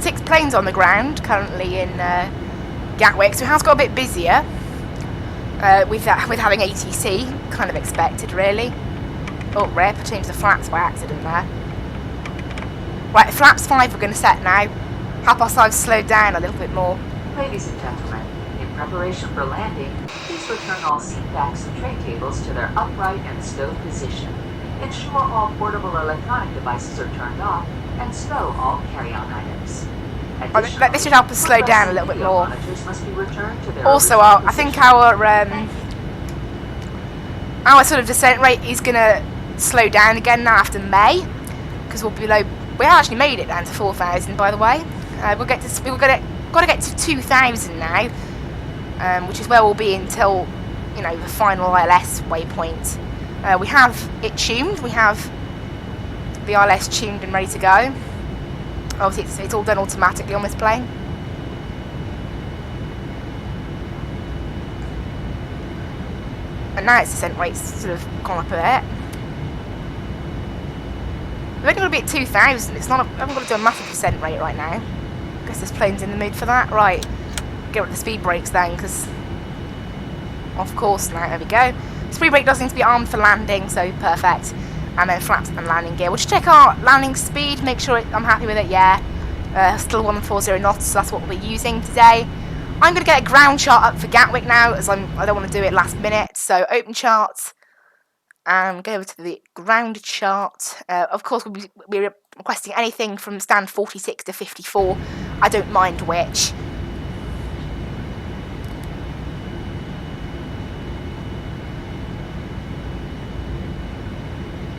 Six planes on the ground currently in Gatwick, so it has got a bit busier with having ATC, kind of expected really. Oh, rip, I changed the flaps by accident there. Right, flaps 5 we're going to set now. Help ourselves slow down a little bit more. Ladies and gentlemen, in preparation for landing, please return all seat backs and tray tables to their upright and stow position. Ensure all portable electronic devices are turned off, and stow all carry-on items. This should help us slow down a little bit more. Must be returned to their Also, I think our sort of descent rate is going to slow down again now after May, because we'll be below. We actually made it down to 4,000, by the way. We've got to get to 2,000 now, which is where we'll be until, you know, the final ILS waypoint. We have it tuned. We have the ILS tuned and ready to go. Obviously, it's all done automatically on this plane. And now its descent rate's sort of gone up a bit. We're only going to be at 2,000. It's not. I haven't got to do a massive descent rate right now. I guess this plane's in the mood for that. Right. Get rid of the speed brakes then, because of course now. There we go. Speed brake does need to be armed for landing, so perfect. And then flaps and landing gear. We'll just check our landing speed. Make sure I'm happy with it. Yeah. Still 140 knots. So that's what we'll be using today. I'm going to get a ground chart up for Gatwick now, as I don't want to do it last minute. So open charts, and go over to the ground chart. Of course, we'll be requesting anything from stand 46 to 54. I don't mind which.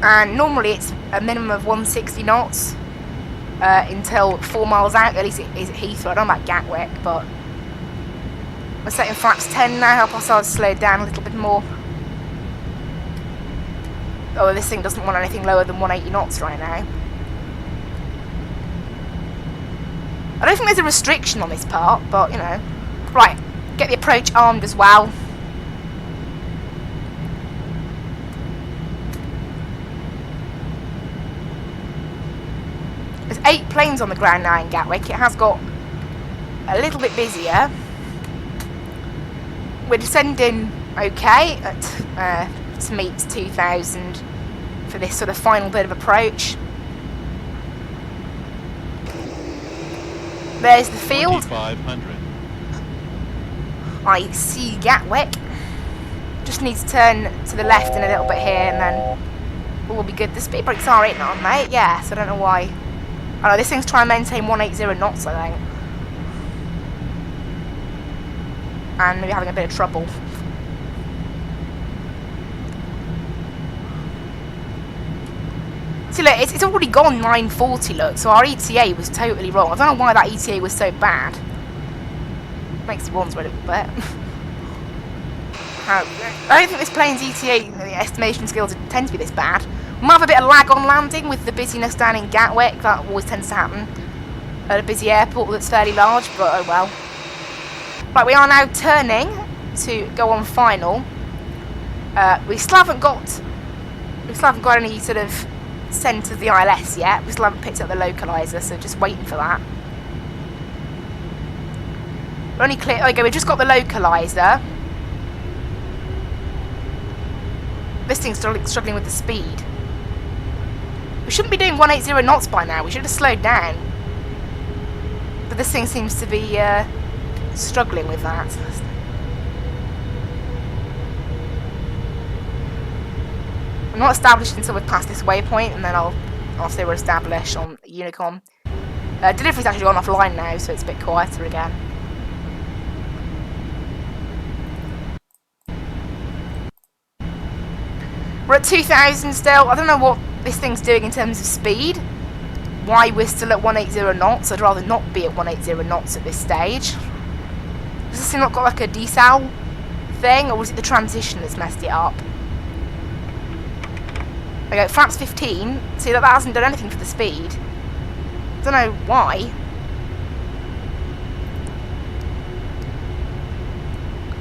And normally it's a minimum of 160 knots until 4 miles out. At least it is at Heathrow. I don't know about Gatwick, but we're setting flaps 10 now. Help ourselves slow down a little bit more. Oh, this thing doesn't want anything lower than 180 knots right now. I don't think there's a restriction on this part, but you know. Right, get the approach armed as well. There's 8 planes on the ground now in Gatwick. It has got a little bit busier. We're descending okay to meet 2,000 for this sort of final bit of approach. There's the field. 2,500. I see Gatwick. Just need to turn to the left and a little bit here, and then we'll be good. The speed brakes are hitting on, mate. Yeah, so I don't know why. I know this thing's trying to maintain 180 knots, I think. And maybe having a bit of trouble. See, look, it's already gone 940, look, so our ETA was totally wrong. I don't know why that ETA was so bad. Makes me wonder a little bit. I don't think this plane's ETA, the estimation skills tend to be this bad. We might have a bit of lag on landing with the busyness down in Gatwick. That always tends to happen at a busy airport that's fairly large, but oh well. Right, we are now turning to go on final. We still haven't got any sort of scent of the ILS yet. We still haven't picked up the localizer, so just waiting for that. We're only clear. Okay, we've just got the localizer. This thing's struggling with the speed. We shouldn't be doing 180 knots by now. We should have slowed down. But this thing seems to be struggling with that. We're not established until we've passed this waypoint, and then I'll say we're established on Unicom. Delivery's actually gone offline now, so it's a bit quieter again. We're at 2,000 still. I don't know what this thing's doing in terms of speed. Why we're still at 180 knots. I'd rather not be at 180 knots at this stage. Does this thing not got like a desal thing, or was it the transition that's messed it up? Okay, flaps 15. See, that hasn't done anything for the speed. I don't know why.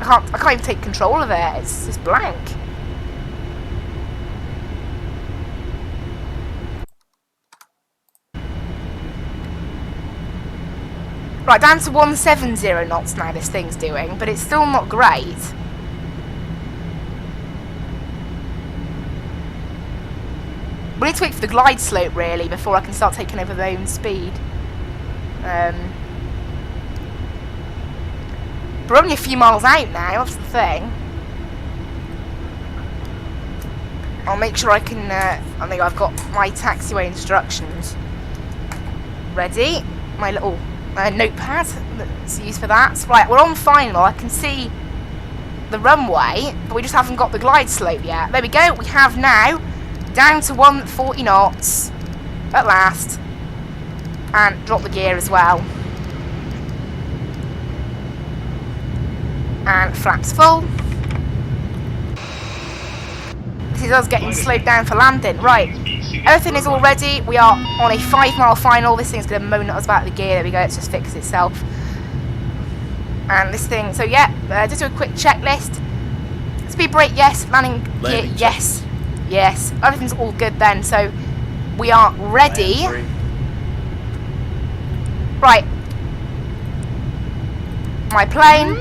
I can't even take control of it. It's just blank. Right, down to 170 knots now this thing's doing, but it's still not great. We need to wait for the glide slope, really, before I can start taking over my own speed. We're only a few miles out now, that's the thing. I'll make sure I can, I think I've got my taxiway instructions ready. My little notepad that's used for that. Right, we're on final. I can see the runway, but we just haven't got the glide slope yet. There we go. We have now down to 140 knots at last, and drop the gear as well. And flaps full. This is us getting slowed down for landing. Right, everything is all ready. We are on a 5-mile final. This thing's going to moan at us about the gear. There we go, it's just fixed itself. And this thing, so yeah, just do a quick checklist. Speed brake, yes. Landing gear, yes. Yes, everything's all good then. So we are ready. Right. My plane.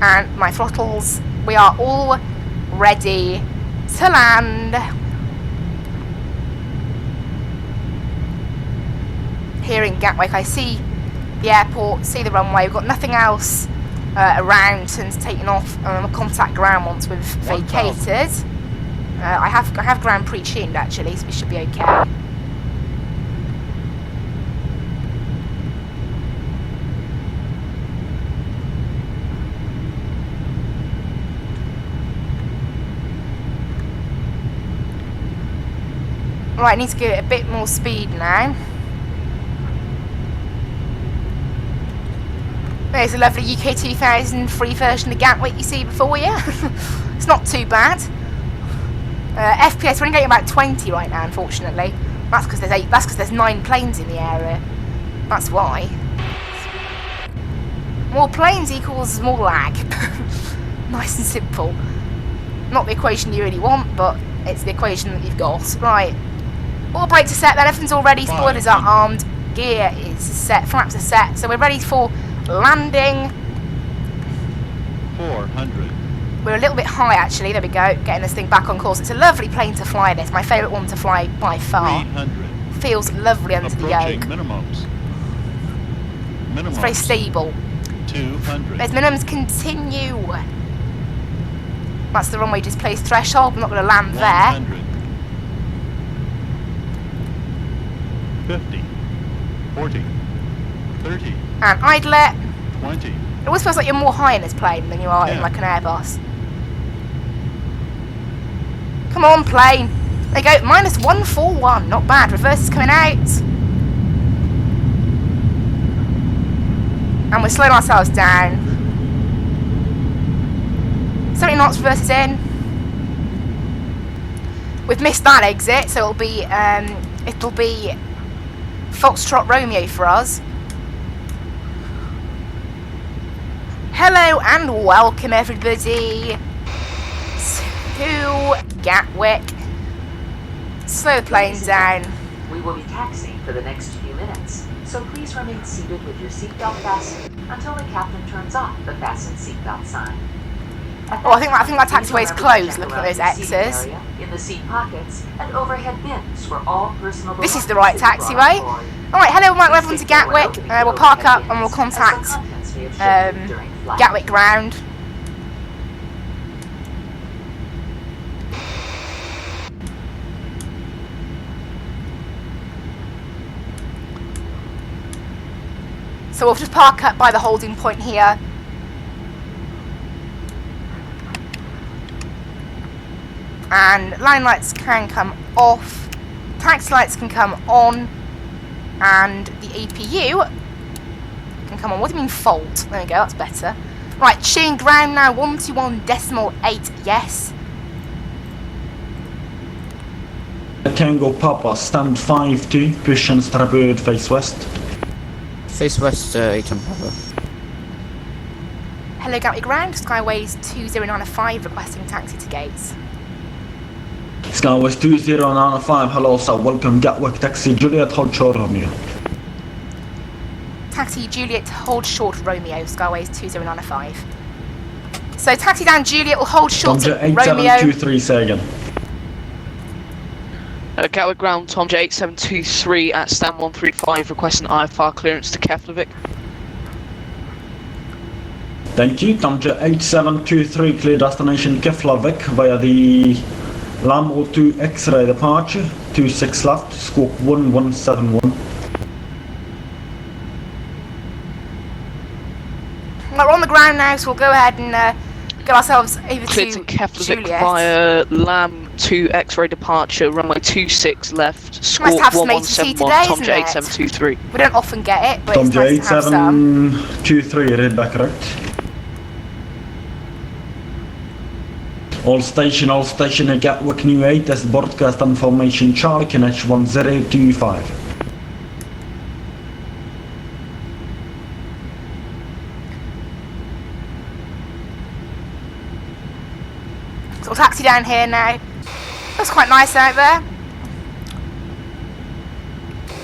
And my throttles. We are all ready to land. Here in Gatwick, I see the airport, see the runway. We've got nothing else around since taking off. We'll contact ground once we've vacated. I have ground pre-tuned actually, so we should be okay. Right, I need to get a bit more speed now. There's a lovely UK 2000 free version of Gatwick you see before you. It's not too bad. FPS, we're only getting about 20 right now, unfortunately. That's because there's 9 planes in the area. That's why. More planes equals more lag. Nice and simple. Not the equation you really want, but it's the equation that you've got. Right. All brakes are set then, everything's all ready, spoilers are armed, gear is set, flaps are set, so we're ready for landing. 400. We're a little bit high actually, there we go, getting this thing back on course. It's a lovely plane to fly this, my favourite one to fly by far. 300. Feels lovely under the yoke. Minimums. It's very stable. 200. There's minimums continue. That's the runway displaced threshold, we're not going to land there. 100. 50. 40. 30. And idle it. 20. It always feels like you're more high in this plane than you are in like an Airbus. Come on, plane. There you go, -141. Not bad. Reverse is coming out. And we're slowing ourselves down. 70 knots, reverse is in. We've missed that exit, so it'll be Foxtrot Romeo for us. Hello and welcome everybody to Gatwick. Slow the plane down. We will be taxiing for the next few minutes, so please remain seated with your seatbelt fastened until the captain turns off the fasten seatbelt sign. Oh, I think that taxiway is closed. Looking at those X's. In the seat pockets and overhead bins for all personal. This is the right taxiway. All right, hello, welcome everyone to Gatwick. We'll park up and we'll contact Gatwick ground. So we'll just park up by the holding point here. And line lights can come off, taxi lights can come on, and the APU can come on. What do you mean fault? There we go, that's better. Right, tuning ground now, 121.8, yes. Tango Papa, stand 5-2, push and starboard, face west. Face west, 8 on Papa. Hello Gatwick ground, Skyways 2095 requesting taxi to gates. Skyways 2095, hello sir, welcome Gatwick, taxi Juliet, hold short Romeo. Taxi Juliet, hold short Romeo, Skyways 2095. So taxi down Juliet will hold short Tom Romeo. 8723, say again. Gatwick ground, Tom J 8723 at stand 135 requesting IFR clearance to Keflavik. Thank you, Tom J 8723, clear destination Keflavik via the Lambo 2 X-ray departure, 26 left, scope 1171. We're on the ground now, so we'll go ahead and get ourselves over Cleared to Keflavik Juliet. via Lam 2 X-ray departure, runway 26 left, score Nice to have some ATC 1171, today, Tom J isn't it? 8723. We don't often get it, but Tom it's J nice to have some. 8723, read back correct. All station at Gatwick New 8, that's broadcast information Charlie, Kinech 1025. So we'll taxi down here now. That's quite nice out there.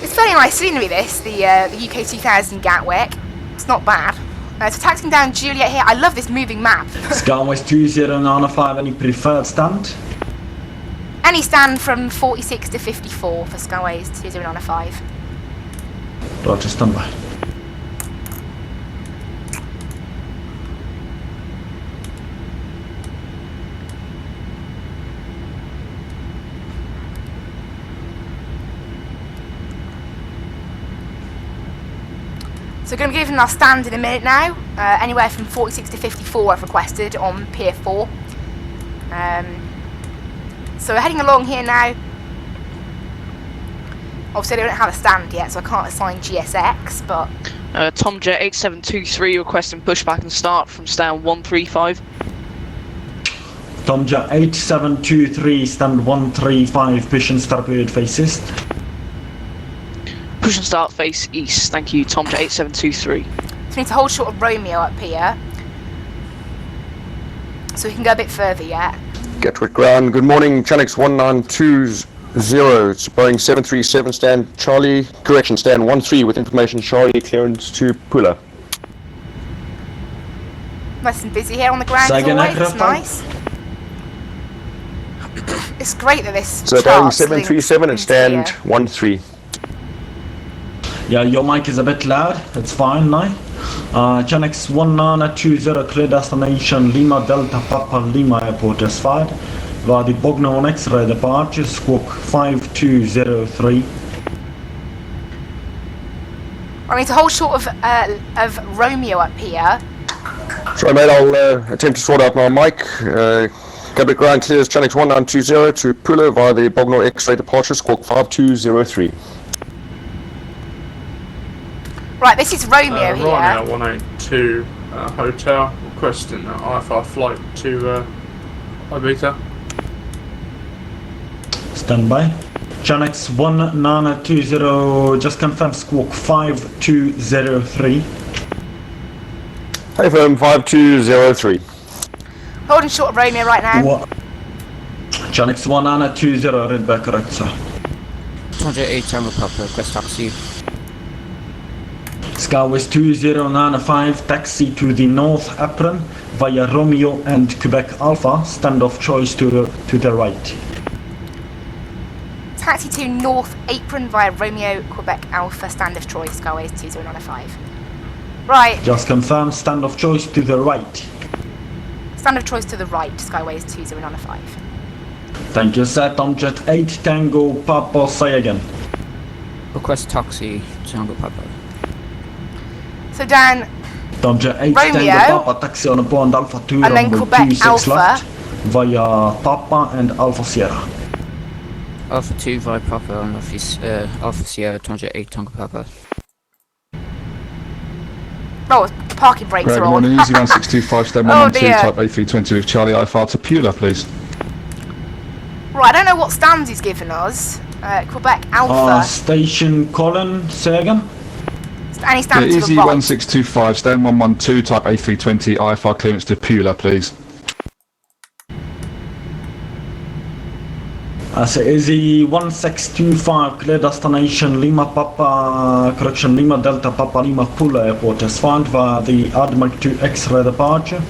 It's very nice scenery this, the UK 2000 Gatwick. It's not bad. So taxiing down Juliet here. I love this moving map. Skyways 2095, any preferred stand? Any stand from 46 to 54 for Skyways 2095. Roger, stand by. So we're going to be giving our stand in a minute now. Anywhere from 46 to 54 I've requested on Pier 4. So we're heading along here now. Obviously I don't have a stand yet, so I can't assign GSX, but... Tomjet 8723 requesting pushback and start from stand 135. Tomjet 8723, stand 135, push and start period face east. Push and start face east, thank you, Tomjet 8723. So we need to hold short of Romeo up here. So we can go a bit further yet. Gatwick ground, good morning, Chanix 1920, it's Boeing 737, stand Charlie, correction, stand 13 with information Charlie, clearance to Pula. Nice and busy here on the ground as always, it's nice. It's great that this So Boeing 737 and stand 13. Yeah, your mic is a bit loud, it's fine now. Chanix 1920, clear destination Lima Delta Papa Lima Airport is fired. Via the Bogno on X-ray departure, squawk 5203. I need to hold short of Romeo up here. Sorry mate, I'll attempt to sort out my mic. Gatwick ground clears Chanix 1920 to Pula via the Bogno X-ray departure, squawk 5203. Right, this is Romeo here. Ryanair 182 hotel, requesting IFR flight to Ibiza. Stand by. Chanix 1920, just confirm squawk 5203. Hey firm, 5203. Holding short of Romeo right now. Chanix 1920, read back correct sir. 208 Tango Papa, request taxi. Skyways 2095, taxi to the North Apron via Romeo and Quebec Alpha, standoff choice to the right. Taxi to North Apron via Romeo, Quebec Alpha, standoff choice, Skyways 2095. Right. Just confirm, standoff choice to the right. Standoff choice to the right, Skyways 2095. Thank you sir, Tomjet 8 Tango Papa, say again. Request taxi, Tango Papa. So down Tomjet 8 Romeo, Tango Papa, taxi on a Bond Alpha 2, and then Quebec Alpha left, via Papa and Alpha Sierra. Alpha 2 via Papa and Alpha Sierra, Tomjet 8 Tango Papa. Oh, parking brakes are on. Morning, Easy 1625, stand 112, type A320 with Charlie IFR to Pula, please. Right, I don't know what stands he's given us. Quebec Alpha. Station Colin, say again. And he stands to Easy the right. 1625, stand 112, type A320, IFR clearance to Pula, please. So Easy 1625, clear destination Lima Papa, correction Lima Delta Papa Lima Pula Airport is found via the Admiral 2 X-ray departure,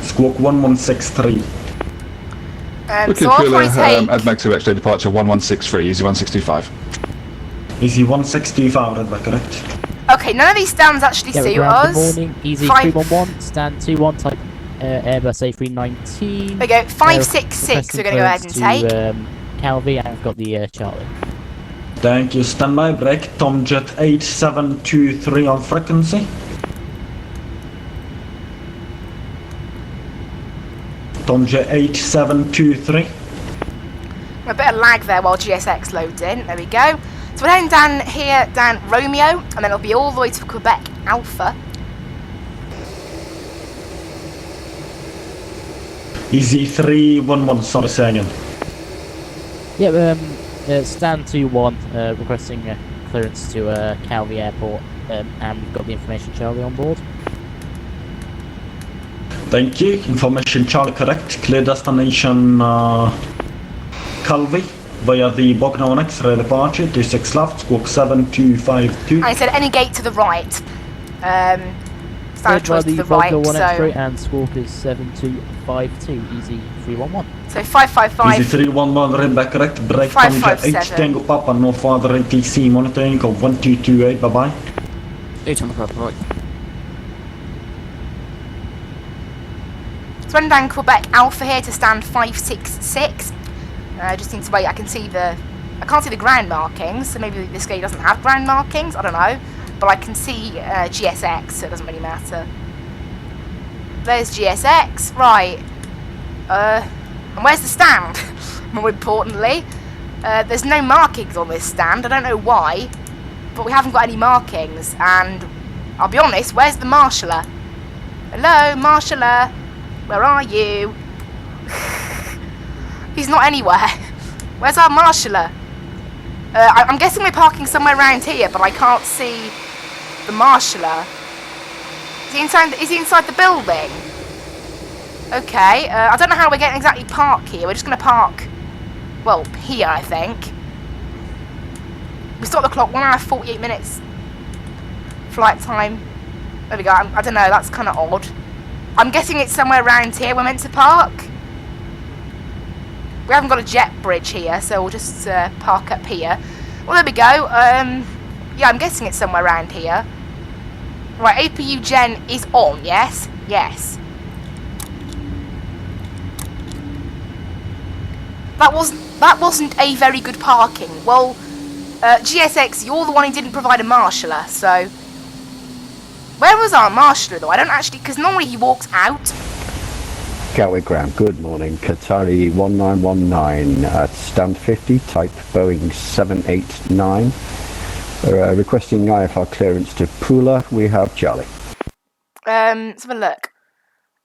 squawk 1163. Okay, so Pula, Admiral 2 X-ray departure 1163, Easy 1625. Easy 1625, read back correct. Okay, none of these stands actually suit us. Good morning, Easy 311, stand 21, type Airbus A319. There we go, 566 we're going to go ahead and take. Calvi, and I've got the Charlie. Thank you, standby, break, Tomjet 8723 on frequency. Tomjet 8723. A bit of lag there while GSX loads in, there we go. So we're heading down here, down Romeo, and then it'll be all the way to Quebec Alpha. Easy 311, sorry, say again. Yeah, stand 2-1, requesting clearance to Calvi Airport, and we've got the information Charlie on board. Thank you. Information Charlie correct. Clear destination Calvi via the Bognor X-ray departure, 26 left, squawk 7252. I said any gate to the right. Standard choice to the right, so... and squawk is 7252, easy 311. So 555. Easy 311, read back correct. Break from jet H, Tango Papa, no further ATC, monitoring of 1228, bye-bye. 8 Tango Papa, right. Swindon Quebec Alpha here to stand 566. Just need to wait. I can't see the ground markings, so maybe this gate doesn't have ground markings. I don't know, but I can see GSX, so it doesn't really matter. There's GSX, right? And where's the stand? More importantly, there's no markings on this stand. I don't know why, but we haven't got any markings. And I'll be honest, where's the marshaller? Hello, marshaller. Where are you? He's not anywhere. Where's our marshaller? I'm guessing we're parking somewhere around here, but I can't see the marshaller. Is he inside the building? Okay, I don't know how we're getting exactly park here. We're just going to park, well, here, I think. We stopped the clock, 1 hour 48 minutes. Flight time. There we go. I don't know, that's kind of odd. I'm guessing it's somewhere around here we're meant to park. We haven't got a jet bridge here, so we'll just park up here. Well, there we go. Yeah, I'm guessing it's somewhere around here. Right, APU gen is on, yes? Yes. That wasn't a very good parking. Well, GSX, you're the one who didn't provide a marshaller, so... Where was our marshaller, though? I don't actually... Because normally he walks out. Gatwick Ground, good morning. Qatari 1919 at stand 50, type Boeing 789. Requesting IFR clearance to Pula. We have Charlie. Let's have a look.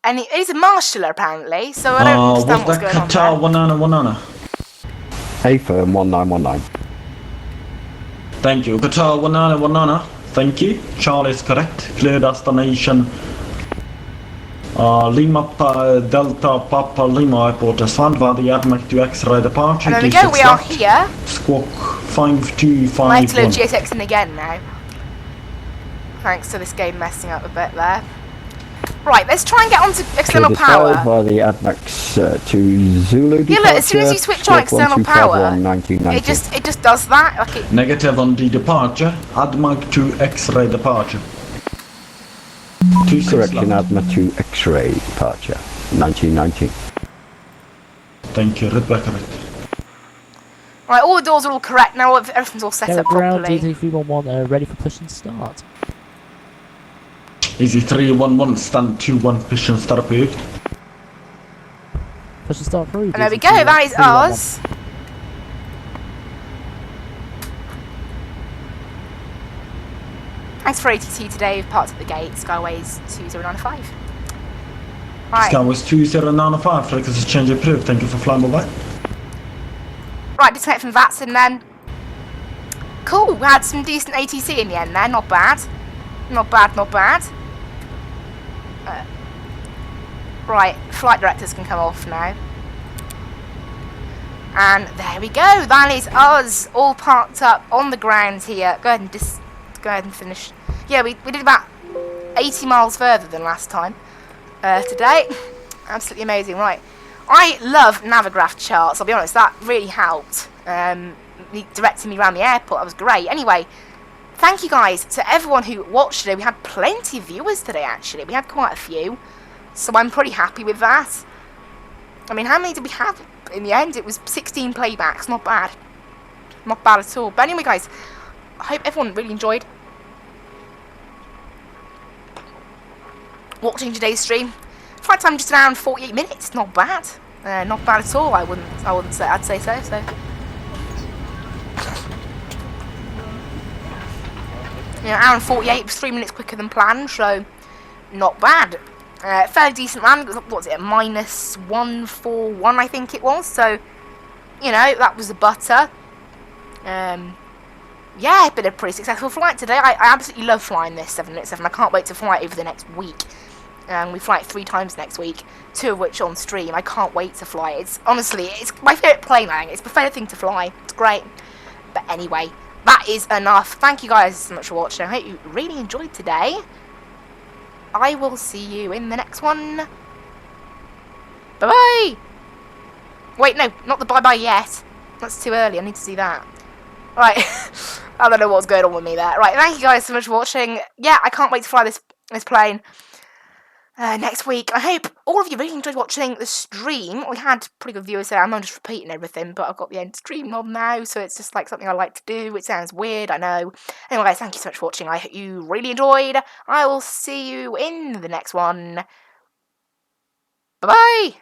And it is a marshaller, apparently, so I don't understand what's going on there. Qatar 199. A firm 1919. Thank you. Qatar 199. Thank you. Charlie is correct. Clear destination Lima Delta Papa Lima Airport is found via the Gatwick to X-ray departure. And there we go, we are here. Squawk 5251. I have to load GSX in again now. Thanks to this game messing up a bit there. Right, let's try and get onto external power. Via the ADMAX to Zulu departure. Yeah, look, as soon as you switch on external power, it just does that. Like it... Negative on the departure. ADMAC to X-ray departure. Correction, ADMA to X-ray departure. 1919. Thank you, read back correct. Right, all the doors are all correct now. Everything's all set up properly. DT311, ready for push and start. Easy 311, stand 21, push and start approved. Push and start approved. And there we go, that is ours. Thanks for ATC today, we've parked at the gate, Skyways 2095. Right. Skyways 2095, frequency change approved, thank you for flying by. Right, disconnect from Vatsim then. Cool, we had some decent ATC in the end there, not bad. Not bad, not bad. Right, flight directors can come off now. And there we go, that is us, all parked up on the ground here. Go ahead and finish. Yeah, we did about 80 miles further than last time today. Absolutely amazing. Right, I love Navigraph charts, I'll be honest, that really helped. Directing me around the airport, that was great. Anyway, thank you guys to everyone who watched today. We had plenty of viewers today, actually. We had quite a few, so I'm pretty happy with that. I mean, how many did we have in the end? It was 16 playbacks, not bad. Not bad at all. But anyway, guys, I hope everyone really enjoyed watching today's stream. Flight time just around 48 minutes, not bad. Not bad at all, I wouldn't say, I'd say so. You know, hour and 48 was 3 minutes quicker than planned, so not bad. Fairly decent land. What was it? A -141, I think it was. So, you know, that was the butter. Yeah, it's been a pretty successful flight today. I absolutely love flying this 787. I can't wait to fly it over the next week. We fly it 3 times next week, 2 of which on stream. I can't wait to fly it. It's honestly, it's my favourite plane. It's my favourite thing to fly. It's great. But anyway, that is enough. Thank you guys so much for watching. I hope you really enjoyed today. I will see you in the next one. Bye-bye! Wait, no, not the bye-bye yet. That's too early. I need to see that. Right. I don't know what's going on with me there. Right, thank you guys so much for watching. Yeah, I can't wait to fly this plane next week. I hope all of you really enjoyed watching the stream. We had pretty good viewers there. I'm not just repeating everything, but I've got the end stream on now, so it's just like something I like to do. It sounds weird, I know. Anyway, guys, thank you so much for watching. I hope you really enjoyed. I will see you in the next one. Bye-bye!